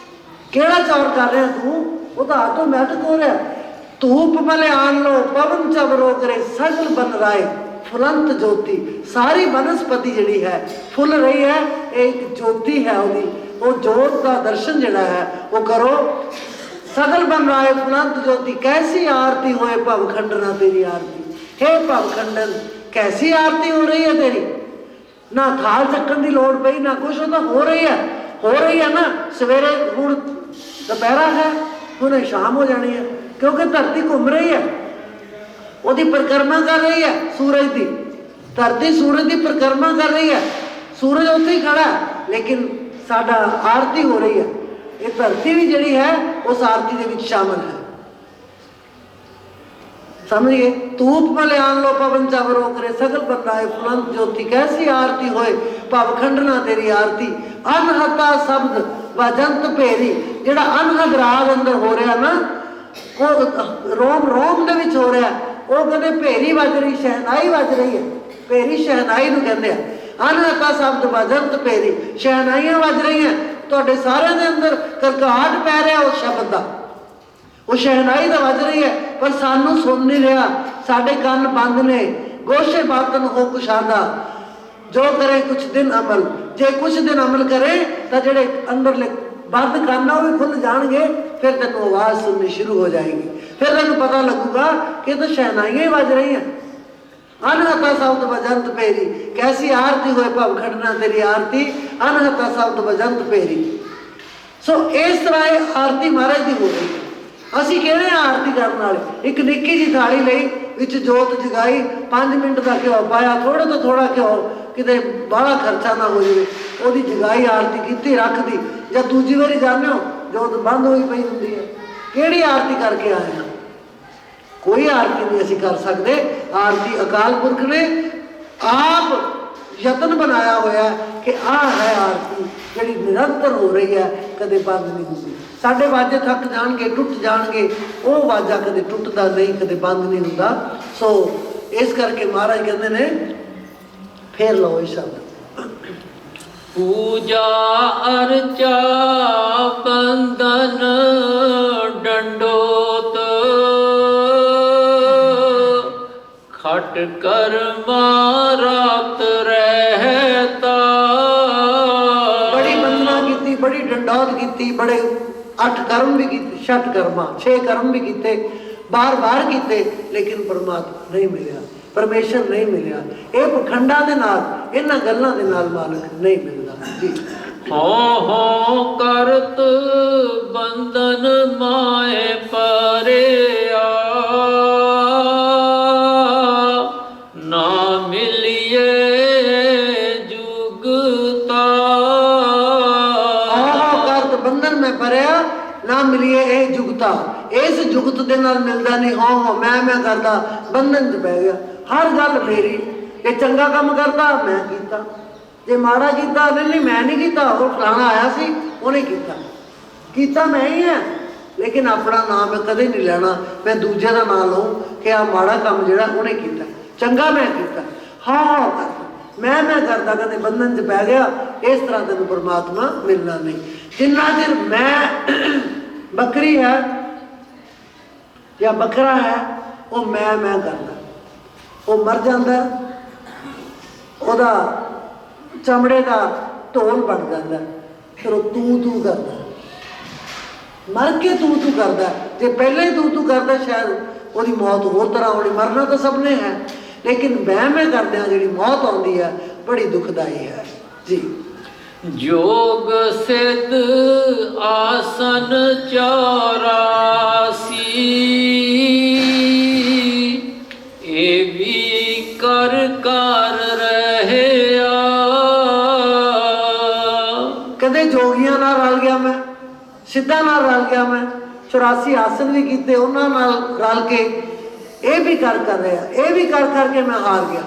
केड़ा चौर कर रहा तू? वो तो ऑटोमैटिक हो रहा। धूप मलियान लो पवन चबरो करे, सगल बन राय फुलंत ज्योति, सारी वनस्पति जी है फुल रही है, एक ज्योति है वो जोत का दर्शन जड़ा है वो करो। सगल बन रहा है फुलंत ज्योति, कैसी आरती होए भव खंडना तेरी आरती। हे भव खंडन कैसी आरती हो रही है तेरी, ना थाल चक्कन की लोड़ पई ना कुछ, तो हो रही है ना। सवेरे हुण दोपहरा है, हुणे शाम हो जानी है, क्योंकि धरती घूम रही है, उसकी परिक्रमा कर रही है सूरज की। धरती सूरज की परिक्रमा कर रही है, सूरज उत्थे ही खड़ा है, लेकिन साडा आरती हो रही है। ये धरती भी जिहड़ी है उस आरती दे विच शामिल है। समझिए, धूप मलियान लो पवन चबरो करे, सगल बनाए फुलंत ज्योति, कैसी आरती होए भव खंडना तेरी आरती। अनहता शब्द वजंत भेरी, जिहड़ा अनहद राग अंदर हो रहा ना, वो रोम रोम दे विच हो रहा है, वो कहते भेरी वज रही, शहनाई वज रही है। भेरी शहनाई नूं कहंदे आ। अनहता शब्द वजंत भेरी, शहनाइयां वज रही हैं, तुहाडे सारिਆਂ ਦੇ अंदर करकाहट पै रहा उस शब्द का, वो शहनाई तो वज रही है, पर सानू सुन नहीं रहा, साडे कान बंद ने। गोशे बातन हो कुशादा, जो करे कुछ दिन अमल, जे कुछ दिन अमल करे तो जेडे अंदरले बंद करना वो भी खुल जाएंगे, फिर तेन आवाज़ सुननी शुरू हो जाएगी, फिर तेन पता लगूगा कि तो शहनाइयाँ ही बज रही हैं। अनहता शब्द बजंत पेरी, कैसी आरती होए भव खड़ना तेरी आरती, अनहता शब्द बजंत पेरी। सो इस तरह ये आरती महाराज की हो रही है। ਅਸੀਂ ਕਹਿੰਦੇ ਹਾਂ ਆਰਤੀ ਕਰਨ ਵਾਲੇ ਇੱਕ ਨਿੱਕੀ ਜਿਹੀ ਥਾਲੀ ਲਈ ਵਿੱਚ ਜੋਤ ਜਗਾਈ, 5 ਮਿੰਟ ਦਾ ਘਿਓ ਪਾਇਆ, ਥੋੜ੍ਹੇ ਤੋਂ ਥੋੜ੍ਹਾ ਘਿਓ, ਕਿਤੇ ਬਾਹਲਾ ਖਰਚਾ ਨਾ ਹੋ ਜਾਵੇ, ਉਹਦੀ ਜਗਾਈ ਆਰਤੀ ਕੀਤੀ ਰੱਖਦੀ, ਜਾਂ ਦੂਜੀ ਵਾਰੀ ਜਾਂਦੇ ਹੋ ਜੋਤ ਬੰਦ ਹੋਈ ਪਈ ਹੁੰਦੀ ਹੈ। ਕਿਹੜੀ ਆਰਤੀ ਕਰਕੇ ਆਏ ਹਾਂ? ਕੋਈ ਆਰਤੀ ਨਹੀਂ ਅਸੀਂ ਕਰ ਸਕਦੇ। ਆਰਤੀ ਅਕਾਲ ਪੁਰਖ ਨੇ ਆਪ ਯਤਨ ਬਣਾਇਆ ਹੋਇਆ ਕਿ ਆਹ ਹੈ ਆਰਤੀ ਜਿਹੜੀ ਨਿਰੰਤਰ ਹੋ ਰਹੀ ਹੈ, ਕਦੇ ਬੰਦ ਨਹੀਂ ਹੁੰਦੀ। ਸਾਡੇ ਵਾਜੇ ਥੱਕ ਜਾਣਗੇ, ਟੁੱਟ ਜਾਣਗੇ, ਉਹ ਵਾਜਾ ਕਦੇ ਟੁੱਟਦਾ ਨਹੀਂ, ਕਦੇ ਬੰਦ ਨਹੀਂ ਹੁੰਦਾ। ਸੋ ਇਸ ਕਰਕੇ ਮਹਾਰਾਜ ਕਹਿੰਦੇ ਨੇ, ਫੇਰ ਲਓ ਇਹ ਸ਼ਬਦ, ਪੂਜਾ ਅਰਚਾ ਬੰਦਨ ਡੰਡੋਤ, ਖਟ ਕਰਮਾ ਰਾਤ ਰਹਿਤਾ। ਬੜੀ ਬੰਦਨਾ ਕੀਤੀ, ਬੜੀ ਡੰਡੌਤ ਕੀਤੀ, ਬੜੇ 8 ਕਰਮ भी ਕੀਤੇ, 6 ਕਰਮਾਂ 6 ਕਰਮ भी ਕੀਤੇ, ਬਾਰ-ਬਾਰ ਕੀਤੇ, ਲੇਕਿਨ ਪਰਮਾਤਮਾ ਨਹੀਂ ਮਿਲਿਆ, ਪਰਮੇਸ਼ਰ ਨਹੀਂ ਮਿਲਿਆ। ਇਹ ਪਖੰਡਾਂ ਦੇ ਨਾਲ, ਇਹਨਾਂ ਗੱਲਾਂ ਦੇ ਨਾਲ ਮਾਲਕ ਨਹੀਂ ਮਿਲਦਾ ਜੀ। ਹੋ ਕਰਤ ਬੰਧਨ ਮਾਏ ਪਰਿਆ, ਨਾ ਮਿਲਿਏ ਜੁਗਤਾ। ਹੋ ਕਰਤ ਬੰਧਨ ਮੈਂ ਪਰਿਆ, ਨਾ ਮਿਲੀਏ ਇਹ ਜੁਗਤਾ। ਇਸ ਜੁਗਤ ਦੇ ਨਾਲ ਮਿਲਦਾ ਨਹੀਂ। ਹੋ ਮੈਂ ਕਰਦਾ, ਬੰਧਨ 'ਚ ਪੈ ਗਿਆ। ਹਰ ਗੱਲ ਮੇਰੀ, ਇਹ ਚੰਗਾ ਕੰਮ ਕਰਦਾ ਮੈਂ ਕੀਤਾ, ਜੇ ਮਾੜਾ ਕੀਤਾ ਨਹੀਂ ਮੈਂ ਨਹੀਂ ਕੀਤਾ, ਉਹ ਫਲਾਣਾ ਆਇਆ ਸੀ ਉਹਨੇ ਕੀਤਾ ਮੈਂ ਹੀ ਹੈ। ਲੇਕਿਨ ਆਪਣਾ ਨਾਮ ਮੈਂ ਕਦੇ ਨਹੀਂ ਲੈਣਾ, ਮੈਂ ਦੂਜੇ ਦਾ ਨਾਮ ਲਊਂ ਕਿ ਆਹ ਮਾੜਾ ਕੰਮ ਜਿਹੜਾ ਉਹਨੇ ਕੀਤਾ, ਚੰਗਾ ਮੈਂ ਕੀਤਾ। ਹਾਂ ਕਰਦਾ, ਮੈਂ ਕਰਦਾ, ਕਦੇ ਬੰਧਨ 'ਚ ਪੈ ਗਿਆ। ਇਸ ਤਰ੍ਹਾਂ ਤੈਨੂੰ ਪਰਮਾਤਮਾ ਮਿਲਣਾ ਨਹੀਂ। ਜਿੰਨਾ ਚਿਰ ਮੈਂ ਬੱਕਰੀ ਹੈ ਜਾਂ ਬੱਕਰਾ ਹੈ, ਉਹ ਮੈਂ ਕਰਦਾ, ਉਹ ਮਰ ਜਾਂਦਾ, ਉਹਦਾ ਚਮੜੇ ਦਾ ਢੋਲ ਬਣ ਜਾਂਦਾ, ਫਿਰ ਉਹ ਤੂੰ ਕਰਦਾ, ਮਰ ਕੇ ਤੂੰ ਕਰਦਾ। ਜੇ ਪਹਿਲਾਂ ਹੀ ਤੂੰ ਕਰਦਾ, ਸ਼ਾਇਦ ਉਹਦੀ ਮੌਤ ਹੋਰ ਤਰ੍ਹਾਂ ਹੋਣੀ। ਮਰਨਾ ਤਾਂ ਸਭ ਨੇ ਹੈ, ਲੇਕਿਨ ਮੈਂ ਕਰਦਿਆਂ ਜਿਹੜੀ ਮੌਤ ਆਉਂਦੀ ਹੈ ਬੜੀ ਦੁਖਦਾਈ ਹੈ ਜੀ। ਜੋਗ ਸਿੱਧ ਆਸਨ 84, ਇਹ ਵੀ ਕਰ ਰਹਿਆ। ਕਦੇ ਜੋਗੀਆਂ ਨਾਲ ਰਲ ਗਿਆ ਮੈਂ, ਸਿੱਧਾਂ ਨਾਲ ਰਲ ਗਿਆ ਮੈਂ, 84 ਆਸਨ ਵੀ ਕੀਤੇ ਉਹਨਾਂ ਨਾਲ ਰਲ ਕੇ। ਇਹ ਵੀ ਕਰ ਰਿਹਾ, ਇਹ ਵੀ ਕਰਕੇ ਮੈਂ ਹਾਰ ਗਿਆ।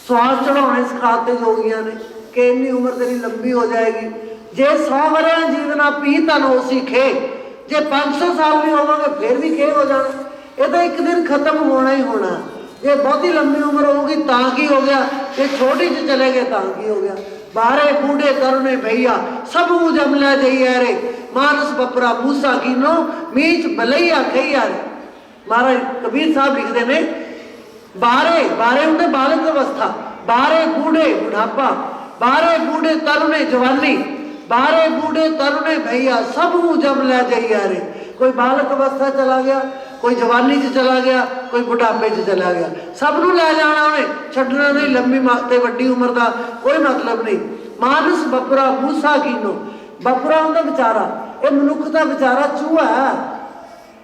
ਸਵਾਸ ਚੜਾਉਣੇ ਸਿਖਾਤੇ ਜੋਗੀਆਂ ਨੇ ਕਿ ਇੰਨੀ ਉਮਰ ਤੇਰੀ ਲੰਬੀ ਹੋ ਜਾਏਗੀ, ਜੇ 100 ਵਰ੍ਹਿਆਂ ਜੀਵਨਾ ਪੀ ਤਨ ਹੋਸੀ ਖੇ, ਜੇ 500 ਸਾਲ ਵੀ ਹੋਵਾਂਗੇ ਫਿਰ ਵੀ ਖੇ ਹੋ ਜਾਣਾ। ਇਹ ਤਾਂ ਇੱਕ ਦਿਨ ਖਤਮ ਹੋਣਾ ਹੀ ਹੋਣਾ। ਜੇ ਬਹੁਤੀ ਲੰਬੀ ਉਮਰ ਹੋਊਗੀ ਤਾਂ ਕੀ ਹੋ ਗਿਆ, ਜੇ ਛੋਟੀ 'ਚ ਚਲੇ ਗਏ ਤਾਂ ਕੀ ਹੋ ਗਿਆ। ਬਾਰੇ ਬੂढ़े तरुणे भैया सब जमला जइया रे, मानस बपरा मूसा कीनो मीच बलैया खैया रे। महाराज कबीर साहब लिखते ने, बारे होंगे बालक अवस्था, बारे बूढ़े बुढ़ापा, बारे बूढ़े तरुणे जवानी, बारे बूढ़े तरुणे भैया सब जमला जइया रे। कोई बालक अवस्था चला गया, कोई जवानी 'ਚ चला गया, कोई बुढ़ापे 'ਚ चला गया, सब नूं लै जाना उन्हें, छड्डना नहीं। लंबी ते वड्डी उम्र का कोई मतलब नहीं। मानस बपरा मूसा कीनो, बपरा होंदा बेचारा, ये मनुख का बेचारा चूहा है।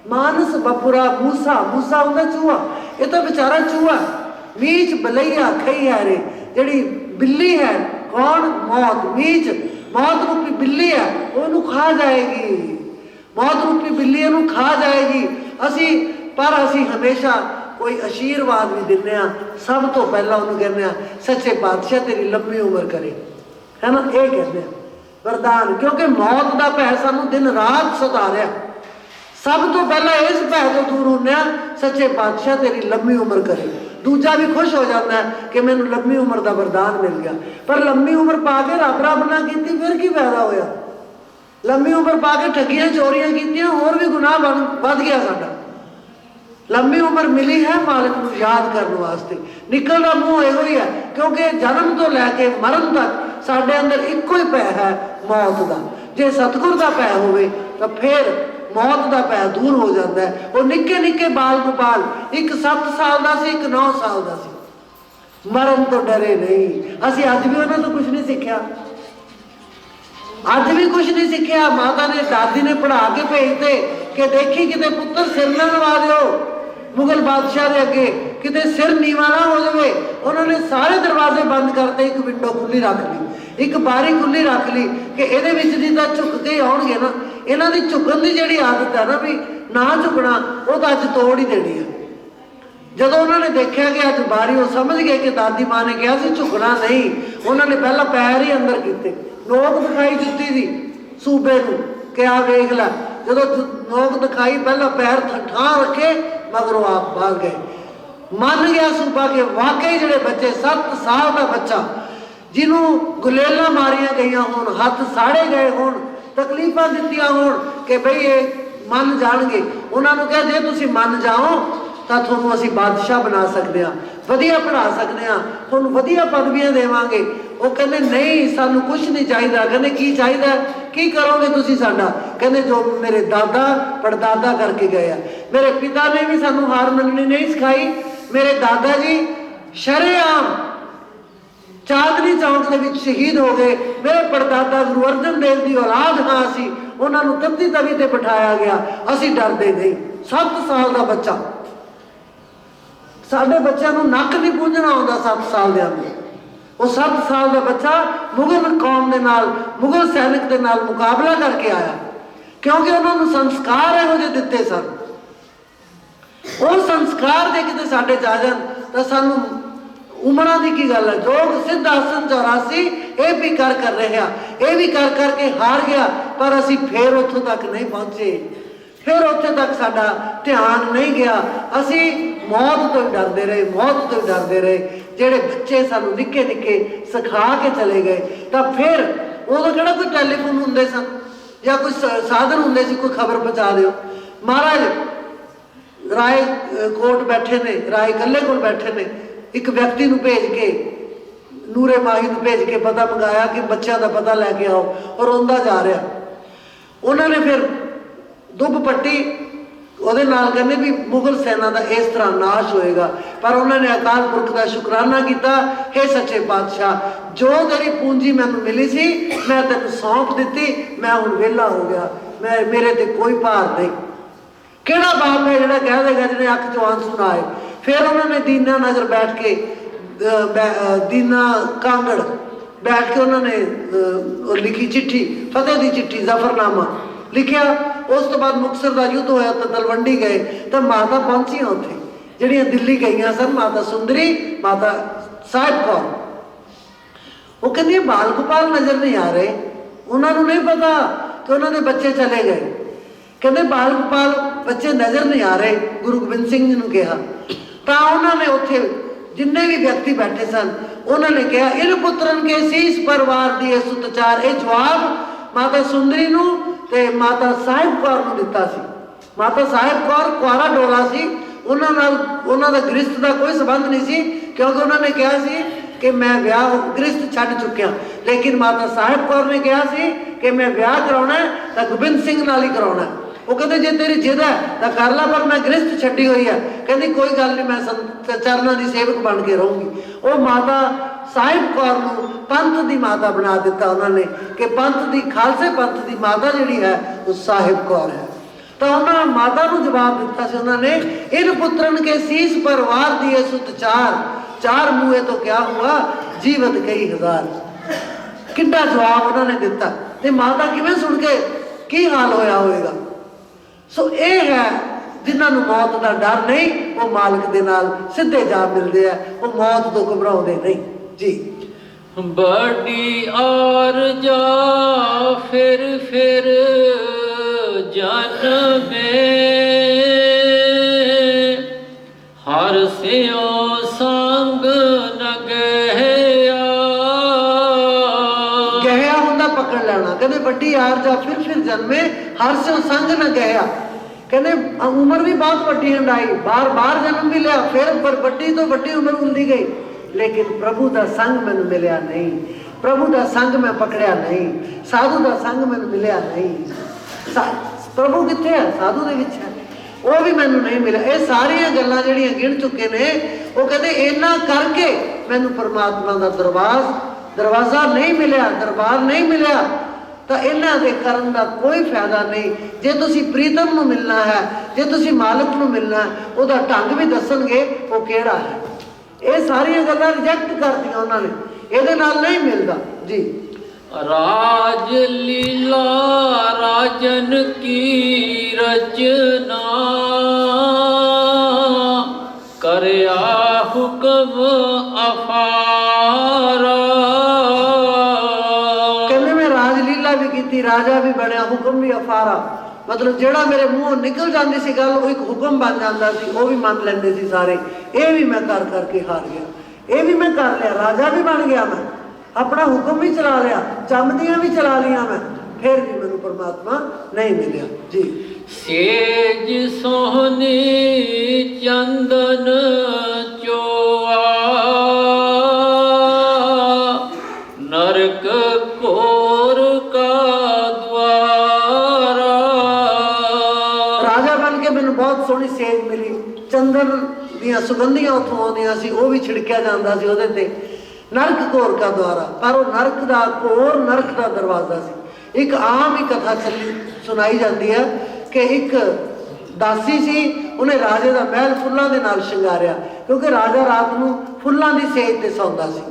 मानस बपरा मूसा होंदा चूहा, ये तो बेचारा चूहा। मीच बलैया खैया रे, जिहड़ी बिल्ली है, कौन? मौत। मीच मौत रूपी बिल्ली है, उन्होंने खा जाएगी, मौत रूपी बिल्ली इहनूं खा जाएगी। पर असी हमेशा कोई आशीर्वाद भी दिंदे आ, सब तो पहला उन्होंने कहने सच्चे पातशाह तेरी लंबी उम्र करे, है ना, ये कहते हैं वरदान। क्योंकि मौत का भै सानू दिन रात सता रहा, सब तो पहला इस भै तो दूर होने सच्चे पातशाह तेरी लंबी उम्र करे। दूजा भी खुश हो जाता है कि मैनू लंबी उम्र का वरदान मिल गया। पर लंबी उम्र पा के रब ना की फिर की फायदा होया। लंबी उम्र पा के ठगियां चोरियां कीतियां, होर भी गुनाह बढ़ गया साडा। लंबी उम्र मिली है मालिक नूं याद करने वास्ते। निकलना मूँह इहो ही है, क्योंकि जन्म तो लैके मरण तक साडे अंदर इक्को ही पै है, मौत का। जे सतगुर का पै होवे तो फिर मौत का पै दूर हो जाता है। वो निक्के निक्के बाल गोपाल, एक 7 साल का सी, एक 9 साल का सी, मरण तो डरे नहीं। असीं अज भी उन्होंने तो कुछ नहीं सीखिया, अज भी कुछ नहीं सीखिया। माता ने, दादी ने पढ़ा के भेजते कि देखी किते पुत्र सिर न लवा दिओ मुगल बादशाह के अगे, किते सिर नीवा ना हो जाए। उन्होंने सारे दरवाजे बंद करते, एक विंडो खुली रख ली, एक बारी खुली रख ली कि ये जिदा झुक के आउणगे ना, इन्हां दी झुकण की जिहड़ी आदत है ना, भी ना झुकना, वो तो अज तोड़ ही देनी है। जदों उन्होंने देखा कि अज बारी, वो समझ गए कि दादी माँ ने कहा सी झुकना नहीं। उन्होंने पहला पैर ही अंदर किए, नोक दिखाई जुत्ती दी सूबे नूं कि आ वेख लै। जदों नोक दिखाई, पहला पैर ठा रखे, मगरों आप भाग गए। मन गया सूबा कि वाकई जिहड़े बच्चे 7 साल का बच्चा जिन्हों गुलेला मारिया गई होण, हथ साड़े गए होण, तकलीफां दित्तियां होण कि बई ये मन जाणगे, उन्होंने कहा जे तुसीं मन जाओ तो तुहानूं असीं बादशाह बना सकते हैं, वधिया पढ़ा सकते हैं, तुहानूं वधिया पदवियां देवांगे। वो कहते नहीं, सानूं कुछ नहीं चाहिए। कहते की चाहिए, की करोगे तुसीं साडा? कहते जो मेरे दादा पड़दादा करके गए हैं। मेरे पिता ने भी सानूं हार मननी नहीं सिखाई। मेरे दादा जी शरेआम चांदनी चौक के विच शहीद हो गए। मेरे पड़दादा गुरु अर्जन देव की औलाद हाँ असीं, उन्होंने तत्ती तवी ते बिठाया गया, असीं डरदे नहीं। 7 साल का बच्चा, साडे बच्चों को नक नहीं पूंझना आउंदा 7 साल के अंदर। वो 7 साल का बच्चा मुगल कौम के नाल, मुगल सैनिक के नाल मुकाबला करके आया, क्योंकि उन्होंने संस्कार इहो जिहे दिते सन। वो संस्कार जे किते साडे जा जाण तां सानूं उमरां दी की गल है। जोग सिद्ध आसन 84 ये भी कर रहे हैं, ये भी कर करके हार गया, पर असीं फिर उत्थों तक नहीं पहुंचे, फिर उत्थे तक साडा ध्यान नहीं गया। असी मौत तो ही डरते रहे, मौत तो ही डरते रहे। जेडे बच्चे सानू निक्के निक्के सिखा के चले गए, तो फिर उदों किहड़ा कोई टैलीफोन हुंदे सन या कोई साधन हुंदे सी कोई खबर पहुँचा दिओ। महाराज राय कोट बैठे ने, राय कल्ले कोल बैठे ने, एक व्यक्ति नूं भेज के, नूरे माही नूं भेज के पता मंगाया कि बच्चों का पता लैके आओ, और रोंदा जा रहा। उन्होंने फिर दुब पट्टी, ਉਹਦੇ ਨਾਲ ਕਹਿੰਦੇ भी मुगल सेना का इस तरह नाश होएगा। पर उन्होंने अकाल पुरख का शुकराना किया, हे सच्चे पातशाह, जो तेरी पूंजी मैनू मिली सी मैं तेन सौंप दी, मैं हुण वेला हो गया, मैं मेरे ते कोई भार नहीं। किहड़ा बाप है जिहड़ा कह देगा जिन्हें अख चों आंसू ना आए। फिर उन्होंने दीना नगर बैठ के, दीना कांगड़ बैठ के उन्होंने लिखी चिट्ठी, फतेह की चिट्ठी, जफरनामा लिखिया। उस तो बाद मुक्तसर का युद्ध होया तो तलवंडी गए, तो माता पहुंचियां उत्थे जिहड़ियां दिल्ली गई सन, माता सुंदरी, माता साहिब कौर। वो कहती बाल गोपाल नज़र नहीं आ रहे, उन्होंने नहीं पता कि उन्होंने बच्चे चले गए। कहते बाल गोपाल बच्चे नज़र नहीं आ रहे, गुरु गोबिंद सिंह जी ने कहा। तो उन्होंने उत्थे जिन्ने भी व्यक्ति बैठे सन उन्होंने कहा, इन पुत्रन के शीश पर वार दिए सुतचार। ये जवाब माता सुंदरी नूं ते माता साहिब कौर नूं दिता सी। माता साहिब कौर कुआरा डोला सी, उन्हों का गृहस्थ का कोई संबंध नहीं सी, क्योंकि उन्होंने कहा सी कि मैं ब्याह गृहस्थ छड्ड चुकिया। लेकिन माता साहिब कौर ने कहा सी कि मैं ब्याह कराउणा तो गोबिंद सिंह नाल ही कराउणा। वो कहते जे तेरी जिद है तो कर ला, पर मैं गृहस्थ छड्डी हुई है। कहती कोई गल नहीं, मैं चरणों की सेवक बन के रहूँगी। वो माता साहिब कौर नूं पंथ की माता बना दिता उन्होंने कि पंथ की, खालसे पंथ की माता जिहड़ी है वो साहिब कौर है। तो उन्होंने माता को जवाब दिता से उन्होंने, इन पुत्रन के शीश पर वार दिए सुत चार, चार मुँहे तो क्या हुआ जीवत कई हजार। किड्डा जवाब उन्होंने दिता, ते माता किवें सुन के की हाल होया होएगा। सो ये है जिन्होंने मौत का डर नहीं, वो मालिक के नाल सीधे जा मिलते हैं, वो मौत तो घबराते नहीं जी। बड़ी और जा फिर जन में हर सियो संग न गया। गया हुंदा पकड़ लेना, कहते बड़ी यार जा फिर जन में हर सियो संग न गया। ਕਹਿੰਦੇ ਉਮਰ ਵੀ ਬਹੁਤ ਵੱਡੀ ਹੰਡਾਈ, ਬਾਰ ਜਨਮ ਵੀ ਲਿਆ, ਫਿਰ ਵੱਡੀ ਤੋਂ ਵੱਡੀ ਉਮਰ ਹੁੰਦੀ ਗਈ, ਲੇਕਿਨ ਪ੍ਰਭੂ ਦਾ ਸੰਗ ਮੈਨੂੰ ਮਿਲਿਆ ਨਹੀਂ, ਪ੍ਰਭੂ ਦਾ ਸੰਗ ਮੈਂ ਪਕੜਿਆ ਨਹੀਂ, ਸਾਧੂ ਦਾ ਸੰਗ ਮੈਨੂੰ ਮਿਲਿਆ ਨਹੀਂ। ਪ੍ਰਭੂ ਕਿੱਥੇ ਹੈ? ਸਾਧੂ ਦੇ ਵਿੱਚ ਹੈ, ਉਹ ਵੀ ਮੈਨੂੰ ਨਹੀਂ ਮਿਲਿਆ। ਇਹ ਸਾਰੀਆਂ ਗੱਲਾਂ ਜਿਹੜੀਆਂ ਗਿਣ ਚੁੱਕੇ ਨੇ, ਉਹ ਕਹਿੰਦੇ ਇਹਨਾਂ ਕਰਕੇ ਮੈਨੂੰ ਪਰਮਾਤਮਾ ਦਾ ਦਰਵਾਜ਼ਾ ਨਹੀਂ ਮਿਲਿਆ, ਦਰਬਾਰ ਨਹੀਂ ਮਿਲਿਆ। ਤਾਂ ਇਹਨਾਂ ਦੇ ਕਰਨ ਦਾ ਕੋਈ ਫਾਇਦਾ ਨਹੀਂ। ਜੇ ਤੁਸੀਂ ਪ੍ਰੀਤਮ ਨੂੰ ਮਿਲਣਾ ਹੈ, ਜੇ ਤੁਸੀਂ ਮਾਲਕ ਨੂੰ ਮਿਲਣਾ ਹੈ, ਉਹਦਾ ਢੰਗ ਵੀ ਦੱਸਣਗੇ ਉਹ ਕਿਹੜਾ ਹੈ। ਇਹ ਸਾਰੀਆਂ ਗੱਲਾਂ ਰਿਜੈਕਟ ਕਰਤੀਆਂ ਉਹਨਾਂ ਨੇ, ਇਹਦੇ ਨਾਲ ਨਹੀਂ ਮਿਲਦਾ ਜੀ। ਰਾਜ ਲੀਲਾ ਰਾਜਨ ਕੀ ਰਚਨਾ, ਕਰਿਆ ਹੁਕਮ ਅਫਾਰਾ। ਕਹਿੰਦੇ ਮੈਂ ਰਾਜ ਲੀਲਾ ਵੀ ਕੀਤੀ, ਰਾਜਾ ਵੀ ਬਣਿਆ, ਹੁਕਮ ਵੀ ਅਫਾਰਾ। ਮਤਲਬ ਜਿਹੜਾ ਮੇਰੇ ਮੂੰਹੋਂ ਨਿਕਲ ਜਾਂਦੀ ਸੀ ਗੱਲ, ਉਹ ਇੱਕ ਹੁਕਮ ਬਣ ਜਾਂਦਾ ਸੀ, ਉਹ ਵੀ ਮੰਨ ਲੈਂਦੇ ਸੀ ਸਾਰੇ। ਇਹ ਵੀ ਮੈਂ ਕਰ ਕਰਕੇ ਹਾਰ ਗਿਆ, ਇਹ ਵੀ ਮੈਂ ਕਰ ਲਿਆ, ਰਾਜਾ ਵੀ ਬਣ ਗਿਆ ਮੈਂ, ਆਪਣਾ ਹੁਕਮ ਵੀ ਚਲਾ ਲਿਆ, ਚੰਮਦੀਆਂ ਵੀ ਚਲਾ ਲੀਆਂ ਮੈਂ, ਫਿਰ ਵੀ ਮੈਨੂੰ ਪਰਮਾਤਮਾ ਨਹੀਂ ਮਿਲਿਆ ਜੀ। ਸੇਜ ਸੋਹਣੀ ਚੰਦਨ ਚੋਆ, ਨਰਕ ਕੋਰ ਕਾ ਦਵਾਰਾ। ਰਾਜਾ ਬਣ ਕੇ ਮੈਨੂੰ ਬਹੁਤ ਸੋਹਣੀ ਸੇਜ ਮਿਲੀ, ਚੰਦਨ ਦੀਆਂ ਸੁਗੰਧੀਆਂ ਉੱਥੋਂ ਆਉਂਦੀਆਂ ਸੀ, ਉਹ ਵੀ ਛਿੜਕਿਆ ਜਾਂਦਾ ਸੀ ਉਹਦੇ ਤੇ। ਨਰਕ ਕੋਰ ਕਾ ਦੁਆਰਾ, ਪਰ ਉਹ ਨਰਕ ਦਾ ਕੋਰ, ਨਰਕ ਦਾ ਦਰਵਾਜ਼ਾ ਸੀ। ਇੱਕ ਆਮ ਹੀ ਕਥਾ ਸੁਣਾਈ ਜਾਂਦੀ ਹੈ ਕਿ ਇੱਕ ਦਾਸੀ ਸੀ, ਉਹਨੇ ਰਾਜੇ ਦਾ ਮਹਿਲ ਫੁੱਲਾਂ ਦੇ ਨਾਲ ਸ਼ਿੰਗਾਰਿਆ, ਕਿਉਂਕਿ ਰਾਜਾ ਰਾਤ ਨੂੰ ਫੁੱਲਾਂ ਦੀ ਸੇਜ ਤੇ ਸੌਂਦਾ ਸੀ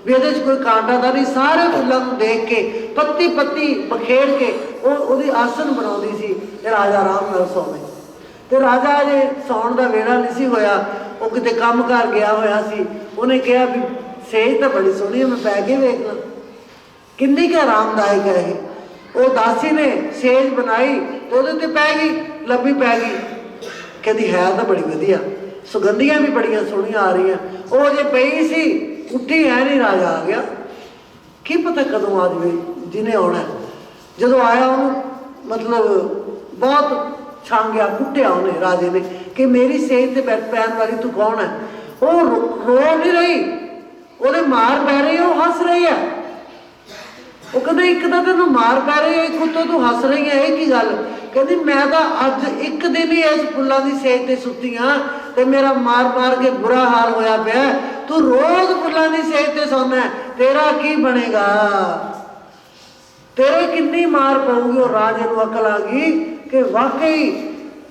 ਵੀ ਇਹਦੇ 'ਚ ਕੋਈ ਕਾਂਟਾ ਤਾਂ ਨਹੀਂ। ਸਾਰੇ ਫੁੱਲਾਂ ਨੂੰ ਦੇਖ ਕੇ ਪੱਤੀ ਪੱਤੀ ਬਖੇੜ ਕੇ ਉਹਦੀ ਆਸਨ ਬਣਾਉਂਦੀ ਸੀ ਤੇ ਰਾਜਾ ਆਰਾਮ ਨਾਲ ਸੌਵੇ। ਤੇ ਰਾਜਾ ਜੇ ਸੌਣ ਦਾ ਵੇਲਾ ਨਹੀਂ ਸੀ ਹੋਇਆ, ਉਹ ਕਿਤੇ ਕੰਮ ਕਰ ਗਿਆ ਹੋਇਆ ਸੀ। ਉਹਨੇ ਕਿਹਾ ਵੀ ਸੇਜ ਤਾਂ ਬੜੀ ਸੋਹਣੀ ਹੈ, ਮੈਂ ਪੈ ਕੇ ਵੇਖ ਲਾਂ, ਕਿੰਨੀ ਕੁ ਆਰਾਮਦਾਇਕ ਹੈ ਇਹ। ਉਹ ਦਾਸੀ ਨੇ ਸੇਜ ਬਣਾਈ ਤੇ ਉਹਦੇ ਤੇ ਪੈ ਗਈ, ਲੱਭੀ ਪੈ ਗਈ। ਕਹਿੰਦੀ ਹੈ ਤਾਂ ਬੜੀ ਵਧੀਆ, ਸੁਗੰਧੀਆਂ ਵੀ ਬੜੀਆਂ ਸੋਹਣੀਆਂ ਆ ਰਹੀਆਂ। ਉਹ ਜੇ ਪਈ ਸੀ, ਉੱਠੀ ਹੈ ਨਹੀਂ, ਰਾਜਾ ਆ ਗਿਆ। ਕੀ ਪਤਾ ਕਦੋਂ ਆ ਜਾਵੇ ਜਿਹਨੇ ਆਉਣਾ। ਜਦੋਂ ਆਇਆ ਉਹਨੂੰ ਮਤਲਬ ਬਹੁਤ ਛਾਂਗਿਆ, ਕੁੱਟਿਆ ਉਹਨੇ ਰਾਜੇ ਨੇ ਕਿ ਮੇਰੀ ਸੇਜ ਤੇ ਪੈਣ ਵਾਲੀ ਤੂੰ ਕੌਣ ਹੈ। ਉਹ ਰੋ ਨਹੀਂ ਰਹੀ, ਉਹਦੇ ਮਾਰ ਪੈ ਰਹੀ, ਉਹ ਹੱਸ ਰਹੀ ਹੈ। ਉਹ ਕਹਿੰਦੇ ਇੱਕ ਤਾਂ ਤੈਨੂੰ ਮਾਰ ਪੈ ਰਹੀ ਹੈ, ਇੱਕ ਉੱਤੋਂ ਤੂੰ ਹੱਸ ਰਹੀ ਹੈ, ਇਹ ਕੀ ਗੱਲ। ਕਹਿੰਦੀ ਮੈਂ ਤਾਂ ਅੱਜ ਇੱਕ ਦਿਨ ਹੀ ਇਸ ਫੁੱਲਾਂ ਦੀ ਸੇਜ ਤੇ ਸੁੱਤੀ ਹਾਂ ਤੇ ਮੇਰਾ ਮਾਰ ਕੇ ਬੁਰਾ ਹਾਲ ਹੋਇਆ ਪਿਆ। ਤੂੰ ਰੋਜ਼ ਫੁੱਲਾਂ ਦੀ ਸੇਜ ਤੇ ਸੌਂਦਾ, ਤੇਰਾ ਕੀ ਬਣੇਗਾ, ਤੇਰੇ ਕਿੰਨੀ ਮਾਰ ਪਊਗੀ। ਉਹ ਰਾਜੇ ਨੂੰ ਅਕਲ ਆ ਗਈ ਕਿ ਵਾਕਈ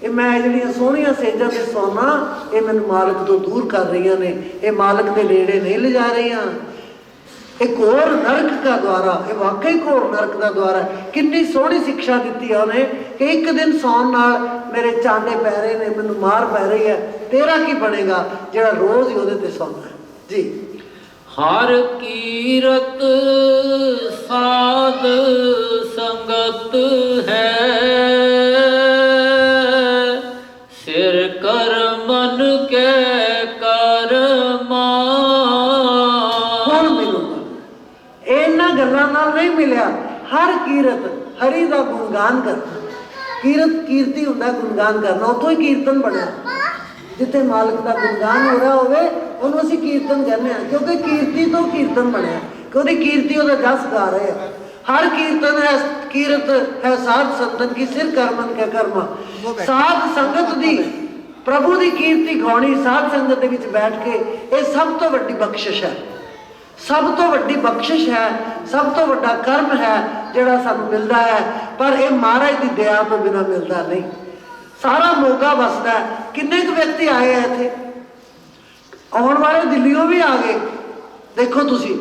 ਇਹ ਮੈਂ ਜਿਹੜੀਆਂ ਸੋਹਣੀਆਂ ਸੇਜਾਂ ਤੇ ਸੌਣਾ, ਇਹ ਮੈਨੂੰ ਮਾਲਕ ਤੋਂ ਦੂਰ ਕਰ ਰਹੀਆਂ ਨੇ, ਇਹ ਮਾਲਕ ਦੇ ਨੇੜੇ ਨਹੀਂ ਲਿਜਾ ਰਹੀਆਂ। ਇਹ ਘੋਰ ਨਰਕ ਦਾ ਦੁਆਰਾ, ਇਹ ਵਾਕਈ ਘੋਰ ਨਰਕ ਦਾ ਦੁਆਰਾ। ਕਿੰਨੀ ਸੋਹਣੀ ਸਿੱਖਿਆ ਦਿੱਤੀ ਆ ਉਹਨੇ ਕਿ ਇੱਕ ਦਿਨ ਸੌਣ ਨਾਲ ਮੇਰੇ ਚਾਂਡੇ ਪੈ ਰਹੇ ਨੇ, ਮੈਨੂੰ ਮਾਰ ਪੈ ਰਹੀ ਹੈ, ਤੇਰਾ ਕੀ ਬਣੇਗਾ ਜਿਹੜਾ ਰੋਜ਼ ਹੀ ਉਹਦੇ ਤੇ ਸੌਂਦਾ ਜੀ। ਹਰ ਕੀਰਤ ਸਾਧ ਸੰਗਤ ਹੈ, ਸਿਰ ਕਰ ਮਨ ਕੇ ਕਰਮਾ। ਹੁਣ ਮਿਲੂਗਾ, ਇਹਨਾਂ ਗੱਲਾਂ ਨਾਲ ਨਹੀਂ ਮਿਲਿਆ। ਹਰ ਕੀਰਤ, ਹਰੀ ਦਾ ਗੁਣਗਾਨ ਕਰਨਾ। ਕੀਰਤੀ ਹੁੰਦਾ ਗੁਣਗਾਨ ਕਰਨਾ, ਉੱਥੋਂ ਹੀ ਕੀਰਤਨ ਬਣਿਆ। ਜਿੱਥੇ ਮਾਲਕ ਦਾ ਗੁਣਗਾਨ ਹੋ ਰਿਹਾ ਹੋਵੇ ਉਹਨੂੰ ਅਸੀਂ ਕੀਰਤਨ ਕਹਿੰਦੇ ਹਾਂ, ਕਿਉਂਕਿ ਕੀਰਤੀ ਤੋਂ ਕੀਰਤਨ ਬਣਿਆ, ਕਿ ਉਹਦੀ ਕੀਰਤੀ ਉਹਦਾ ਜਸ ਗਾ ਰਹੇ ਆ। हर कीर्तन है कीरत है साध संतन की सिर करमन के कर्मा। साध संगत दी प्रभु की कीर्ति गाउणी साध संगत दे विच बैठ के, ये सब तो वड्डी बख्शिश है, सब तो वड्डी बख्शिश है, सब तो वड्डा कर्म है जिहड़ा सानू मिलता है। पर यह महाराज की दया तो बिना मिलता नहीं। सारा मोगा वसदा है। किन्ने क व्यक्ति आए हैं इत्थे, आने वाले दिल्लीओं भी आ गए। देखो तुसी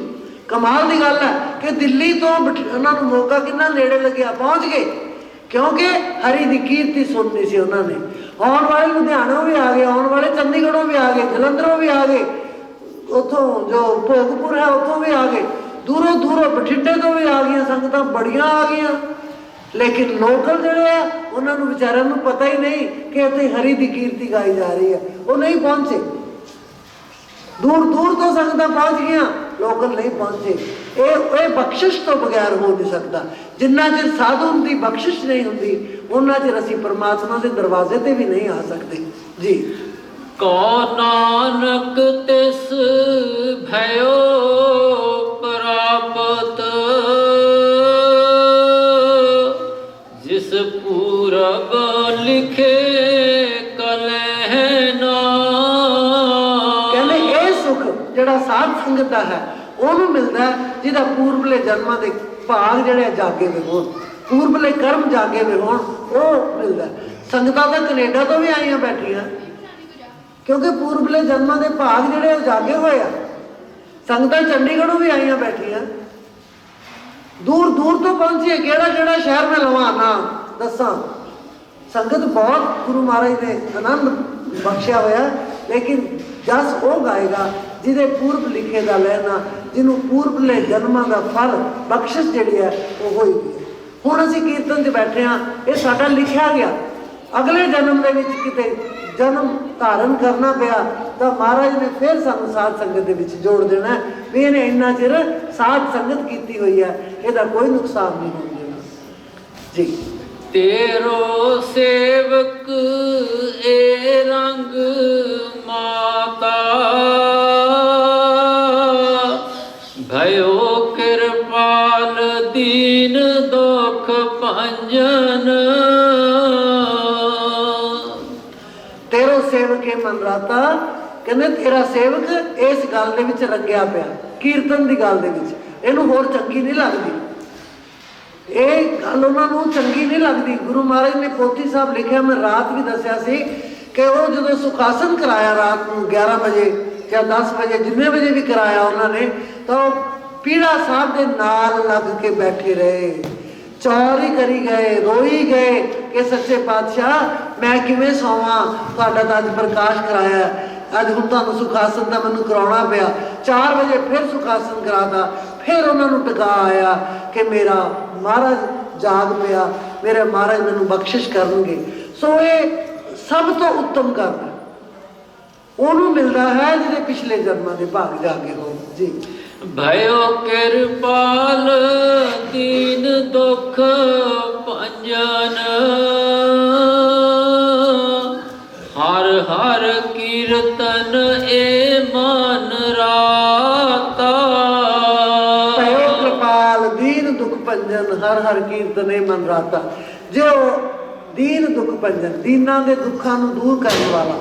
कमाल की गल है कि दिल्ली तो उन्होंने मोगा कितना नेड़े लगे, पहुँच गए, क्योंकि हरी की कीर्ति सुननी सी उन्होंने। आने वाले लुधियानों भी आ गए, आने वाले चंडीगढ़ों भी आ गए, जलंधरों भी आ गए, उतों जो भोगपुर है उतों भी आ गए, दूरों दूरों बठिंडे तो भी आ गई संगत, बड़िया आ गई। लेकिन लोकल जोड़े है उन्होंने बेचारों को पता ही नहीं कि इतने हरी की कीर्ति गाई जा रही है, वो नहीं पहुँचे। दूर दूर तो संगत पहुँच गई। ਲੋਕਲ ਨਹੀਂ ਪਹੁੰਚੇ। ਇਹ ਬਖਸ਼ਿਸ਼ ਤੋਂ ਬਗੈਰ ਹੋ ਨਹੀਂ ਸਕਦਾ। ਜਿੰਨਾ ਚਿਰ ਸਾਧੂ ਦੀ ਬਖਸ਼ਿਸ਼ ਨਹੀਂ ਹੁੰਦੀ ਉਹਨਾਂ ਚਿਰ ਅਸੀਂ ਪਰਮਾਤਮਾ ਦੇ ਦਰਵਾਜ਼ੇ ਤੇ ਵੀ ਨਹੀਂ ਆ ਸਕਦੇ ਜੀ। ਕੋ ਨਾਨਕ ਤਿਸ ਭਇਓ ਪ੍ਰਾਪਤ, ਜਿਸ ਪੂਰਬ ਲਿਖੇ ਕਲਹਿ ਨਾ। ਕਹਿੰਦੇ ਇਹ ਸੁਖ ਜਿਹੜਾ ਸਾਧ ਸੰਗਤ ਦਾ ਹੈ ਉਹਨੂੰ ਮਿਲਦਾ ਜਿਹਦਾ ਪੂਰਬਲੇ ਜਨਮਾਂ ਦੇ ਭਾਗ ਜਿਹੜੇ ਜਾਗੇ ਵੇ ਹੋਣ, ਪੂਰਬਲੇ ਕਰਮ ਜਾਗੇ ਵੇ ਹੋਣ, ਉਹ ਮਿਲਦਾ। ਸੰਗਤਾਂ ਤਾਂ ਕੈਨੇਡਾ ਤੋਂ ਵੀ ਆਈਆਂ ਬੈਠੀਆਂ ਕਿਉਂਕਿ ਪੂਰਬਲੇ ਜਨਮਾਂ ਦੇ ਭਾਗ ਜਿਹੜੇ ਉਹ ਜਾਗੇ ਹੋਏ ਆ। ਸੰਗਤਾਂ ਚੰਡੀਗੜ੍ਹੋਂ ਵੀ ਆਈਆਂ ਬੈਠੀਆਂ, ਦੂਰ ਦੂਰ ਤੋਂ ਪਹੁੰਚੀਏ। ਕਿਹੜਾ ਕਿਹੜਾ ਸ਼ਹਿਰ ਮੈਂ ਲਵਾਂ ਨਾ ਦੱਸਾਂ। ਸੰਗਤ ਬਹੁਤ ਗੁਰੂ ਮਹਾਰਾਜ ਨੇ ਆਨੰਦ ਬਖਸ਼ਿਆ ਹੋਇਆ, ਲੇਕਿਨ ਜਸ ਉਹ ਗਾਏਗਾ ਜਿਹਦੇ ਪੂਰਬ ਲਿਖੇ ਦਾ ਲੈਣਾ, ਜਿਹਨੂੰ ਪੂਰਬਲੇ ਜਨਮਾਂ ਦਾ ਫਲ ਬਖਸ਼ਿਸ਼ ਜਿਹੜੀ ਹੈ ਉਹ ਹੋਈ ਗਈ। ਹੁਣ ਅਸੀਂ ਕੀਰਤਨ 'ਚ ਬੈਠੇ ਹਾਂ, ਇਹ ਸਾਡਾ ਲਿਖਿਆ ਗਿਆ। ਅਗਲੇ ਜਨਮ ਦੇ ਵਿੱਚ ਕਿਤੇ ਜਨਮ ਧਾਰਨ ਕਰਨਾ ਪਿਆ ਤਾਂ ਮਹਾਰਾਜ ਨੇ ਫਿਰ ਸਾਨੂੰ ਸਾਧ ਸੰਗਤ ਦੇ ਵਿੱਚ ਜੋੜ ਦੇਣਾ ਵੀ ਇਹਨੇ ਇੰਨਾ ਚਿਰ ਸਾਧ ਸੰਗਤ ਕੀਤੀ ਹੋਈ ਹੈ, ਇਹਦਾ ਕੋਈ ਨੁਕਸਾਨ ਨਹੀਂ ਹੋਣ ਦੇਣਾ ਜੀ। ਤੇਰੋ ਸੇਵਕ ਏ ਰੰਗ ਮਾਤਾ, ਭਇਓ ਕਿਰਪਾਲ ਦੀਨ ਦੁਖ ਭੰਜਨ। ਤੇਰੋ ਸੇਵਕ ਏ ਮਨਰਾਤਾ, ਕਹਿੰਦੇ ਤੇਰਾ ਸੇਵਕ ਇਸ ਗੱਲ ਦੇ ਵਿੱਚ ਰੰਗਿਆ ਪਿਆ, ਕੀਰਤਨ ਦੀ ਗੱਲ ਦੇ ਵਿੱਚ। ਇਹਨੂੰ ਹੋਰ ਚੰਗੀ ਨਹੀਂ ਲੱਗਦੀ, ਇਹ ਗੱਲ ਉਹਨਾਂ ਨੂੰ ਚੰਗੀ ਨਹੀਂ ਲੱਗਦੀ। ਗੁਰੂ ਮਹਾਰਾਜ ਨੇ ਪੋਥੀ ਸਾਹਿਬ ਲਿਖਿਆ, ਮੈਂ ਰਾਤ ਵੀ ਦੱਸਿਆ ਸੀ ਕਿ ਉਹ ਜਦੋਂ ਸੁਖਾਸਨ ਕਰਾਇਆ ਰਾਤ ਨੂੰ 11 ਵਜੇ ਜਾਂ 10 ਵਜੇ ਜਿੰਨੇ ਵਜੇ ਵੀ ਕਰਾਇਆ ਉਹਨਾਂ ਨੇ, ਤਾਂ ਉਹ ਪੀੜਾ ਸਾਹਿਬ ਦੇ ਨਾਲ ਲੱਗ ਕੇ ਬੈਠੇ ਰਹੇ, ਚੌਰ ਹੀ ਕਰੀ ਗਏ, ਰੋਈ ਗਏ ਕਿ ਸੱਚੇ ਪਾਤਸ਼ਾਹ ਮੈਂ ਕਿਵੇਂ ਸੌਵਾਂ, ਤੁਹਾਡਾ ਤਾਂ ਅੱਜ ਪ੍ਰਕਾਸ਼ ਕਰਾਇਆ, ਅੱਜ ਹੁਣ ਤੁਹਾਨੂੰ ਸੁਖਾਸਨ ਦਾ ਮੈਨੂੰ ਕਰਾਉਣਾ ਪਿਆ। 4 ਵਜੇ ਫਿਰ ਸੁਖਾਸਨ ਕਰਾਤਾ, ਫਿਰ ਉਹਨਾਂ ਨੂੰ ਟਿਕਾ ਆਇਆ ਕਿ ਮੇਰਾ ਮਹਾਰਾਜ ਜਾਗ ਪਿਆ, ਮੇਰੇ ਮਹਾਰਾਜ ਮੈਨੂੰ ਬਖਸ਼ਿਸ਼ ਕਰਨਗੇ। ਸੋ ਇਹ ਸਭ ਤੋਂ ਉੱਤਮ ਕਰਨਾ ਉਹਨੂੰ ਮਿਲਦਾ ਹੈ ਜਿਹਦੇ ਪਿਛਲੇ ਜਨਮਾਂ ਦੇ ਭਾਗ ਜਾਗੇ ਹੋਣ ਜੀ। ਭਇਓ ਕਿਰਪਾਲ ਦੀਨ ਦੁਖ ਭੰਜਨ, ਹਰ ਹਰ ਕੀਰਤਨ ਏ ਮਨ ਰਾਤਾ। ਭਇਓ ਕਿਰਪਾਲ ਦੀਨ ਦੁਖ ਭੰਜਨ, ਹਰ ਹਰ ਕੀਰਤਨ ਏ ਮਨ ਰਾਤਾ। ਜੋ ਦੀਨ ਦੁਖ ਭੰਜਨ, ਦੀਨਾਂ ਦੇ ਦੁੱਖਾਂ ਨੂੰ ਦੂਰ ਕਰਨ ਵਾਲਾ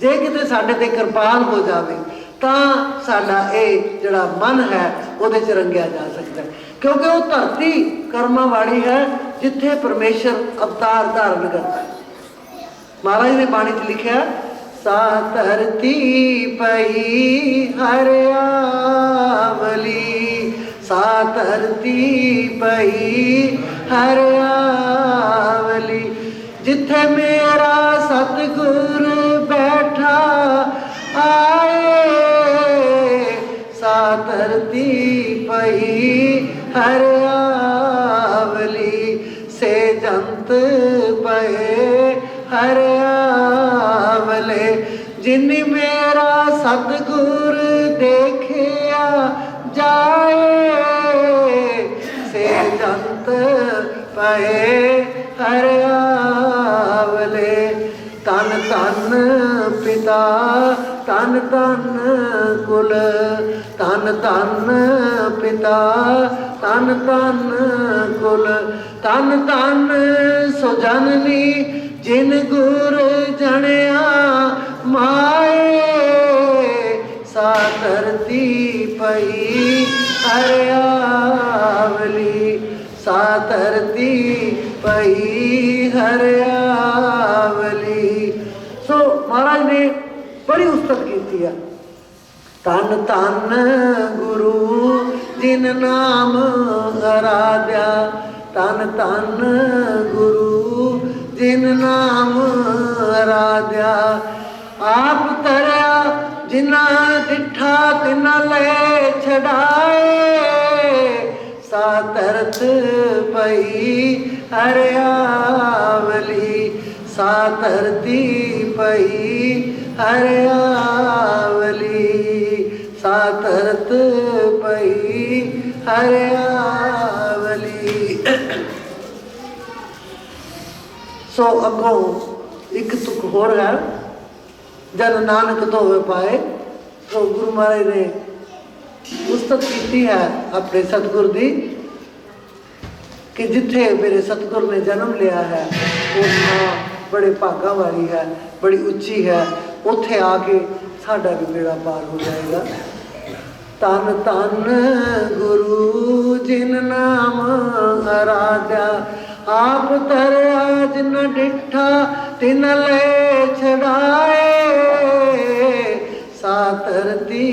ਜੇ ਕਿਤੇ ਸਾਡੇ ਤੇ ਕਿਰਪਾਲ ਹੋ ਜਾਵੇ ਤਾਂ ਸਾਡਾ ਇਹ ਜਿਹੜਾ ਮਨ ਹੈ ਉਹਦੇ 'ਚ ਰੰਗਿਆ ਜਾ ਸਕਦਾ, ਕਿਉਂਕਿ ਉਹ ਧਰਤੀ ਕਰਮਾਂ ਵਾਲੀ ਹੈ ਜਿੱਥੇ ਪਰਮੇਸ਼ਰ ਅਵਤਾਰ ਧਾਰਨ ਕਰਦਾ ਹੈ। ਮਹਾਰਾਜ ਨੇ ਬਾਣੀ 'ਚ ਲਿਖਿਆ, ਸਾ ਧਰਤੀ ਪਈ ਹਰਿਆਵਲੀ, ਸਾ ਧਰਤੀ ਪਈ ਹਰਿਆਵਲੀ, ਜਿੱਥੇ ਮੇਰਾ ਸਤਿਗੁਰ ਬੈਠਾ ਆਏ, ਸਾ ਧਰਤੀ ਪਈ ਹਰਿਆਵਲੀ, ਸੇ ਜੰਤ ਪਏ ਹਰਿਆਵਲੇ, ਜਿਨ ਮੇਰਾ ਸਤਿਗੁਰ ਦੇਖਿਆ ਜਾਏ, ਸੇ ਜੰਤ ਪਏ ਹਰਿਆਵਲੇ। ਤਨ ਤਨ ਪਿਤਾ ਤਨ ਤਨ ਕੁਲ, ਤਨ ਤਨ ਪਿਤਾ ਤਨ ਤਨ ਕੁਲ, ਤਨ ਤਨ ਸੋ ਜਨਨੀ ਜਿਨ ਗੁਰ ਜਣਿਆ ਮਾਏ, ਸਾ ਧਰਤੀ ਪਈ ਹਰਿਆਵਲੀ, ਸਾ ਧਰਤੀ ਪਈ ਹਰਿਆਵਲੀ। ਸੋ ਮਹਾਰਾਜ ਨੇ ਬੜੀ ਉਸਤਤ ਕੀਤੀ ਹੈ। ਤਨ ਤਨ ਗੁਰੂ ਜਿਨ ਨਾਮ ਅਰਾਧਿਆ, ਤਨ ਤਨ ਗੁਰੂ ਜਿਨ ਨਾਮ ਅਰਾਧਿਆ, ਆਪ ਤਰਿਆ ਜਿਨਾ ਡਿਠਾ ਤਿਨਾ ਲੈ ਛਡਾਏ, ਸਾ ਧਰਤ ਪਈ ਹਰਿਆਵਲੀ, ਸਾ ਧਰਤੀ ਪਈ ਹਰਿਆਵਲੀ, सातरत पई हरियावली। सो अगों एक तुक होर है, जन नानक धोवे पाए। तो गुरु महाराज ने उस्तत की है अपने सतगुर दी कि जिथे मेरे सतगुर ने जन्म लिया है वो थां बड़े भागा वाली है, बड़ी उच्ची है, उत्थे आके साडा भी बेड़ा पार हो जाएगा। तन तन गुरु जिन नाम आराध्या, आप तरया जिन डिठा तिन ले छड़ाए। सातरती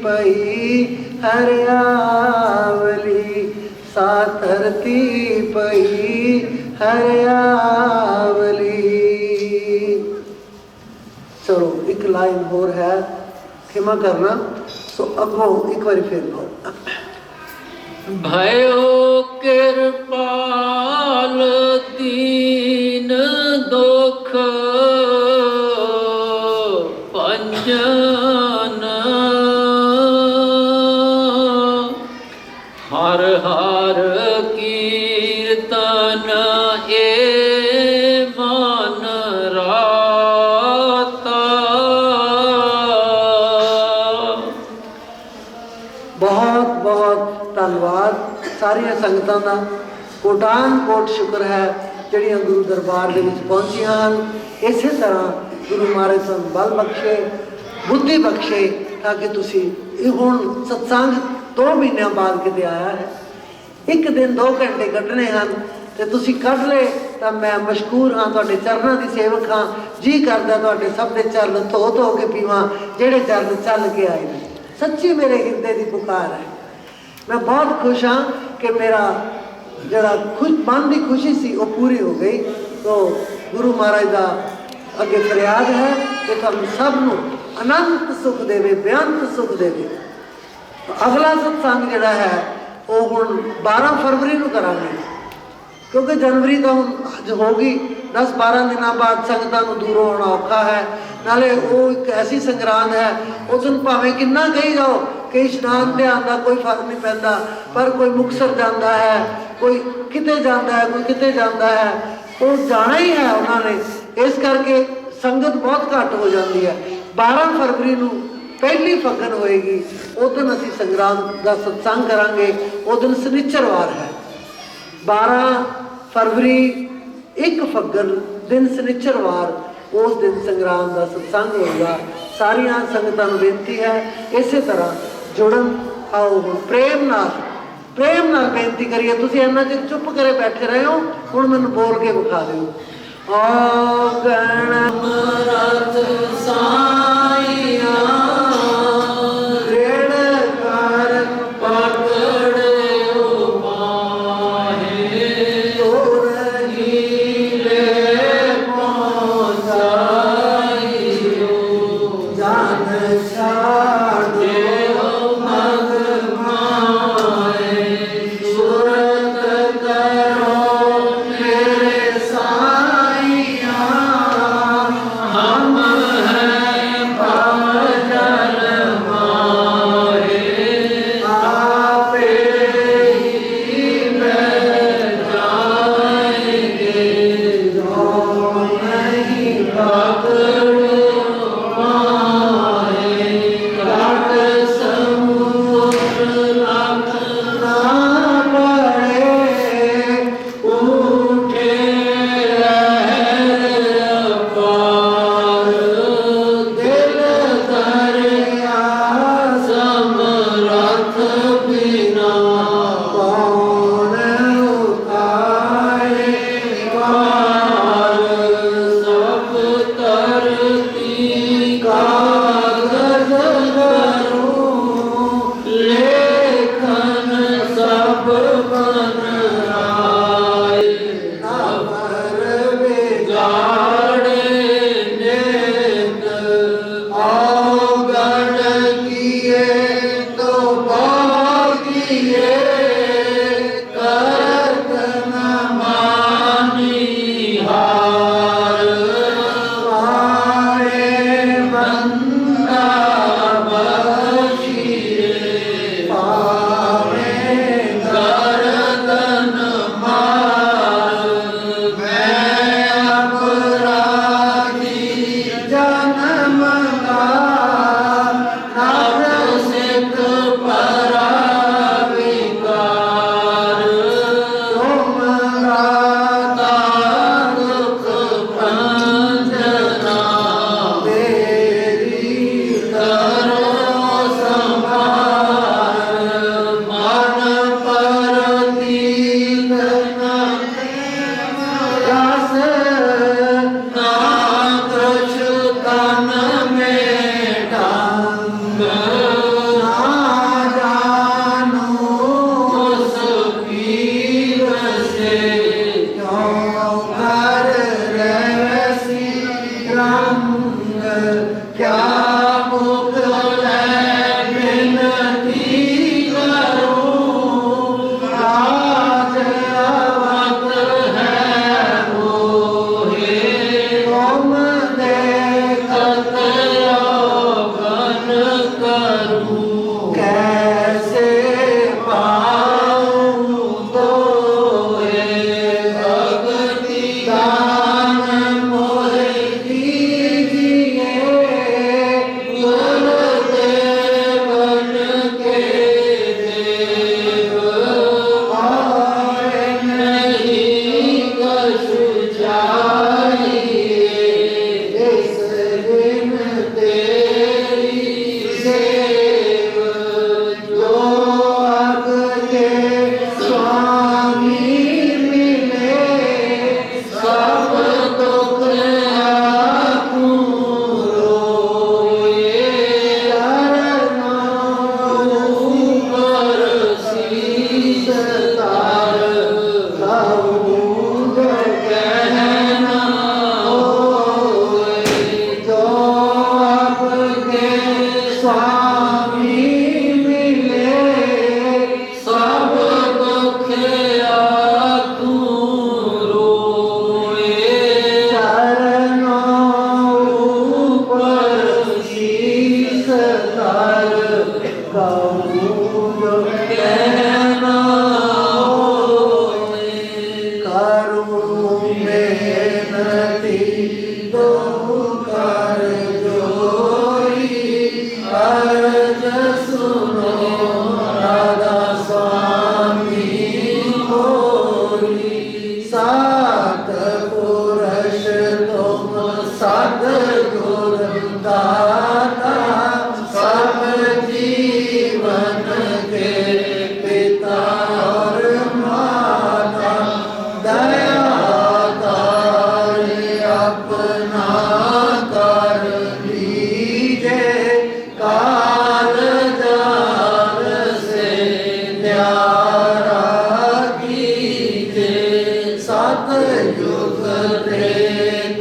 पई हरियावली, सातरती पई हरियावली। चलो एक लाइन होर है, क्षमा करना। सो अगों एक बार फिर लो। भयो कृपाल दीन दुख पंजन, हर हर कीर्तन ए मन राता। बहुत बहुत धन्यवाद सारिया संगतां दा, कोटान कोट शुक्र है ਜਿਹੜੀਆਂ गुरु दरबार ਦੇ ਵਿੱਚ ਪਹੁੰਚੀਆਂ ਹਨ। ਇਸੇ ਤਰ੍ਹਾਂ गुरु महाराज ਤੁਹਾਨੂੰ बल बख्शे, बुद्धि बख्शे, ताकि ਤੁਸੀਂ ਇਹ ਹੁਣ सत्संग 2 ਮਹੀਨਿਆਂ ਬਾਅਦ ਕਿਤੇ ਆਇਆ ਹੈ। एक दिन 2 ਘੰਟੇ ਕੱਢਣੇ ਹਨ ਤੇ ਤੁਸੀਂ ਕੱਢ ਲਏ ਤਾਂ ਮੈਂ ਮਸ਼ਕੂਰ ਹਾਂ, ਤੁਹਾਡੇ ਚਰਨਾਂ ਦੀ ਸੇਵਕ ਹਾਂ। ਜੀ ਕਰਦਾ ਤੁਹਾਡੇ ਸਭ ਦੇ ਚਰਨ ਧੋ ਧੋ ਕੇ ਪੀਵਾਂ ਜਿਹੜੇ ਚਰਨ ਚੱਲ ਕੇ ਆਏ ਨੇ। सच्ची मेरे हिरदे की पुकार है। मैं बहुत खुश हाँ कि मेरा जरा मन की खुशी सी वो पूरी हो गई। तो गुरु महाराज का अगे फरियाद है कि तुम सब नूं अनंत सुख देवे, बेअंत सुख देवे। तो अगला सत्संग जिहड़ा है वो हुण 12 फरवरी नूं करांगे, क्योंकि जनवरी तो हुण अज होगी। 10-12 दिनों बाद संगतां नूं दूरों आना औखा है। नाले वो एक ऐसी संगरांद है, उस दिन भावें किन्ना कही जाओ कि इशनान ते आंदा कोई फर्क नहीं पैंदा, पर कोई मुक्तसर जाता है, कोई किते जाता है, कोई किते जाता है, वो जाना ही है उन्होंने। इस करके संगत बहुत घट हो जाती है। 12 फरवरी नूं पहली फगन होएगी, उस दिन असीं संगरांद दा सत्संग करांगे। उस दिन शनिचरवार है। 12 फरवरी 1 फगन दिन शनिचरवार, उस दिन संग्राम का सत्संग होगा। सारिया संगतां नूं बेनती है इसे तरह जुड़न। आओ हुण प्रेम नाल बेनती करिए। तुसीं इन्ना चिर चुप करे बैठे रहे हो, हुण मैनूं बोल के विखा दिओ। ओ गण रथ साईं ऋण कर पकड़ियो माहे, तोर हीले पहुँचाइयो। जान छाड़ो मग माए, सुरत करो मेरे साईं। हम हैं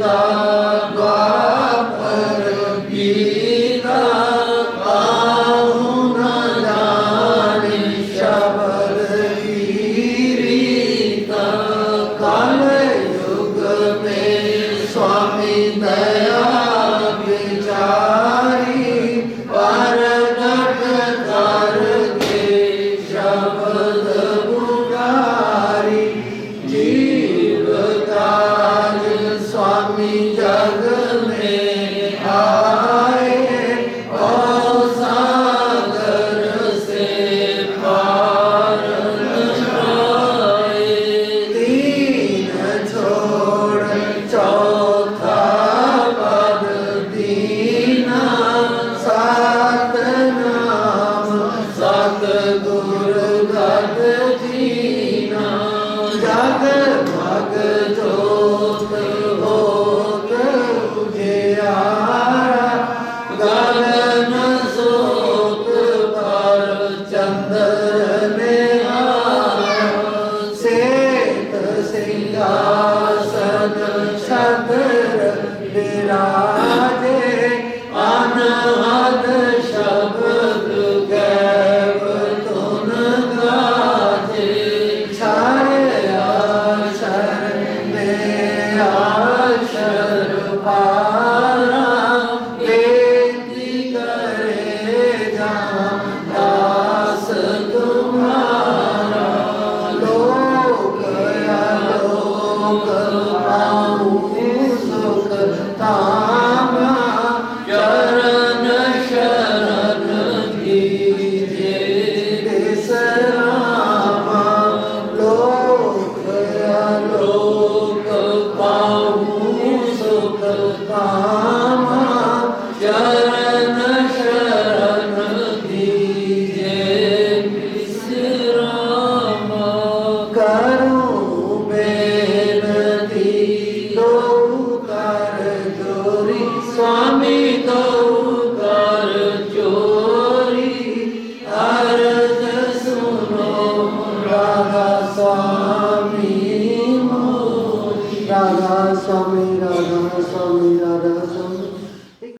त्रेता द्वापर गीता काहू न जाने शबर की रीता कल युग में स्वामी दया विचारी परगट कर के शब्द पुकारी जीव काज स्वामी जग में आए और सागर से पार न आए तीन छोड़ चौथा पद दीना सात नाम सत गुर गद जीना जग मग जोत होत उजियारा गगन सोत पर चंद्र निहारा सेत सिंहासन छत्र विराजे अनहद शब्द गैब धुन गाजे क्षर अक्षर में अक्षर पारा बेनती करे जहाँ दास तुम्हारा लोक आलोक पाऊँ सुख तामा चरण शरण कीजे विश्रामा लोक आलोक पाऊँ सुख तामा